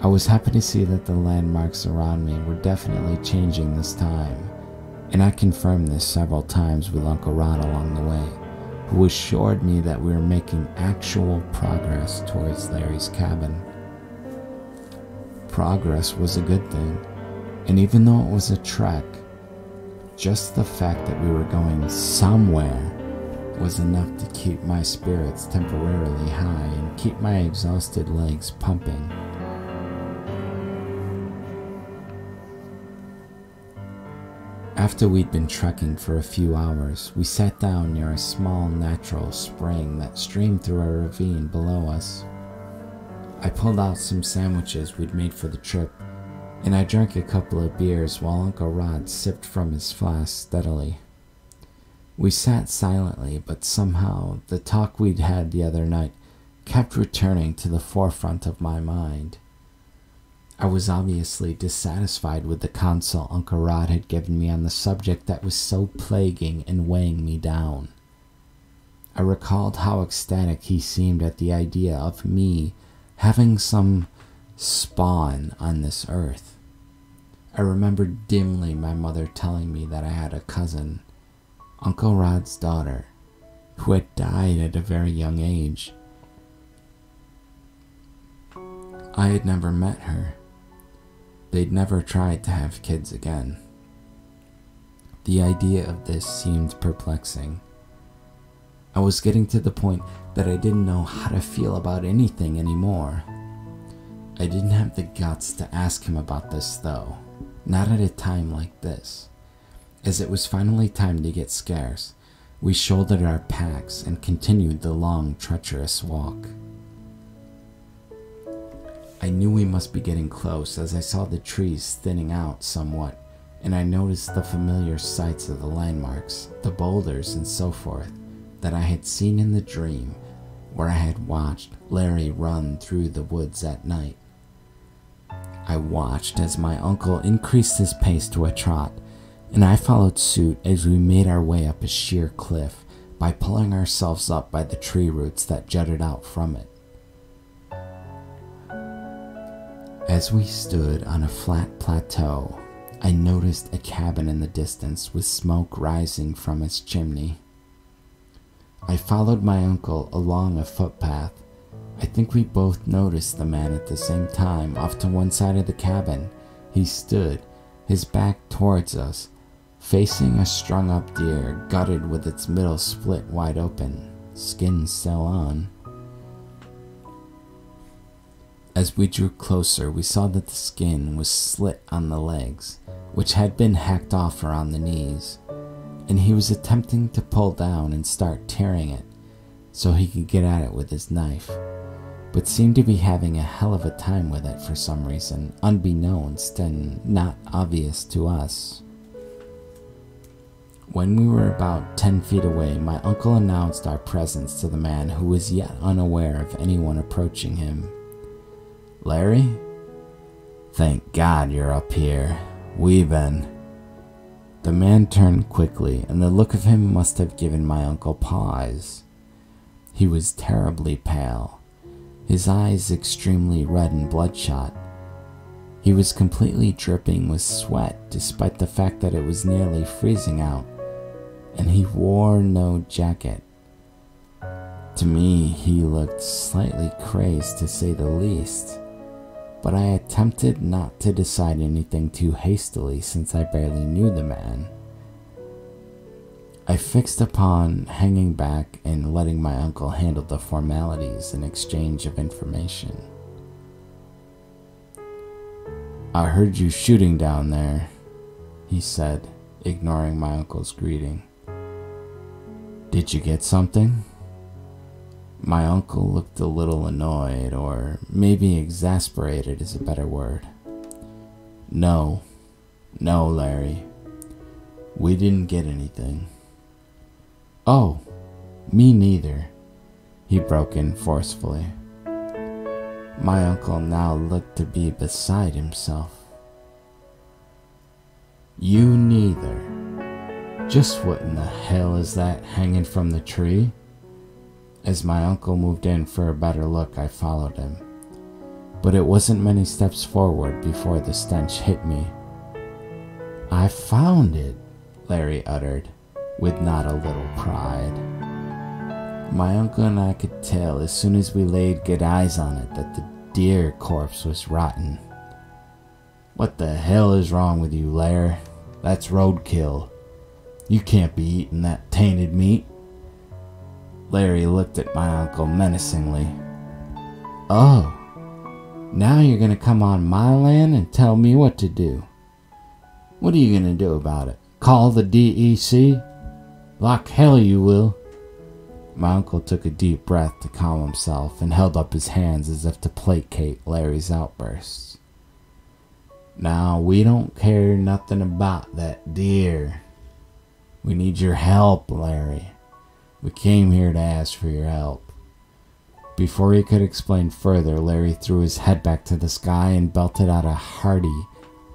I was happy to see that the landmarks around me were definitely changing this time, and I confirmed this several times with Uncle Rod along the way, who assured me that we were making actual progress towards Larry's cabin. Progress was a good thing, and even though it was a trek, just the fact that we were going somewhere was enough to keep my spirits temporarily high and keep my exhausted legs pumping. After we'd been trekking for a few hours, we sat down near a small natural spring that streamed through a ravine below us. I pulled out some sandwiches we'd made for the trip, and I drank a couple of beers while Uncle Rod sipped from his flask steadily. We sat silently, but somehow the talk we'd had the other night kept returning to the forefront of my mind. I was obviously dissatisfied with the counsel Uncle Rod had given me on the subject that was so plaguing and weighing me down. I recalled how ecstatic he seemed at the idea of me having some spawn on this earth. I remembered dimly my mother telling me that I had a cousin, Uncle Rod's daughter, who had died at a very young age. I had never met her. They'd never tried to have kids again. The idea of this seemed perplexing. I was getting to the point that I didn't know how to feel about anything anymore. I didn't have the guts to ask him about this though, not at a time like this. As it was finally time to get scarce, we shouldered our packs and continued the long, treacherous walk. I knew we must be getting close as I saw the trees thinning out somewhat, and I noticed the familiar sights of the landmarks, the boulders and so forth, that I had seen in the dream where I had watched Larry run through the woods at night. I watched as my uncle increased his pace to a trot, and I followed suit as we made our way up a sheer cliff by pulling ourselves up by the tree roots that jutted out from it. As we stood on a flat plateau, I noticed a cabin in the distance with smoke rising from its chimney. I followed my uncle along a footpath. I think we both noticed the man at the same time. Off to one side of the cabin, he stood, his back towards us, facing a strung-up deer, gutted with its middle split wide open, skin still on. As we drew closer, we saw that the skin was slit on the legs, which had been hacked off around the knees, and he was attempting to pull down and start tearing it so he could get at it with his knife, but seemed to be having a hell of a time with it for some reason, unbeknownst and not obvious to us. When we were about 10 feet away, my uncle announced our presence to the man, who was yet unaware of anyone approaching him. "Larry? Thank God you're up here. We've been..." The man turned quickly, and the look of him must have given my uncle pause. He was terribly pale, his eyes extremely red and bloodshot. He was completely dripping with sweat, despite the fact that it was nearly freezing out, and he wore no jacket. To me, he looked slightly crazed, to say the least, but I attempted not to decide anything too hastily since I barely knew the man. I fixed upon hanging back and letting my uncle handle the formalities and exchange of information. "I heard you shooting down there," he said, ignoring my uncle's greeting. "Did you get something?" My uncle looked a little annoyed, or maybe exasperated is a better word. No, Larry. We didn't get anything." "Oh, me neither," he broke in forcefully. My uncle now looked to be beside himself. "You neither? Just what in the hell is that hanging from the tree?" As my uncle moved in for a better look, I followed him. But it wasn't many steps forward before the stench hit me. "I found it," Larry uttered, with not a little pride. My uncle and I could tell as soon as we laid good eyes on it that the deer corpse was rotten. "What the hell is wrong with you, Larry? That's roadkill. You can't be eating that tainted meat." Larry looked at my uncle menacingly. "Oh, now you're gonna come on my land and tell me what to do. What are you gonna do about it? Call the DEC? Like hell you will." My uncle took a deep breath to calm himself and held up his hands as if to placate Larry's outbursts. "Now, we don't care nothing about that deer. We need your help, Larry. We came here to ask for your help." Before he could explain further, Larry threw his head back to the sky and belted out a hearty,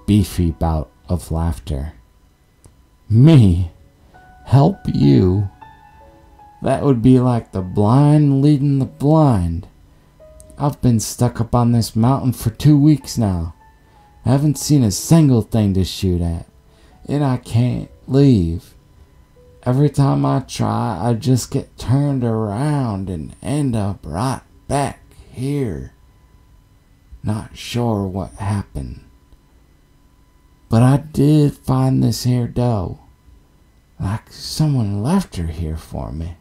beefy bout of laughter. "Me? Help you? That would be like the blind leading the blind. I've been stuck up on this mountain for 2 weeks now. I haven't seen a single thing to shoot at, and I can't leave. Every time I try, I just get turned around and end up right back here. Not sure what happened. But I did find this here doe. Like someone left her here for me.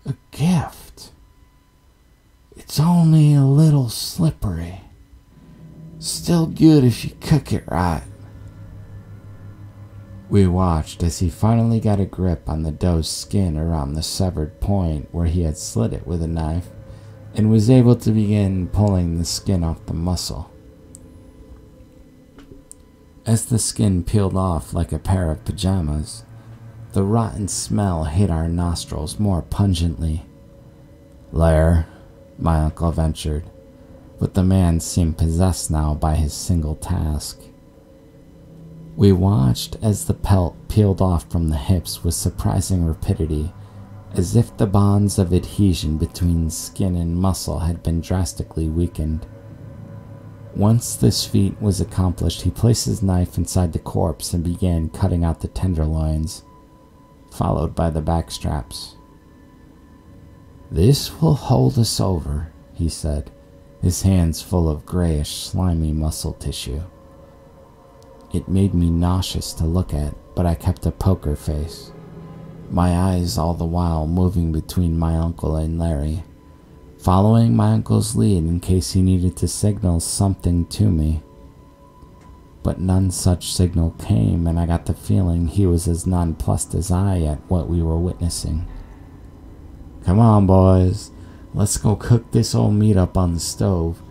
A gift. It's only a little slippery. Still good if you cook it right." We watched as he finally got a grip on the doe's skin around the severed point where he had slit it with a knife, and was able to begin pulling the skin off the muscle. As the skin peeled off like a pair of pajamas, the rotten smell hit our nostrils more pungently. "Lair," my uncle ventured, but the man seemed possessed now by his single task. We watched as the pelt peeled off from the hips with surprising rapidity, as if the bonds of adhesion between skin and muscle had been drastically weakened. Once this feat was accomplished, he placed his knife inside the corpse and began cutting out the tenderloins, followed by the backstraps. "This will hold us over," he said, his hands full of grayish, slimy muscle tissue. It made me nauseous to look at, but I kept a poker face, my eyes all the while moving between my uncle and Larry, following my uncle's lead in case he needed to signal something to me. But none such signal came, and I got the feeling he was as nonplussed as I at what we were witnessing. "Come on, boys, let's go cook this old meat up on the stove,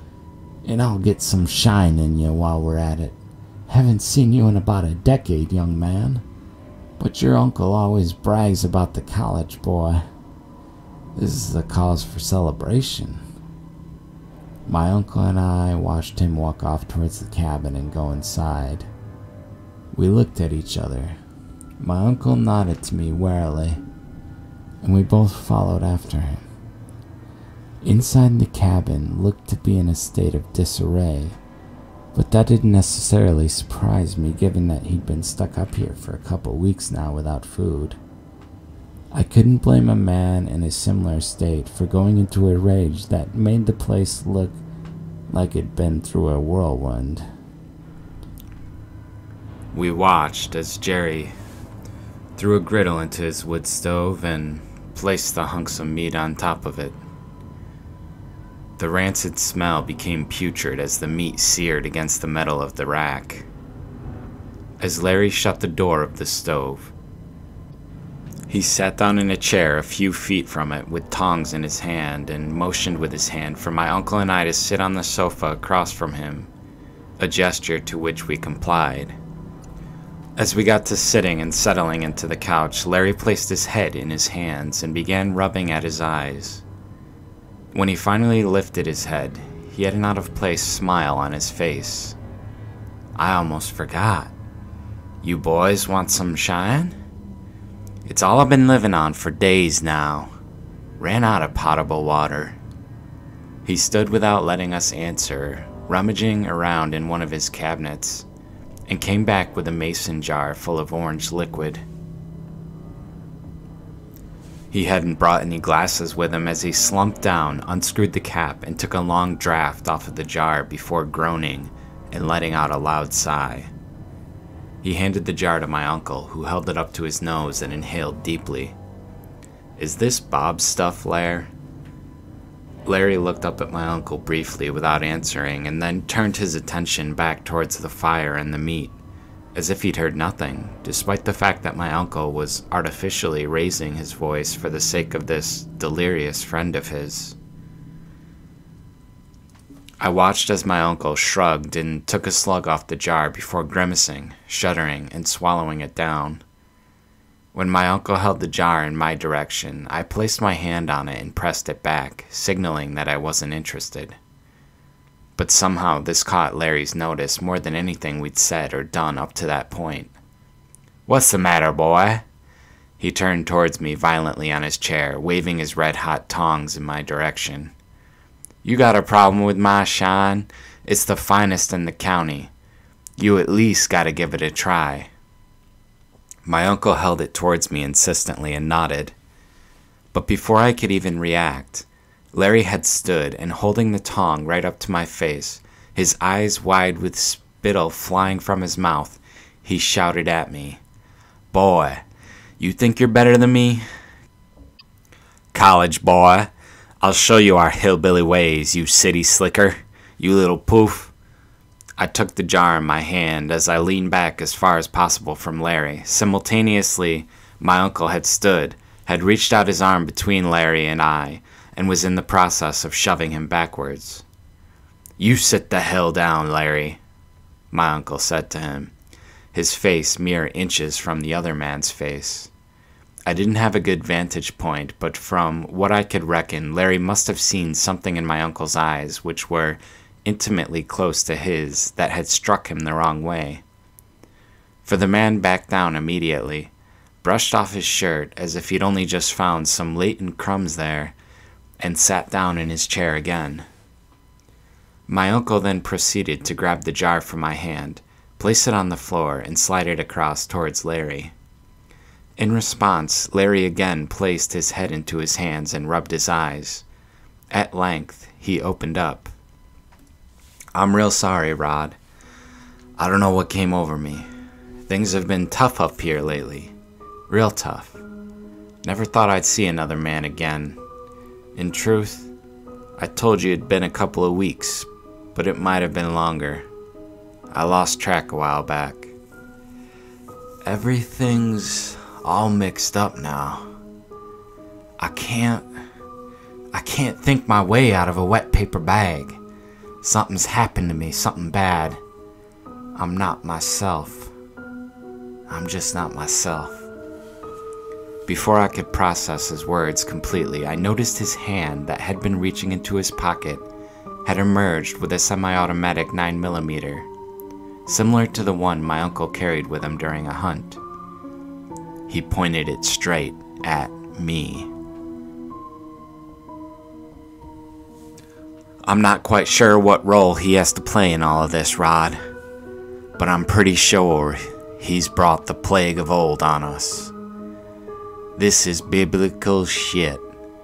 and I'll get some shine in you while we're at it. Haven't seen you in about a decade, young man, but your uncle always brags about the college boy. This is a cause for celebration." My uncle and I watched him walk off towards the cabin and go inside. We looked at each other. My uncle nodded to me warily, and we both followed after him. Inside the cabin looked to be in a state of disarray, but that didn't necessarily surprise me given that he'd been stuck up here for a couple weeks now without food. I couldn't blame a man in a similar state for going into a rage that made the place look like it'd been through a whirlwind. We watched as Jerry threw a griddle into his wood stove and placed the hunks of meat on top of it. The rancid smell became putrid as the meat seared against the metal of the rack. as Larry shut the door of the stove. He sat down in a chair a few feet from it with tongs in his hand and motioned with his hand for my uncle and I to sit on the sofa across from him, a gesture to which we complied. As we got to sitting and settling into the couch, Larry placed his head in his hands and began rubbing at his eyes. When he finally lifted his head, he had an out-of-place smile on his face. I almost forgot. You boys want some shine? It's all I've been living on for days now. Ran out of potable water. He stood without letting us answer, rummaging around in one of his cabinets, and came back with a mason jar full of orange liquid. He hadn't brought any glasses with him as he slumped down, unscrewed the cap, and took a long draught off of the jar before groaning and letting out a loud sigh. He handed the jar to my uncle, who held it up to his nose and inhaled deeply. Is this Bob's stuff, Lair? Larry looked up at my uncle briefly without answering, and then turned his attention back towards the fire and the meat, as if he'd heard nothing, despite the fact that my uncle was artificially raising his voice for the sake of this delirious friend of his. I watched as my uncle shrugged and took a slug off the jar before grimacing, shuddering, and swallowing it down. When my uncle held the jar in my direction, I placed my hand on it and pressed it back, signaling that I wasn't interested. But somehow this caught Larry's notice more than anything we'd said or done up to that point. What's the matter, boy? He turned towards me violently on his chair, waving his red-hot tongs in my direction. You got a problem with my shine? It's the finest in the county. You at least gotta give it a try. My uncle held it towards me insistently and nodded. But before I could even react, Larry had stood and holding the tong right up to my face, his eyes wide with spittle flying from his mouth, he shouted at me, Boy, you think you're better than me? College boy, I'll show you our hillbilly ways, you city slicker, you little poof. I took the jar in my hand as I leaned back as far as possible from Larry. Simultaneously, my uncle had stood, had reached out his arm between Larry and I, and was in the process of shoving him backwards. You sit the hell down, Larry, my uncle said to him, his face mere inches from the other man's face. I didn't have a good vantage point, but from what I could reckon, Larry must have seen something in my uncle's eyes which were intimately close to his that had struck him the wrong way. For the man backed down immediately, brushed off his shirt as if he'd only just found some latent crumbs there, and sat down in his chair again. My uncle then proceeded to grab the jar from my hand, place it on the floor, and slide it across towards Larry. In response, Larry again placed his head into his hands and rubbed his eyes. At length, he opened up. I'm real sorry, Rod. I don't know what came over me. Things have been tough up here lately. Real tough. Never thought I'd see another man again. In truth, I told you it'd been a couple of weeks, but it might have been longer. I lost track a while back. Everything's all mixed up now. I can't think my way out of a wet paper bag. Something's happened to me, something bad. I'm not myself. I'm just not myself. Before I could process his words completely, I noticed his hand that had been reaching into his pocket had emerged with a semi-automatic 9mm, similar to the one my uncle carried with him during a hunt. He pointed it straight at me. I'm not quite sure what role he has to play in all of this, Rod, but I'm pretty sure he's brought the plague of old on us. This is biblical shit.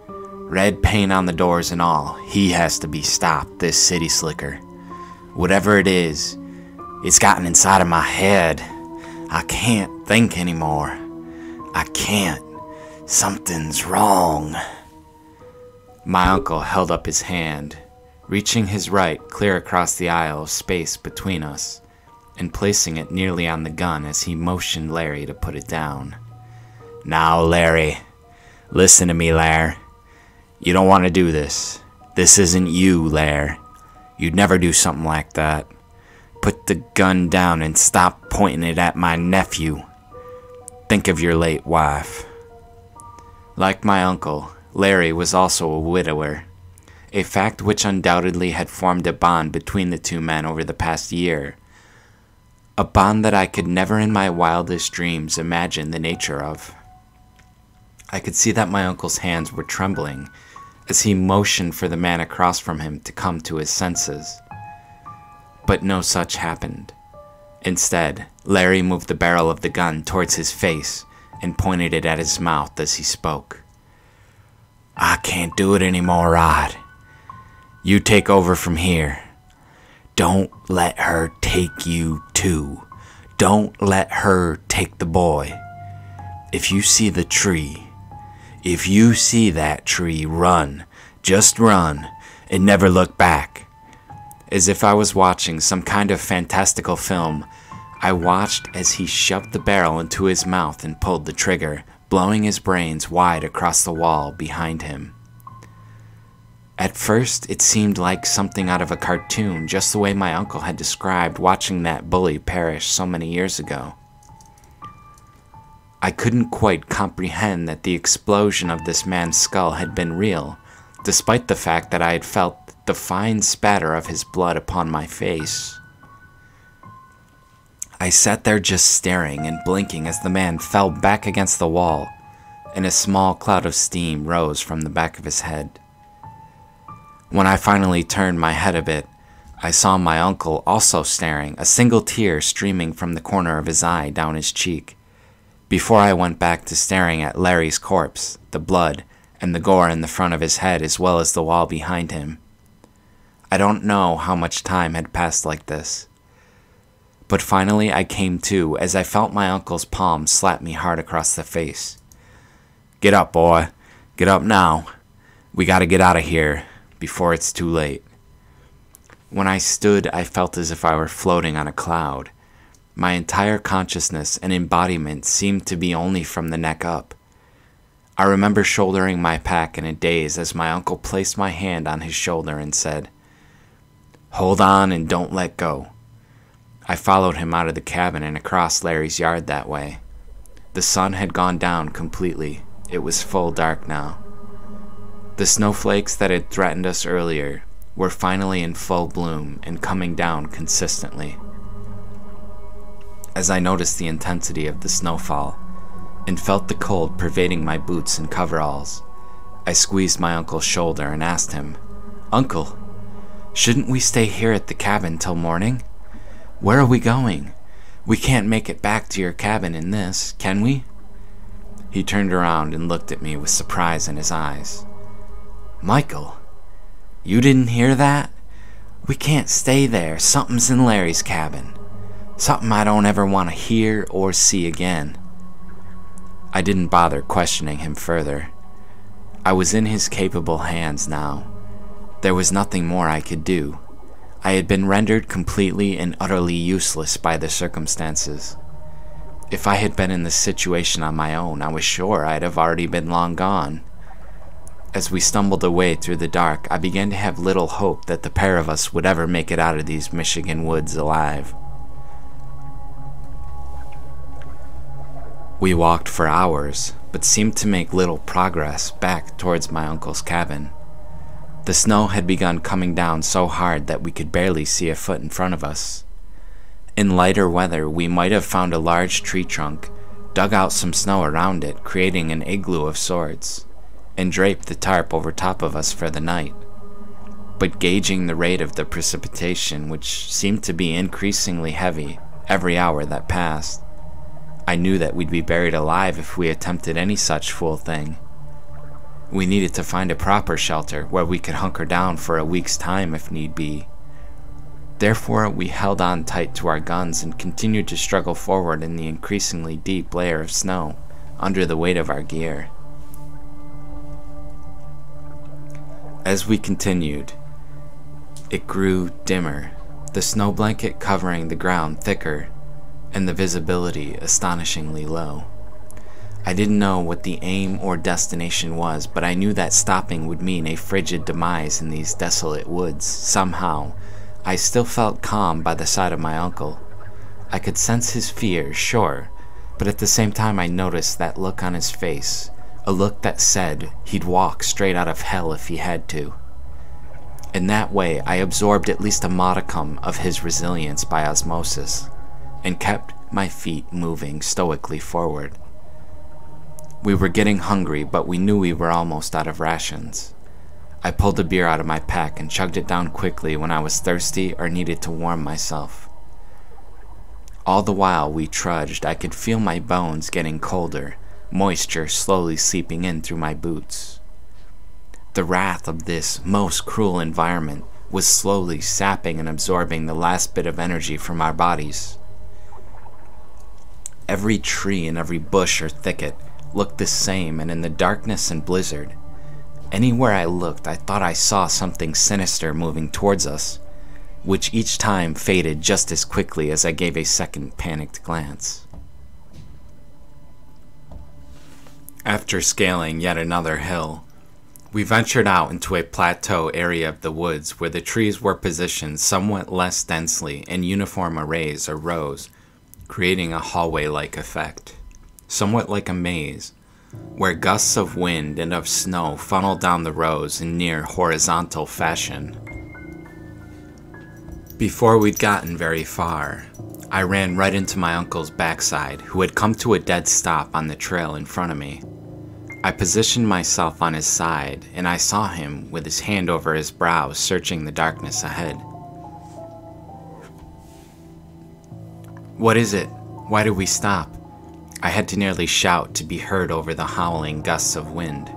Red paint on the doors and all. He has to be stopped, this city slicker. Whatever it is, it's gotten inside of my head. I can't think anymore. I can't. Something's wrong. My uncle held up his hand, reaching his right clear across the aisle of space between us, and placing it nearly on the gun as he motioned Larry to put it down. "Now, Larry, listen to me, Lair. You don't want to do this. This isn't you, Lair. You'd never do something like that. Put the gun down and stop pointing it at my nephew. Think of your late wife." Like my uncle, Larry was also a widower, a fact which undoubtedly had formed a bond between the two men over the past year, a bond that I could never in my wildest dreams imagine the nature of. I could see that my uncle's hands were trembling as he motioned for the man across from him to come to his senses. But no such happened. Instead, Larry moved the barrel of the gun towards his face and pointed it at his mouth as he spoke. "I can't do it anymore, Rod. You take over from here. Don't let her take you too. Don't let her take the boy. If you see the tree, if you see that tree, run. Just run, and never look back." As if I was watching some kind of fantastical film, I watched as he shoved the barrel into his mouth and pulled the trigger, blowing his brains wide across the wall behind him. At first, it seemed like something out of a cartoon, just the way my uncle had described watching that bully perish so many years ago. I couldn't quite comprehend that the explosion of this man's skull had been real, despite the fact that I had felt the fine spatter of his blood upon my face. I sat there just staring and blinking as the man fell back against the wall, and a small cloud of steam rose from the back of his head. When I finally turned my head a bit, I saw my uncle also staring, a single tear streaming from the corner of his eye down his cheek, before I went back to staring at Larry's corpse, the blood, and the gore in the front of his head as well as the wall behind him. I don't know how much time had passed like this. But finally I came to as I felt my uncle's palm slap me hard across the face. "Get up, boy. Get up now. We gotta get out of here before it's too late." When I stood, I felt as if I were floating on a cloud. My entire consciousness and embodiment seemed to be only from the neck up. I remember shouldering my pack in a daze as my uncle placed my hand on his shoulder and said, "Hold on and don't let go." I followed him out of the cabin and across Larry's yard that way. The sun had gone down completely. It was full dark now. The snowflakes that had threatened us earlier were finally in full bloom and coming down consistently. As I noticed the intensity of the snowfall and felt the cold pervading my boots and coveralls, I squeezed my uncle's shoulder and asked him, "Uncle, shouldn't we stay here at the cabin till morning? Where are we going? We can't make it back to your cabin in this, can we?" He turned around and looked at me with surprise in his eyes. "Michael, you didn't hear that? We can't stay there. Something's in Larry's cabin. Something I don't ever want to hear or see again." I didn't bother questioning him further. I was in his capable hands now. There was nothing more I could do. I had been rendered completely and utterly useless by the circumstances. If I had been in this situation on my own, I was sure I'd have already been long gone. As we stumbled away through the dark, I began to have little hope that the pair of us would ever make it out of these Michigan woods alive. We walked for hours, but seemed to make little progress back towards my uncle's cabin. The snow had begun coming down so hard that we could barely see a foot in front of us. In lighter weather, we might have found a large tree trunk, dug out some snow around it, creating an igloo of sorts, and draped the tarp over top of us for the night. But gauging the rate of the precipitation, which seemed to be increasingly heavy every hour that passed, I knew that we'd be buried alive if we attempted any such fool thing. We needed to find a proper shelter where we could hunker down for a week's time if need be. Therefore, we held on tight to our guns and continued to struggle forward in the increasingly deep layer of snow under the weight of our gear. As we continued, it grew dimmer the snow blanket covering the ground thicker, and the visibility astonishingly low. I didn't know what the aim or destination was, but I knew that stopping would mean a frigid demise in these desolate woods. Somehow, I still felt calm by the side of my uncle. I could sense his fear, sure, but at the same time I noticed that look on his face, a look that said he'd walk straight out of hell if he had to. In that way, I absorbed at least a modicum of his resilience by osmosis, and kept my feet moving stoically forward. We were getting hungry, but we knew we were almost out of rations. I pulled a beer out of my pack and chugged it down quickly when I was thirsty or needed to warm myself. All the while we trudged, I could feel my bones getting colder, moisture slowly seeping in through my boots. The wrath of this most cruel environment was slowly sapping and absorbing the last bit of energy from our bodies. Every tree and every bush or thicket looked the same, and in the darkness and blizzard, anywhere I looked I thought I saw something sinister moving towards us, which each time faded just as quickly as I gave a second panicked glance. After scaling yet another hill, we ventured out into a plateau area of the woods where the trees were positioned somewhat less densely in uniform arrays or rows, creating a hallway-like effect, somewhat like a maze, where gusts of wind and of snow funneled down the rows in near horizontal fashion. Before we'd gotten very far, I ran right into my uncle's backside, who had come to a dead stop on the trail in front of me. I positioned myself on his side, and I saw him with his hand over his brow, searching the darkness ahead. "What is it? Why did we stop?" I had to nearly shout to be heard over the howling gusts of wind.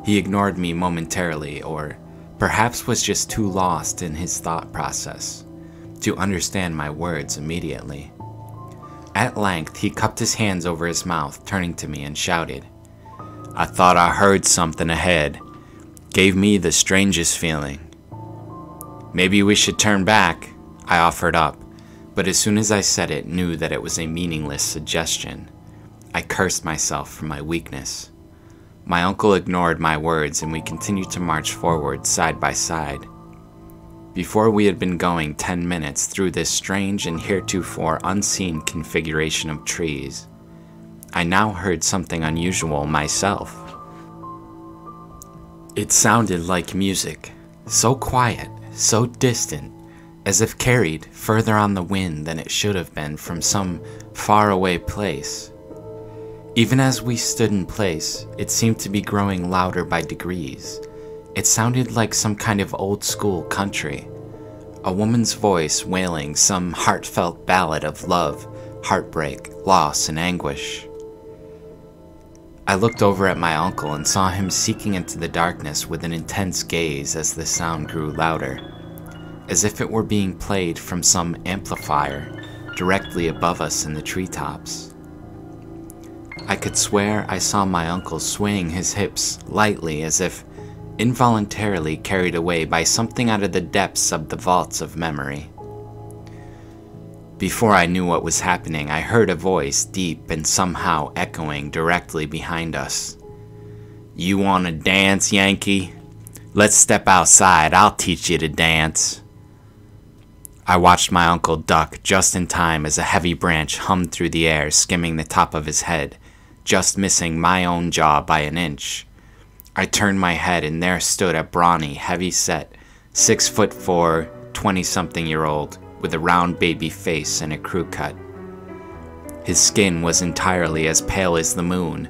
He ignored me momentarily, or perhaps was just too lost in his thought process to understand my words immediately. At length, he cupped his hands over his mouth, turning to me and shouted, "I thought I heard something ahead. Gave me the strangest feeling." "Maybe we should turn back," I offered up, but as soon as I said it, knew that it was a meaningless suggestion. I cursed myself for my weakness. My uncle ignored my words, and we continued to march forward side by side. Before we had been going 10 minutes through this strange and heretofore unseen configuration of trees, I now heard something unusual myself. It sounded like music, so quiet, so distant, as if carried further on the wind than it should have been from some faraway place. Even as we stood in place, it seemed to be growing louder by degrees. It sounded like some kind of old-school country, a woman's voice wailing some heartfelt ballad of love, heartbreak, loss, and anguish. I looked over at my uncle and saw him seeking into the darkness with an intense gaze as the sound grew louder, as if it were being played from some amplifier directly above us in the treetops. I could swear I saw my uncle swaying his hips lightly, as if involuntarily carried away by something out of the depths of the vaults of memory. Before I knew what was happening, I heard a voice, deep and somehow echoing directly behind us. "You wanna dance, Yankee? Let's step outside, I'll teach you to dance." I watched my uncle duck just in time as a heavy branch hummed through the air, skimming the top of his head, just missing my own jaw by an inch. I turned my head, and there stood a brawny, heavy-set, 6'4", 20-something-year-old with a round baby face and a crew cut. His skin was entirely as pale as the moon,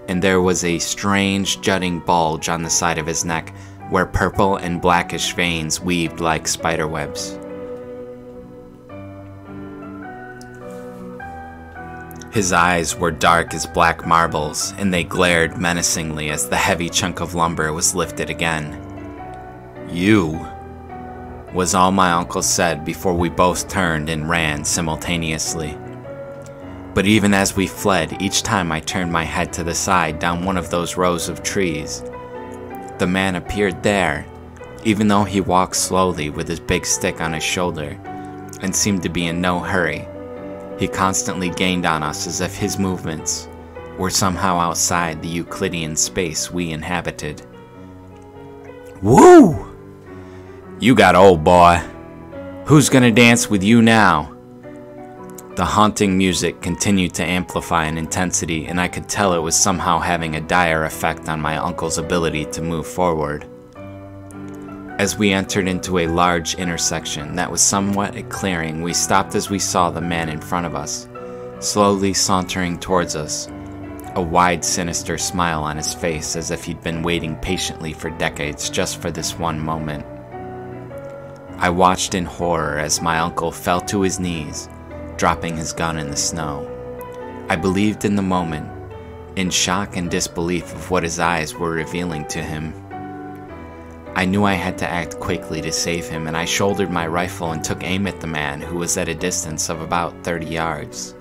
and there was a strange jutting bulge on the side of his neck where purple and blackish veins weaved like spiderwebs. His eyes were dark as black marbles, and they glared menacingly as the heavy chunk of lumber was lifted again. "You," was all my uncle said before we both turned and ran simultaneously. But even as we fled, each time I turned my head to the side down one of those rows of trees, the man appeared there, Even though he walked slowly with his big stick on his shoulder and seemed to be in no hurry, he constantly gained on us as if his movements were somehow outside the Euclidean space we inhabited. "Woo! You got old, boy. Who's gonna dance with you now?" The haunting music continued to amplify in intensity, and I could tell it was somehow having a dire effect on my uncle's ability to move forward. As we entered into a large intersection that was somewhat a clearing, we stopped as we saw the man in front of us, slowly sauntering towards us, a wide, sinister smile on his face as if he'd been waiting patiently for decades just for this one moment. I watched in horror as my uncle fell to his knees, dropping his gun in the snow. I believed in the moment, in shock and disbelief of what his eyes were revealing to him. I knew I had to act quickly to save him, and I shouldered my rifle and took aim at the man, who was at a distance of about 30 yards.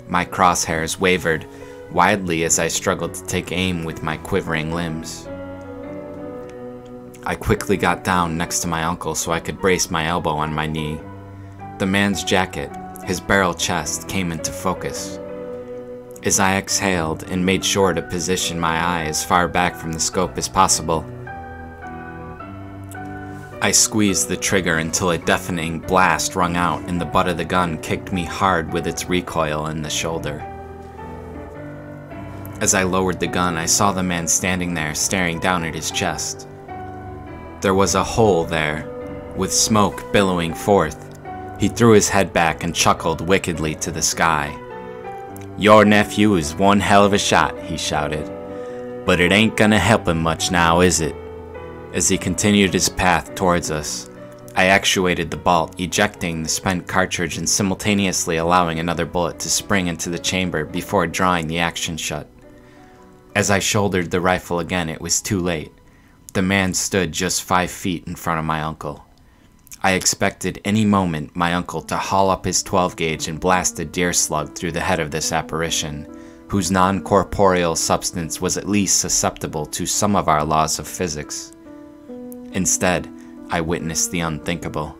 My crosshairs wavered wildly as I struggled to take aim with my quivering limbs. I quickly got down next to my uncle so I could brace my elbow on my knee. The man's jacket, his barrel chest, came into focus. As I exhaled and made sure to position my eye as far back from the scope as possible, I squeezed the trigger until a deafening blast rung out and the butt of the gun kicked me hard with its recoil in the shoulder. As I lowered the gun, I saw the man standing there staring down at his chest. There was a hole there, with smoke billowing forth. He threw his head back and chuckled wickedly to the sky. "Your nephew is one hell of a shot," he shouted. "But it ain't gonna help him much now, is it?" As he continued his path towards us, I actuated the bolt, ejecting the spent cartridge and simultaneously allowing another bullet to spring into the chamber before drawing the action shut. As I shouldered the rifle again, it was too late. The man stood just 5 feet in front of my uncle. I expected any moment my uncle to haul up his 12-gauge and blast a deer slug through the head of this apparition, whose non-corporeal substance was at least susceptible to some of our laws of physics. Instead, I witnessed the unthinkable.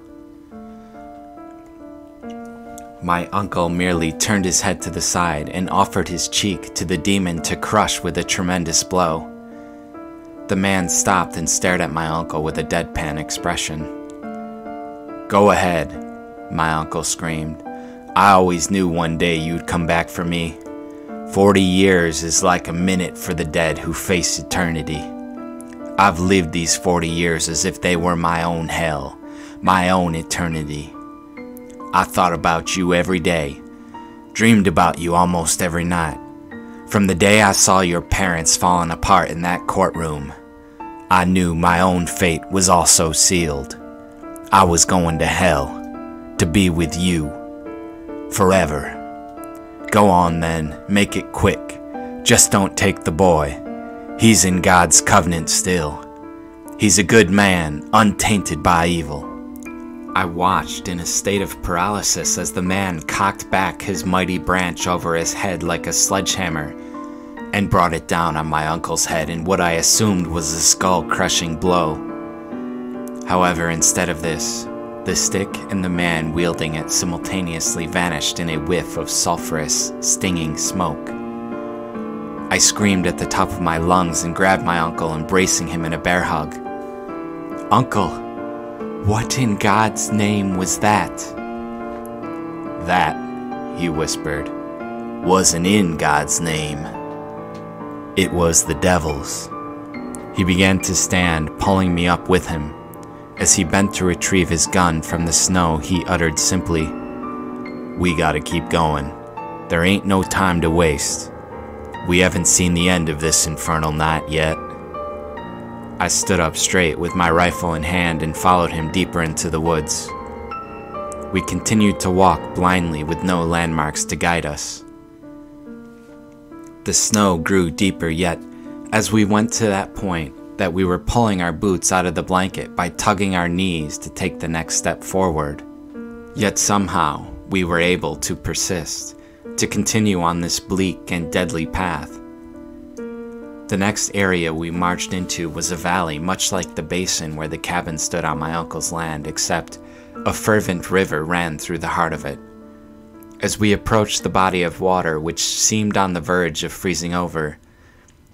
My uncle merely turned his head to the side and offered his cheek to the demon to crush with a tremendous blow. The man stopped and stared at my uncle with a deadpan expression. "Go ahead," my uncle screamed. "I always knew one day you'd come back for me. 40 years is like a minute for the dead who face eternity. I've lived these 40 years as if they were my own hell, my own eternity. I thought about you every day, dreamed about you almost every night. From the day I saw your parents falling apart in that courtroom, I knew my own fate was also sealed. I was going to hell, to be with you, forever. Go on then, make it quick. Just don't take the boy. He's in God's covenant still. He's a good man, untainted by evil." I watched in a state of paralysis as the man cocked back his mighty branch over his head like a sledgehammer and brought it down on my uncle's head in what I assumed was a skull-crushing blow. However, instead of this, the stick and the man wielding it simultaneously vanished in a whiff of sulphurous, stinging smoke. I screamed at the top of my lungs and grabbed my uncle, embracing him in a bear hug. "Uncle, what in God's name was that?" "That," he whispered, "wasn't in God's name. It was the devil's." He began to stand, pulling me up with him. As he bent to retrieve his gun from the snow, he uttered simply, "We gotta keep going. There ain't no time to waste. We haven't seen the end of this infernal night yet." I stood up straight with my rifle in hand and followed him deeper into the woods. We continued to walk blindly with no landmarks to guide us. The snow grew deeper, yet as we went to that point that we were pulling our boots out of the blanket by tugging our knees to take the next step forward. Yet somehow we were able to persist, to continue on this bleak and deadly path. The next area we marched into was a valley much like the basin where the cabin stood on my uncle's land, except a fervent river ran through the heart of it. As we approached the body of water, which seemed on the verge of freezing over,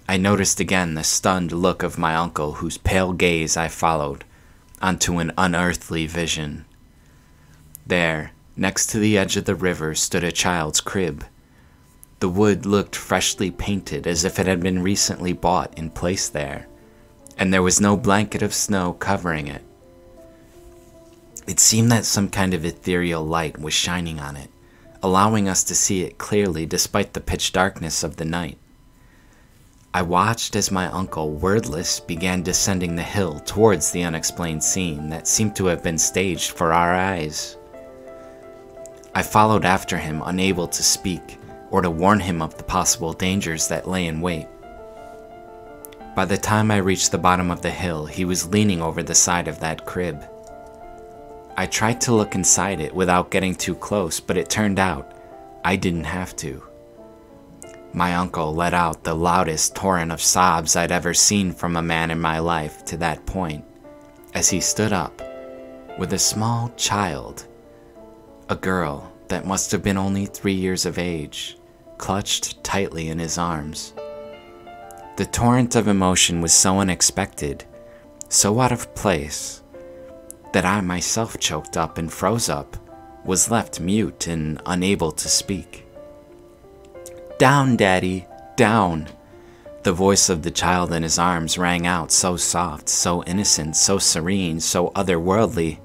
I noticed again the stunned look of my uncle, whose pale gaze I followed onto an unearthly vision. There, next to the edge of the river, stood a child's crib. The wood looked freshly painted, as if it had been recently bought and placed there, and there was no blanket of snow covering it. It seemed that some kind of ethereal light was shining on it, allowing us to see it clearly despite the pitch darkness of the night. I watched as my uncle, wordless, began descending the hill towards the unexplained scene that seemed to have been staged for our eyes. I followed after him, unable to speak or to warn him of the possible dangers that lay in wait. By the time I reached the bottom of the hill, he was leaning over the side of that crib. I tried to look inside it without getting too close, but it turned out I didn't have to. My uncle let out the loudest torrent of sobs I'd ever seen from a man in my life to that point, as he stood up with a small child, a girl that must have been only 3 years of age, clutched tightly in his arms. The torrent of emotion was so unexpected, so out of place, that I myself choked up and froze up, was left mute and unable to speak. "Down, Daddy, down!" The voice of the child in his arms rang out, so soft, so innocent, so serene, so otherworldly,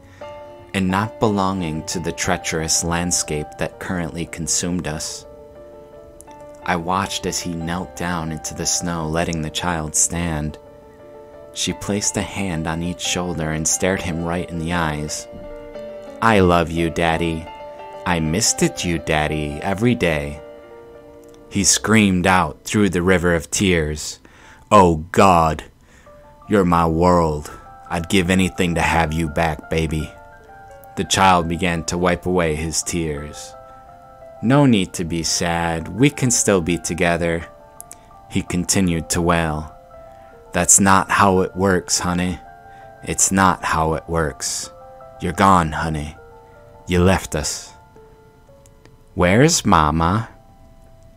and not belonging to the treacherous landscape that currently consumed us. I watched as he knelt down into the snow, letting the child stand. She placed a hand on each shoulder and stared him right in the eyes. "I love you, Daddy. I missed it, you, Daddy, every day." He screamed out through the river of tears, "Oh God, you're my world. I'd give anything to have you back, baby." The child began to wipe away his tears. "No need to be sad. We can still be together." He continued to wail. "That's not how it works, honey. It's not how it works. You're gone, honey. You left us." "Where's Mama?"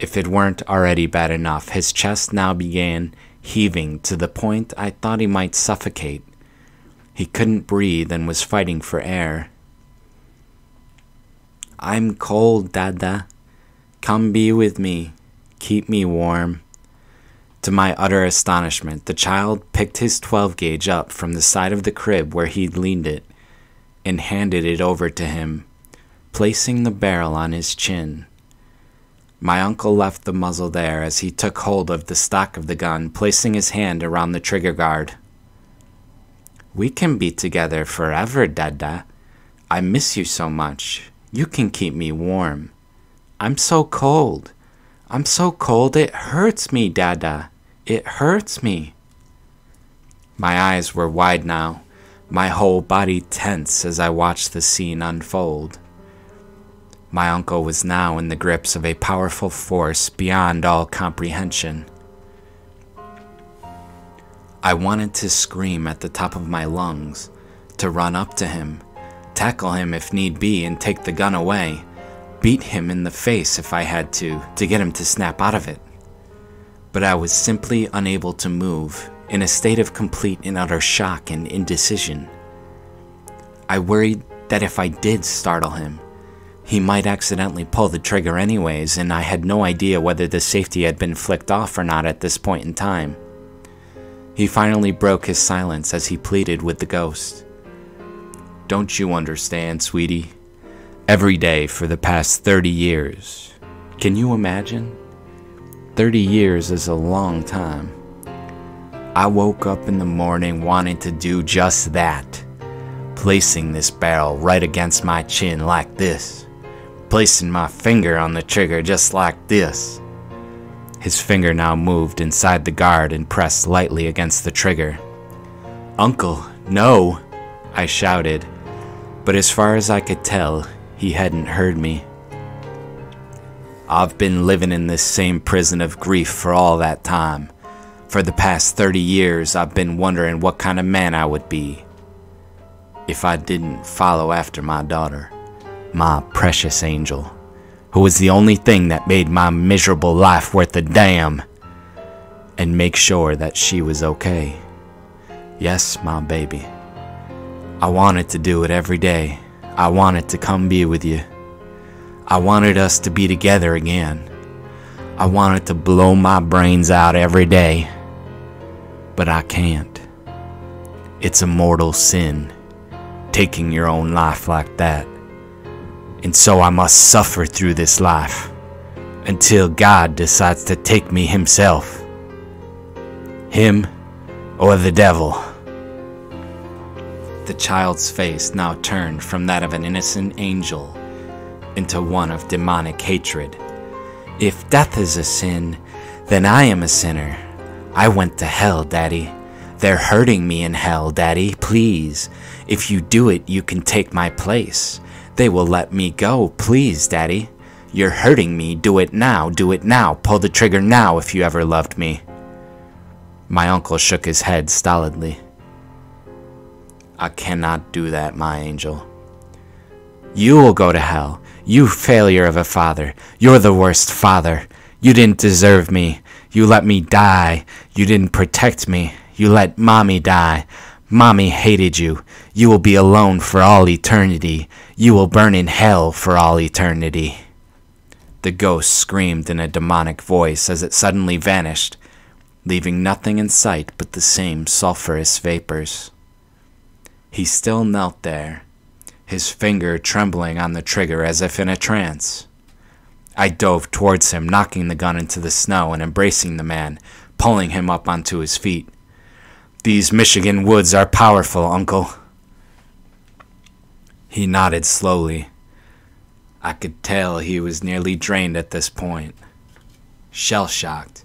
If it weren't already bad enough, his chest now began heaving to the point I thought he might suffocate. He couldn't breathe and was fighting for air. "I'm cold, Dada. Come be with me. Keep me warm." To my utter astonishment, the child picked his 12-gauge up from the side of the crib where he'd leaned it and handed it over to him, placing the barrel on his chin. My uncle left the muzzle there as he took hold of the stock of the gun, placing his hand around the trigger guard. "We can be together forever, Dada. I miss you so much. You can keep me warm. I'm so cold. I'm so cold it hurts me, Dada. It hurts me." My eyes were wide now, my whole body tense as I watched the scene unfold. My uncle was now in the grips of a powerful force beyond all comprehension. I wanted to scream at the top of my lungs, to run up to him, tackle him if need be and take the gun away, beat him in the face if I had to get him to snap out of it. But I was simply unable to move, in a state of complete and utter shock and indecision. I worried that if I did startle him, he might accidentally pull the trigger anyways, and I had no idea whether the safety had been flicked off or not at this point in time. He finally broke his silence as he pleaded with the ghost. "Don't you understand, sweetie? Every day for the past 30 years. Can you imagine? 30 years is a long time. I woke up in the morning wanting to do just that, placing this barrel right against my chin like this, placing my finger on the trigger just like this." His finger now moved inside the guard and pressed lightly against the trigger. "Uncle, no!" I shouted, but as far as I could tell, he hadn't heard me. "I've been living in this same prison of grief for all that time, For the past 30 years, I've been wondering what kind of man I would be if I didn't follow after my daughter, my precious angel, who was the only thing that made my miserable life worth a damn, and make sure that she was okay. Yes, my baby. I wanted to do it every day. I wanted to come be with you. I wanted us to be together again. I wanted to blow my brains out every day. But I can't. It's a mortal sin, taking your own life like that. And so I must suffer through this life, until God decides to take me himself. Him or the devil. The child's face now turned from that of an innocent angel into one of demonic hatred. If death is a sin, then I am a sinner. I went to hell, Daddy. They're hurting me in hell, Daddy. Please, if you do it, you can take my place. They will let me go. Please, Daddy. You're hurting me. Do it now. Do it now. Pull the trigger now if you ever loved me. My uncle shook his head stolidly. I cannot do that, my angel. You will go to hell. You failure of a father. You're the worst father. You didn't deserve me. You let me die. You didn't protect me. You let Mommy die. Mommy hated you. You will be alone for all eternity. You will burn in hell for all eternity. The ghost screamed in a demonic voice as it suddenly vanished, leaving nothing in sight but the same sulphurous vapors. He still knelt there, his finger trembling on the trigger as if in a trance. I dove towards him, knocking the gun into the snow and embracing the man, pulling him up onto his feet. These Michigan woods are powerful, Uncle. He nodded slowly. I could tell he was nearly drained at this point. Shell-shocked.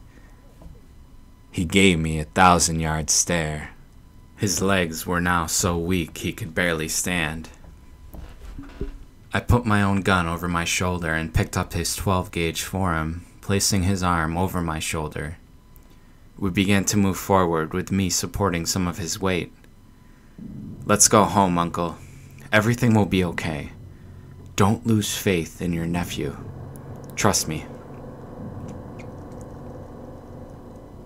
He gave me a 1,000-yard stare. His legs were now so weak he could barely stand. I put my own gun over my shoulder and picked up his 12-gauge for him, placing his arm over my shoulder. We began to move forward, with me supporting some of his weight. Let's go home, Uncle. Everything will be okay. Don't lose faith in your nephew. Trust me.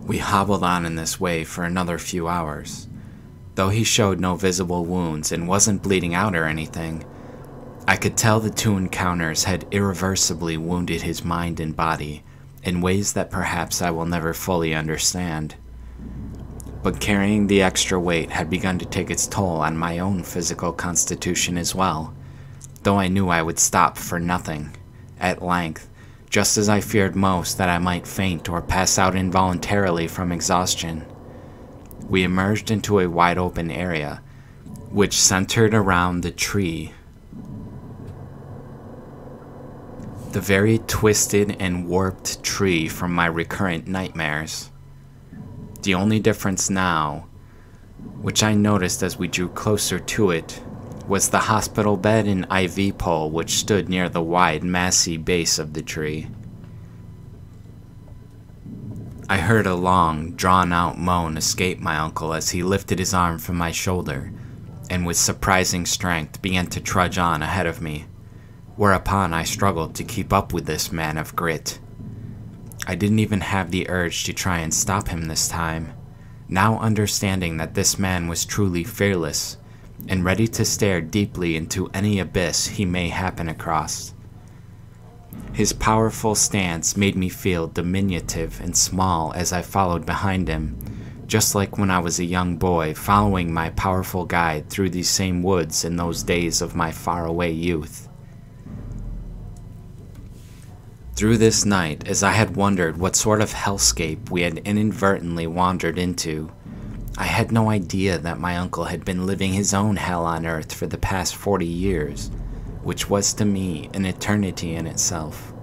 We hobbled on in this way for another few hours. Though he showed no visible wounds and wasn't bleeding out or anything, I could tell the two encounters had irreversibly wounded his mind and body in ways that perhaps I will never fully understand. But carrying the extra weight had begun to take its toll on my own physical constitution as well, though I knew I would stop for nothing, at length, just as I feared most that I might faint or pass out involuntarily from exhaustion. We emerged into a wide-open area, which centered around the tree. The very twisted and warped tree from my recurrent nightmares. The only difference now, which I noticed as we drew closer to it, was the hospital bed and IV pole which stood near the wide, massy base of the tree. I heard a long, drawn-out moan escape my uncle as he lifted his arm from my shoulder, and with surprising strength began to trudge on ahead of me, whereupon I struggled to keep up with this man of grit. I didn't even have the urge to try and stop him this time, now understanding that this man was truly fearless, and ready to stare deeply into any abyss he may happen across. His powerful stance made me feel diminutive and small as I followed behind him, just like when I was a young boy following my powerful guide through these same woods in those days of my faraway youth. Through this night, as I had wondered what sort of hellscape we had inadvertently wandered into, I had no idea that my uncle had been living his own hell on earth for the past 40 years, which was to me an eternity in itself.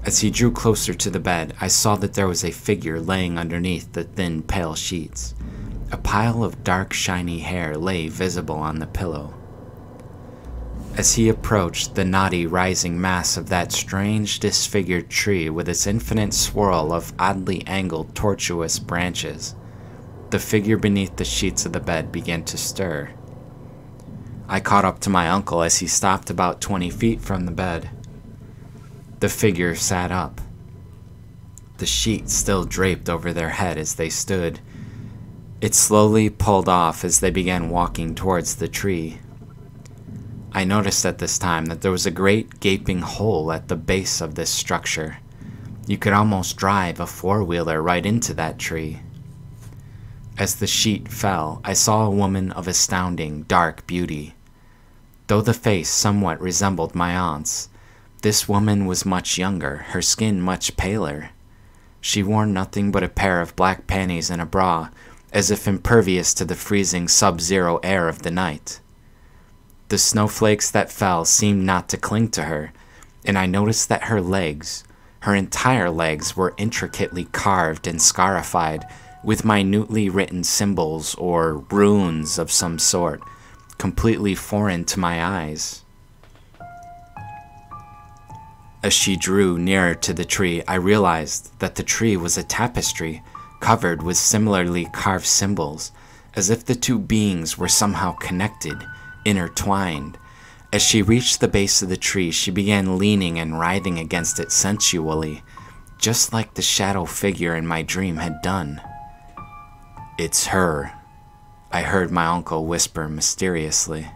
As he drew closer to the bed, I saw that there was a figure laying underneath the thin, pale sheets. A pile of dark, shiny hair lay visible on the pillow. As he approached the knotty rising mass of that strange disfigured tree with its infinite swirl of oddly angled tortuous branches, the figure beneath the sheets of the bed began to stir. I caught up to my uncle as he stopped about 20 feet from the bed. The figure sat up, the sheet still draped over their head as they stood. It slowly pulled off as they began walking towards the tree. I noticed at this time that there was a great gaping hole at the base of this structure. You could almost drive a four-wheeler right into that tree. As the sheet fell, I saw a woman of astounding, dark beauty. Though the face somewhat resembled my aunt's, this woman was much younger, her skin much paler. She wore nothing but a pair of black panties and a bra, as if impervious to the freezing sub-zero air of the night. The snowflakes that fell seemed not to cling to her, and I noticed that her legs, her entire legs, were intricately carved and scarified with minutely written symbols or runes of some sort, completely foreign to my eyes. As she drew nearer to the tree, I realized that the tree was a tapestry covered with similarly carved symbols, as if the two beings were somehow connected, intertwined. As she reached the base of the tree, she began leaning and writhing against it sensually, just like the shadow figure in my dream had done. "It's her," I heard my uncle whisper mysteriously.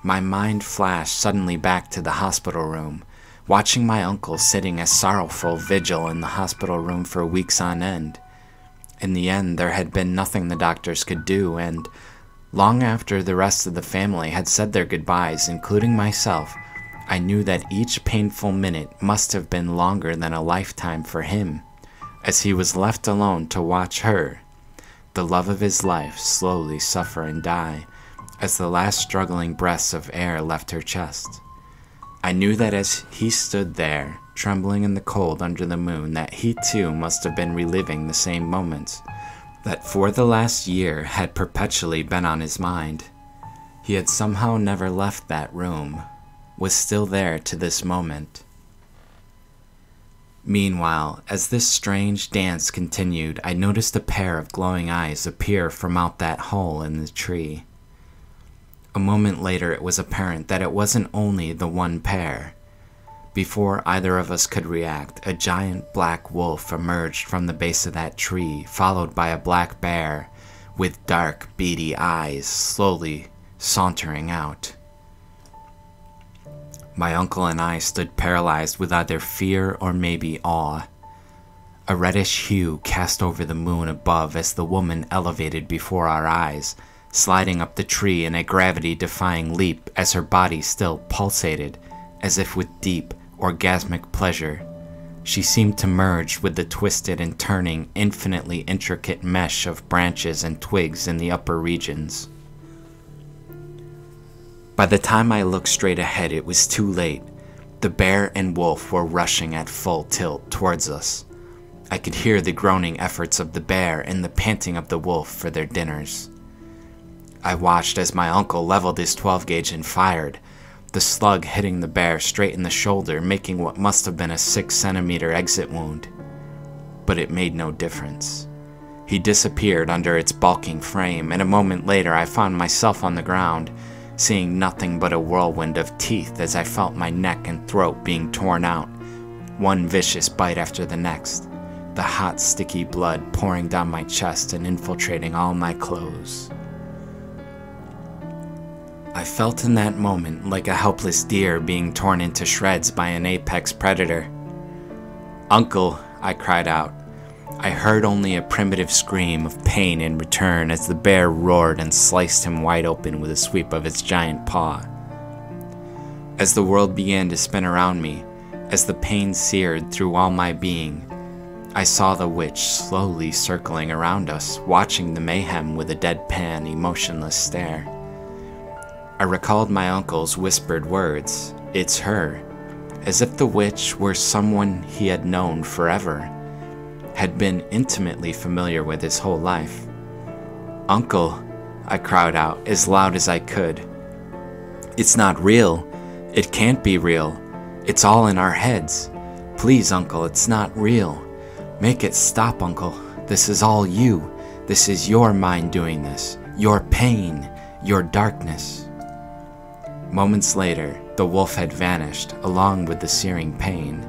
My mind flashed suddenly back to the hospital room, watching my uncle sitting a sorrowful vigil in the hospital room for weeks on end. In the end, there had been nothing the doctors could do, and long after the rest of the family had said their goodbyes, including myself, I knew that each painful minute must have been longer than a lifetime for him, as he was left alone to watch her, the love of his life, slowly suffer and die, as the last struggling breaths of air left her chest. I knew that as he stood there, trembling in the cold under the moon, that he too must have been reliving the same moments that for the last year had perpetually been on his mind. He had somehow never left that room, was still there to this moment. Meanwhile, as this strange dance continued, I noticed a pair of glowing eyes appear from out that hole in the tree. A moment later, it was apparent that it wasn't only the one pair. Before either of us could react, a giant black wolf emerged from the base of that tree, followed by a black bear with dark, beady eyes, slowly sauntering out. My uncle and I stood paralyzed with either fear or maybe awe. A reddish hue cast over the moon above as the woman elevated before our eyes, sliding up the tree in a gravity-defying leap as her body still pulsated, as if with deep, orgasmic pleasure. She seemed to merge with the twisted and turning, infinitely intricate mesh of branches and twigs in the upper regions. By the time I looked straight ahead, it was too late. The bear and wolf were rushing at full tilt towards us. I could hear the groaning efforts of the bear and the panting of the wolf for their dinners. I watched as my uncle leveled his 12-gauge and fired, the slug hitting the bear straight in the shoulder, making what must have been a 6-centimeter exit wound. But it made no difference. He disappeared under its bulking frame, and a moment later I found myself on the ground, seeing nothing but a whirlwind of teeth as I felt my neck and throat being torn out, one vicious bite after the next, the hot, sticky blood pouring down my chest and infiltrating all my clothes. I felt in that moment like a helpless deer being torn into shreds by an apex predator. "Uncle," I cried out. I heard only a primitive scream of pain in return as the bear roared and sliced him wide open with a sweep of its giant paw. As the world began to spin around me, as the pain seared through all my being, I saw the witch slowly circling around us, watching the mayhem with a deadpan, emotionless stare. I recalled my uncle's whispered words, "It's her," as if the witch were someone he had known forever, had been intimately familiar with his whole life. "Uncle," I cried out as loud as I could. It's not real. It can't be real. It's all in our heads. Please, Uncle, it's not real. Make it stop, Uncle. This is all you. This is your mind doing this. Your pain. Your darkness. Moments later, the wolf had vanished, along with the searing pain.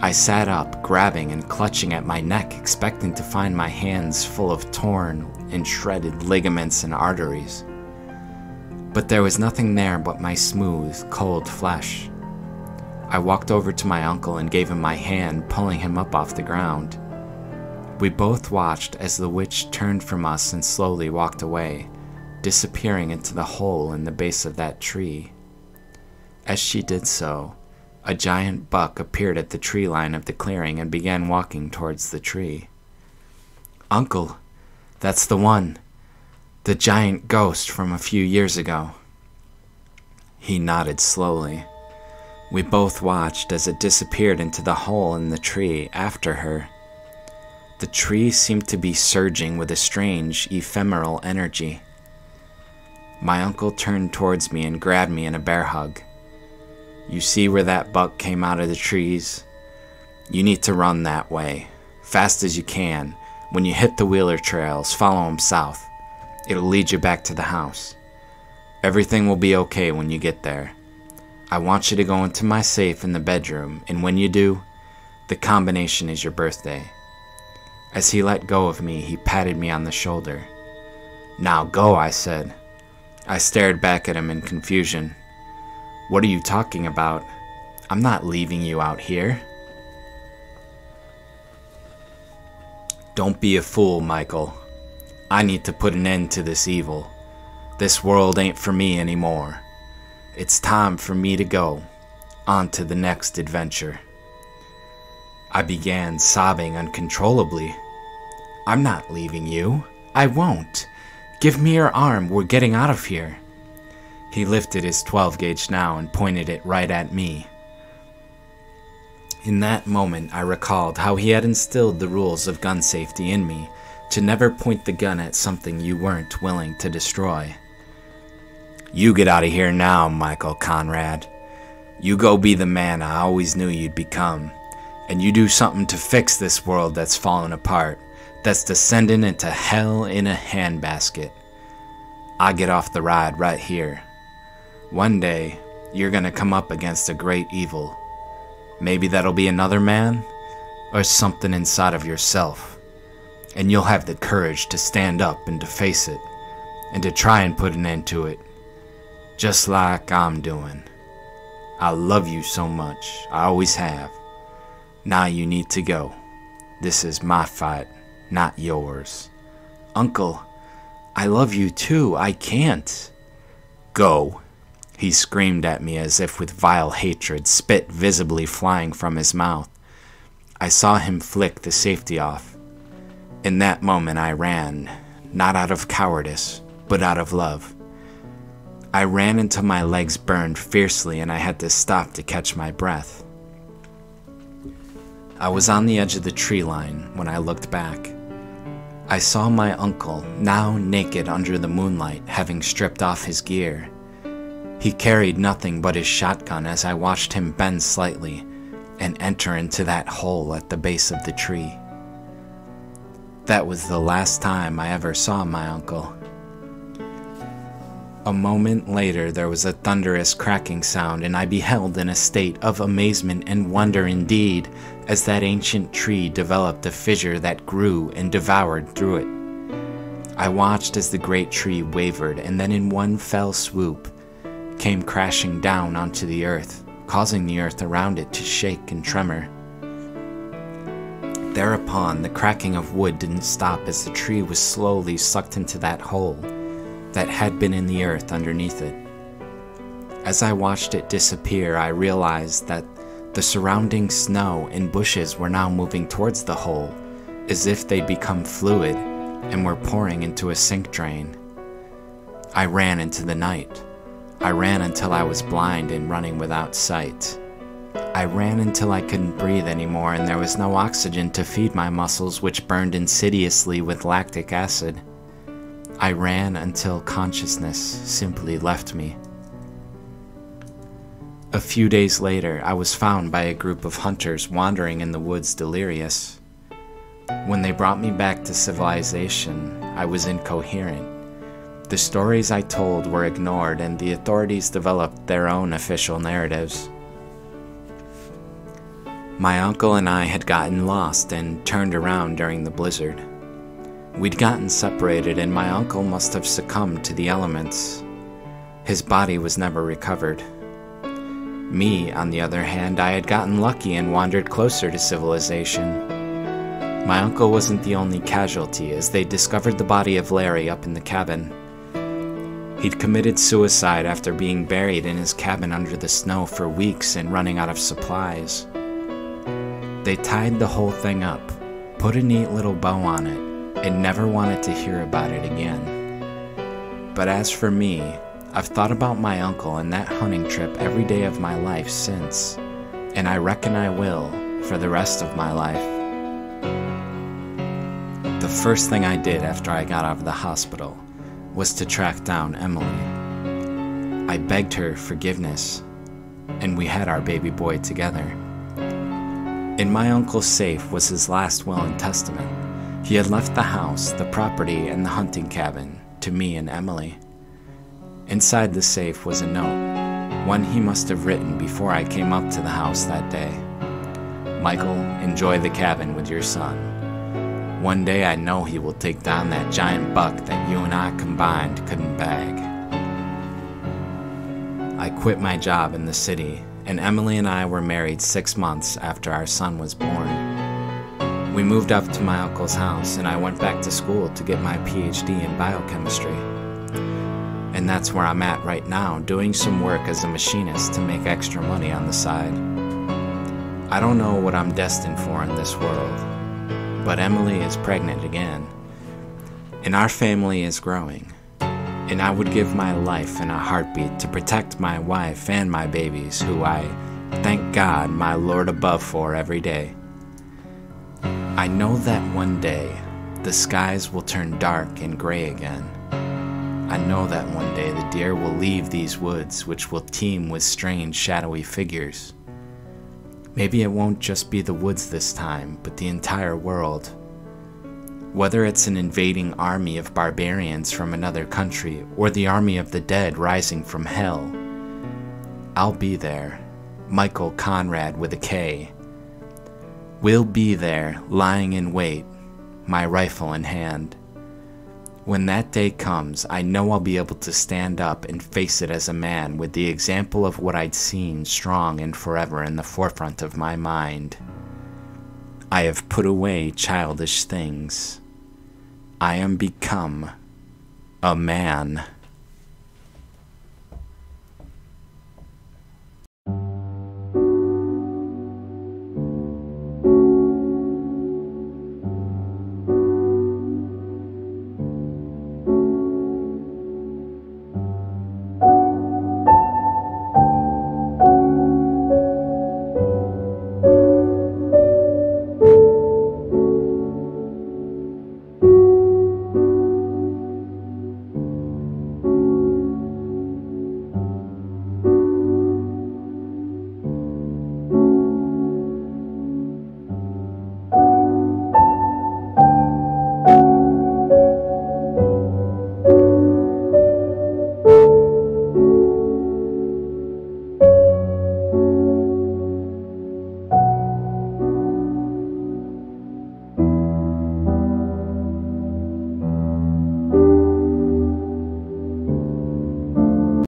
I sat up, grabbing and clutching at my neck, expecting to find my hands full of torn and shredded ligaments and arteries. But there was nothing there but my smooth, cold flesh. I walked over to my uncle and gave him my hand, pulling him up off the ground. We both watched as the witch turned from us and slowly walked away, disappearing into the hole in the base of that tree. As she did so, a giant buck appeared at the tree line of the clearing and began walking towards the tree. "Uncle, that's the one. The giant ghost from a few years ago." He nodded slowly. We both watched as it disappeared into the hole in the tree after her. The tree seemed to be surging with a strange, ephemeral energy. My uncle turned towards me and grabbed me in a bear hug. "You see where that buck came out of the trees? You need to run that way, fast as you can. When you hit the Wheeler trails, follow him south. It'll lead you back to the house. Everything will be okay when you get there. I want you to go into my safe in the bedroom, and when you do, the combination is your birthday." As he let go of me, he patted me on the shoulder. "Now go," I said. I stared back at him in confusion. "What are you talking about? I'm not leaving you out here." "Don't be a fool, Michael. I need to put an end to this evil. This world ain't for me anymore. It's time for me to go on to the next adventure." I began sobbing uncontrollably. "I'm not leaving you. I won't. Give me your arm. We're getting out of here." He lifted his 12-gauge now and pointed it right at me. In that moment, I recalled how he had instilled the rules of gun safety in me, to never point the gun at something you weren't willing to destroy. "You get out of here now, Michael Conrad. You go be the man I always knew you'd become, and you do something to fix this world that's falling apart, that's descending into hell in a handbasket. I get off the ride right here. One day, you're gonna come up against a great evil. Maybe that'll be another man, or something inside of yourself. And you'll have the courage to stand up and to face it, and to try and put an end to it, just like I'm doing. I love you so much, I always have. Now you need to go. This is my fight, not yours." "Uncle, I love you too, I can't." "Go." He screamed at me as if with vile hatred, spit visibly flying from his mouth. I saw him flick the safety off. In that moment I ran, not out of cowardice, but out of love. I ran until my legs burned fiercely and I had to stop to catch my breath. I was on the edge of the tree line when I looked back. I saw my uncle, now naked under the moonlight, having stripped off his gear. He carried nothing but his shotgun as I watched him bend slightly and enter into that hole at the base of the tree. That was the last time I ever saw my uncle. A moment later there was a thunderous cracking sound, and I beheld in a state of amazement and wonder indeed as that ancient tree developed a fissure that grew and devoured through it. I watched as the great tree wavered and then in one fell swoop came crashing down onto the earth, causing the earth around it to shake and tremor. Thereupon, the cracking of wood didn't stop as the tree was slowly sucked into that hole that had been in the earth underneath it. As I watched it disappear, I realized that the surrounding snow and bushes were now moving towards the hole, as if they'd become fluid and were pouring into a sink drain. I ran into the night. I ran until I was blind and running without sight. I ran until I couldn't breathe anymore and there was no oxygen to feed my muscles, which burned insidiously with lactic acid. I ran until consciousness simply left me. A few days later, I was found by a group of hunters wandering in the woods delirious. When they brought me back to civilization, I was incoherent. The stories I told were ignored, and the authorities developed their own official narratives. My uncle and I had gotten lost and turned around during the blizzard. We'd gotten separated, and my uncle must have succumbed to the elements. His body was never recovered. Me, on the other hand, I had gotten lucky and wandered closer to civilization. My uncle wasn't the only casualty, as they discovered the body of Larry up in the cabin. He'd committed suicide after being buried in his cabin under the snow for weeks and running out of supplies. They tied the whole thing up, put a neat little bow on it, and never wanted to hear about it again. But as for me, I've thought about my uncle and that hunting trip every day of my life since, and I reckon I will for the rest of my life. The first thing I did after I got out of the hospital was to track down Emily. I begged her forgiveness, and we had our baby boy together. In my uncle's safe was his last will and testament. He had left the house, the property, and the hunting cabin to me and Emily. Inside the safe was a note, one he must have written before I came up to the house that day. "Michael, enjoy the cabin with your son. One day I know he will take down that giant buck that you and I combined couldn't bag." I quit my job in the city, and Emily and I were married 6 months after our son was born. We moved up to my uncle's house, and I went back to school to get my PhD in biochemistry. And that's where I'm at right now, doing some work as a machinist to make extra money on the side. I don't know what I'm destined for in this world, but Emily is pregnant again, and our family is growing, and I would give my life in a heartbeat to protect my wife and my babies, who I thank God, my Lord above, for every day. I know that one day the skies will turn dark and gray again. I know that one day the deer will leave these woods, which will teem with strange shadowy figures. Maybe it won't just be the woods this time, but the entire world. Whether it's an invading army of barbarians from another country, or the army of the dead rising from hell, I'll be there, Michael Conrad with a K. We'll be there, lying in wait, my rifle in hand. When that day comes, I know I'll be able to stand up and face it as a man, with the example of what I'd seen strong and forever in the forefront of my mind. I have put away childish things. I am become a man.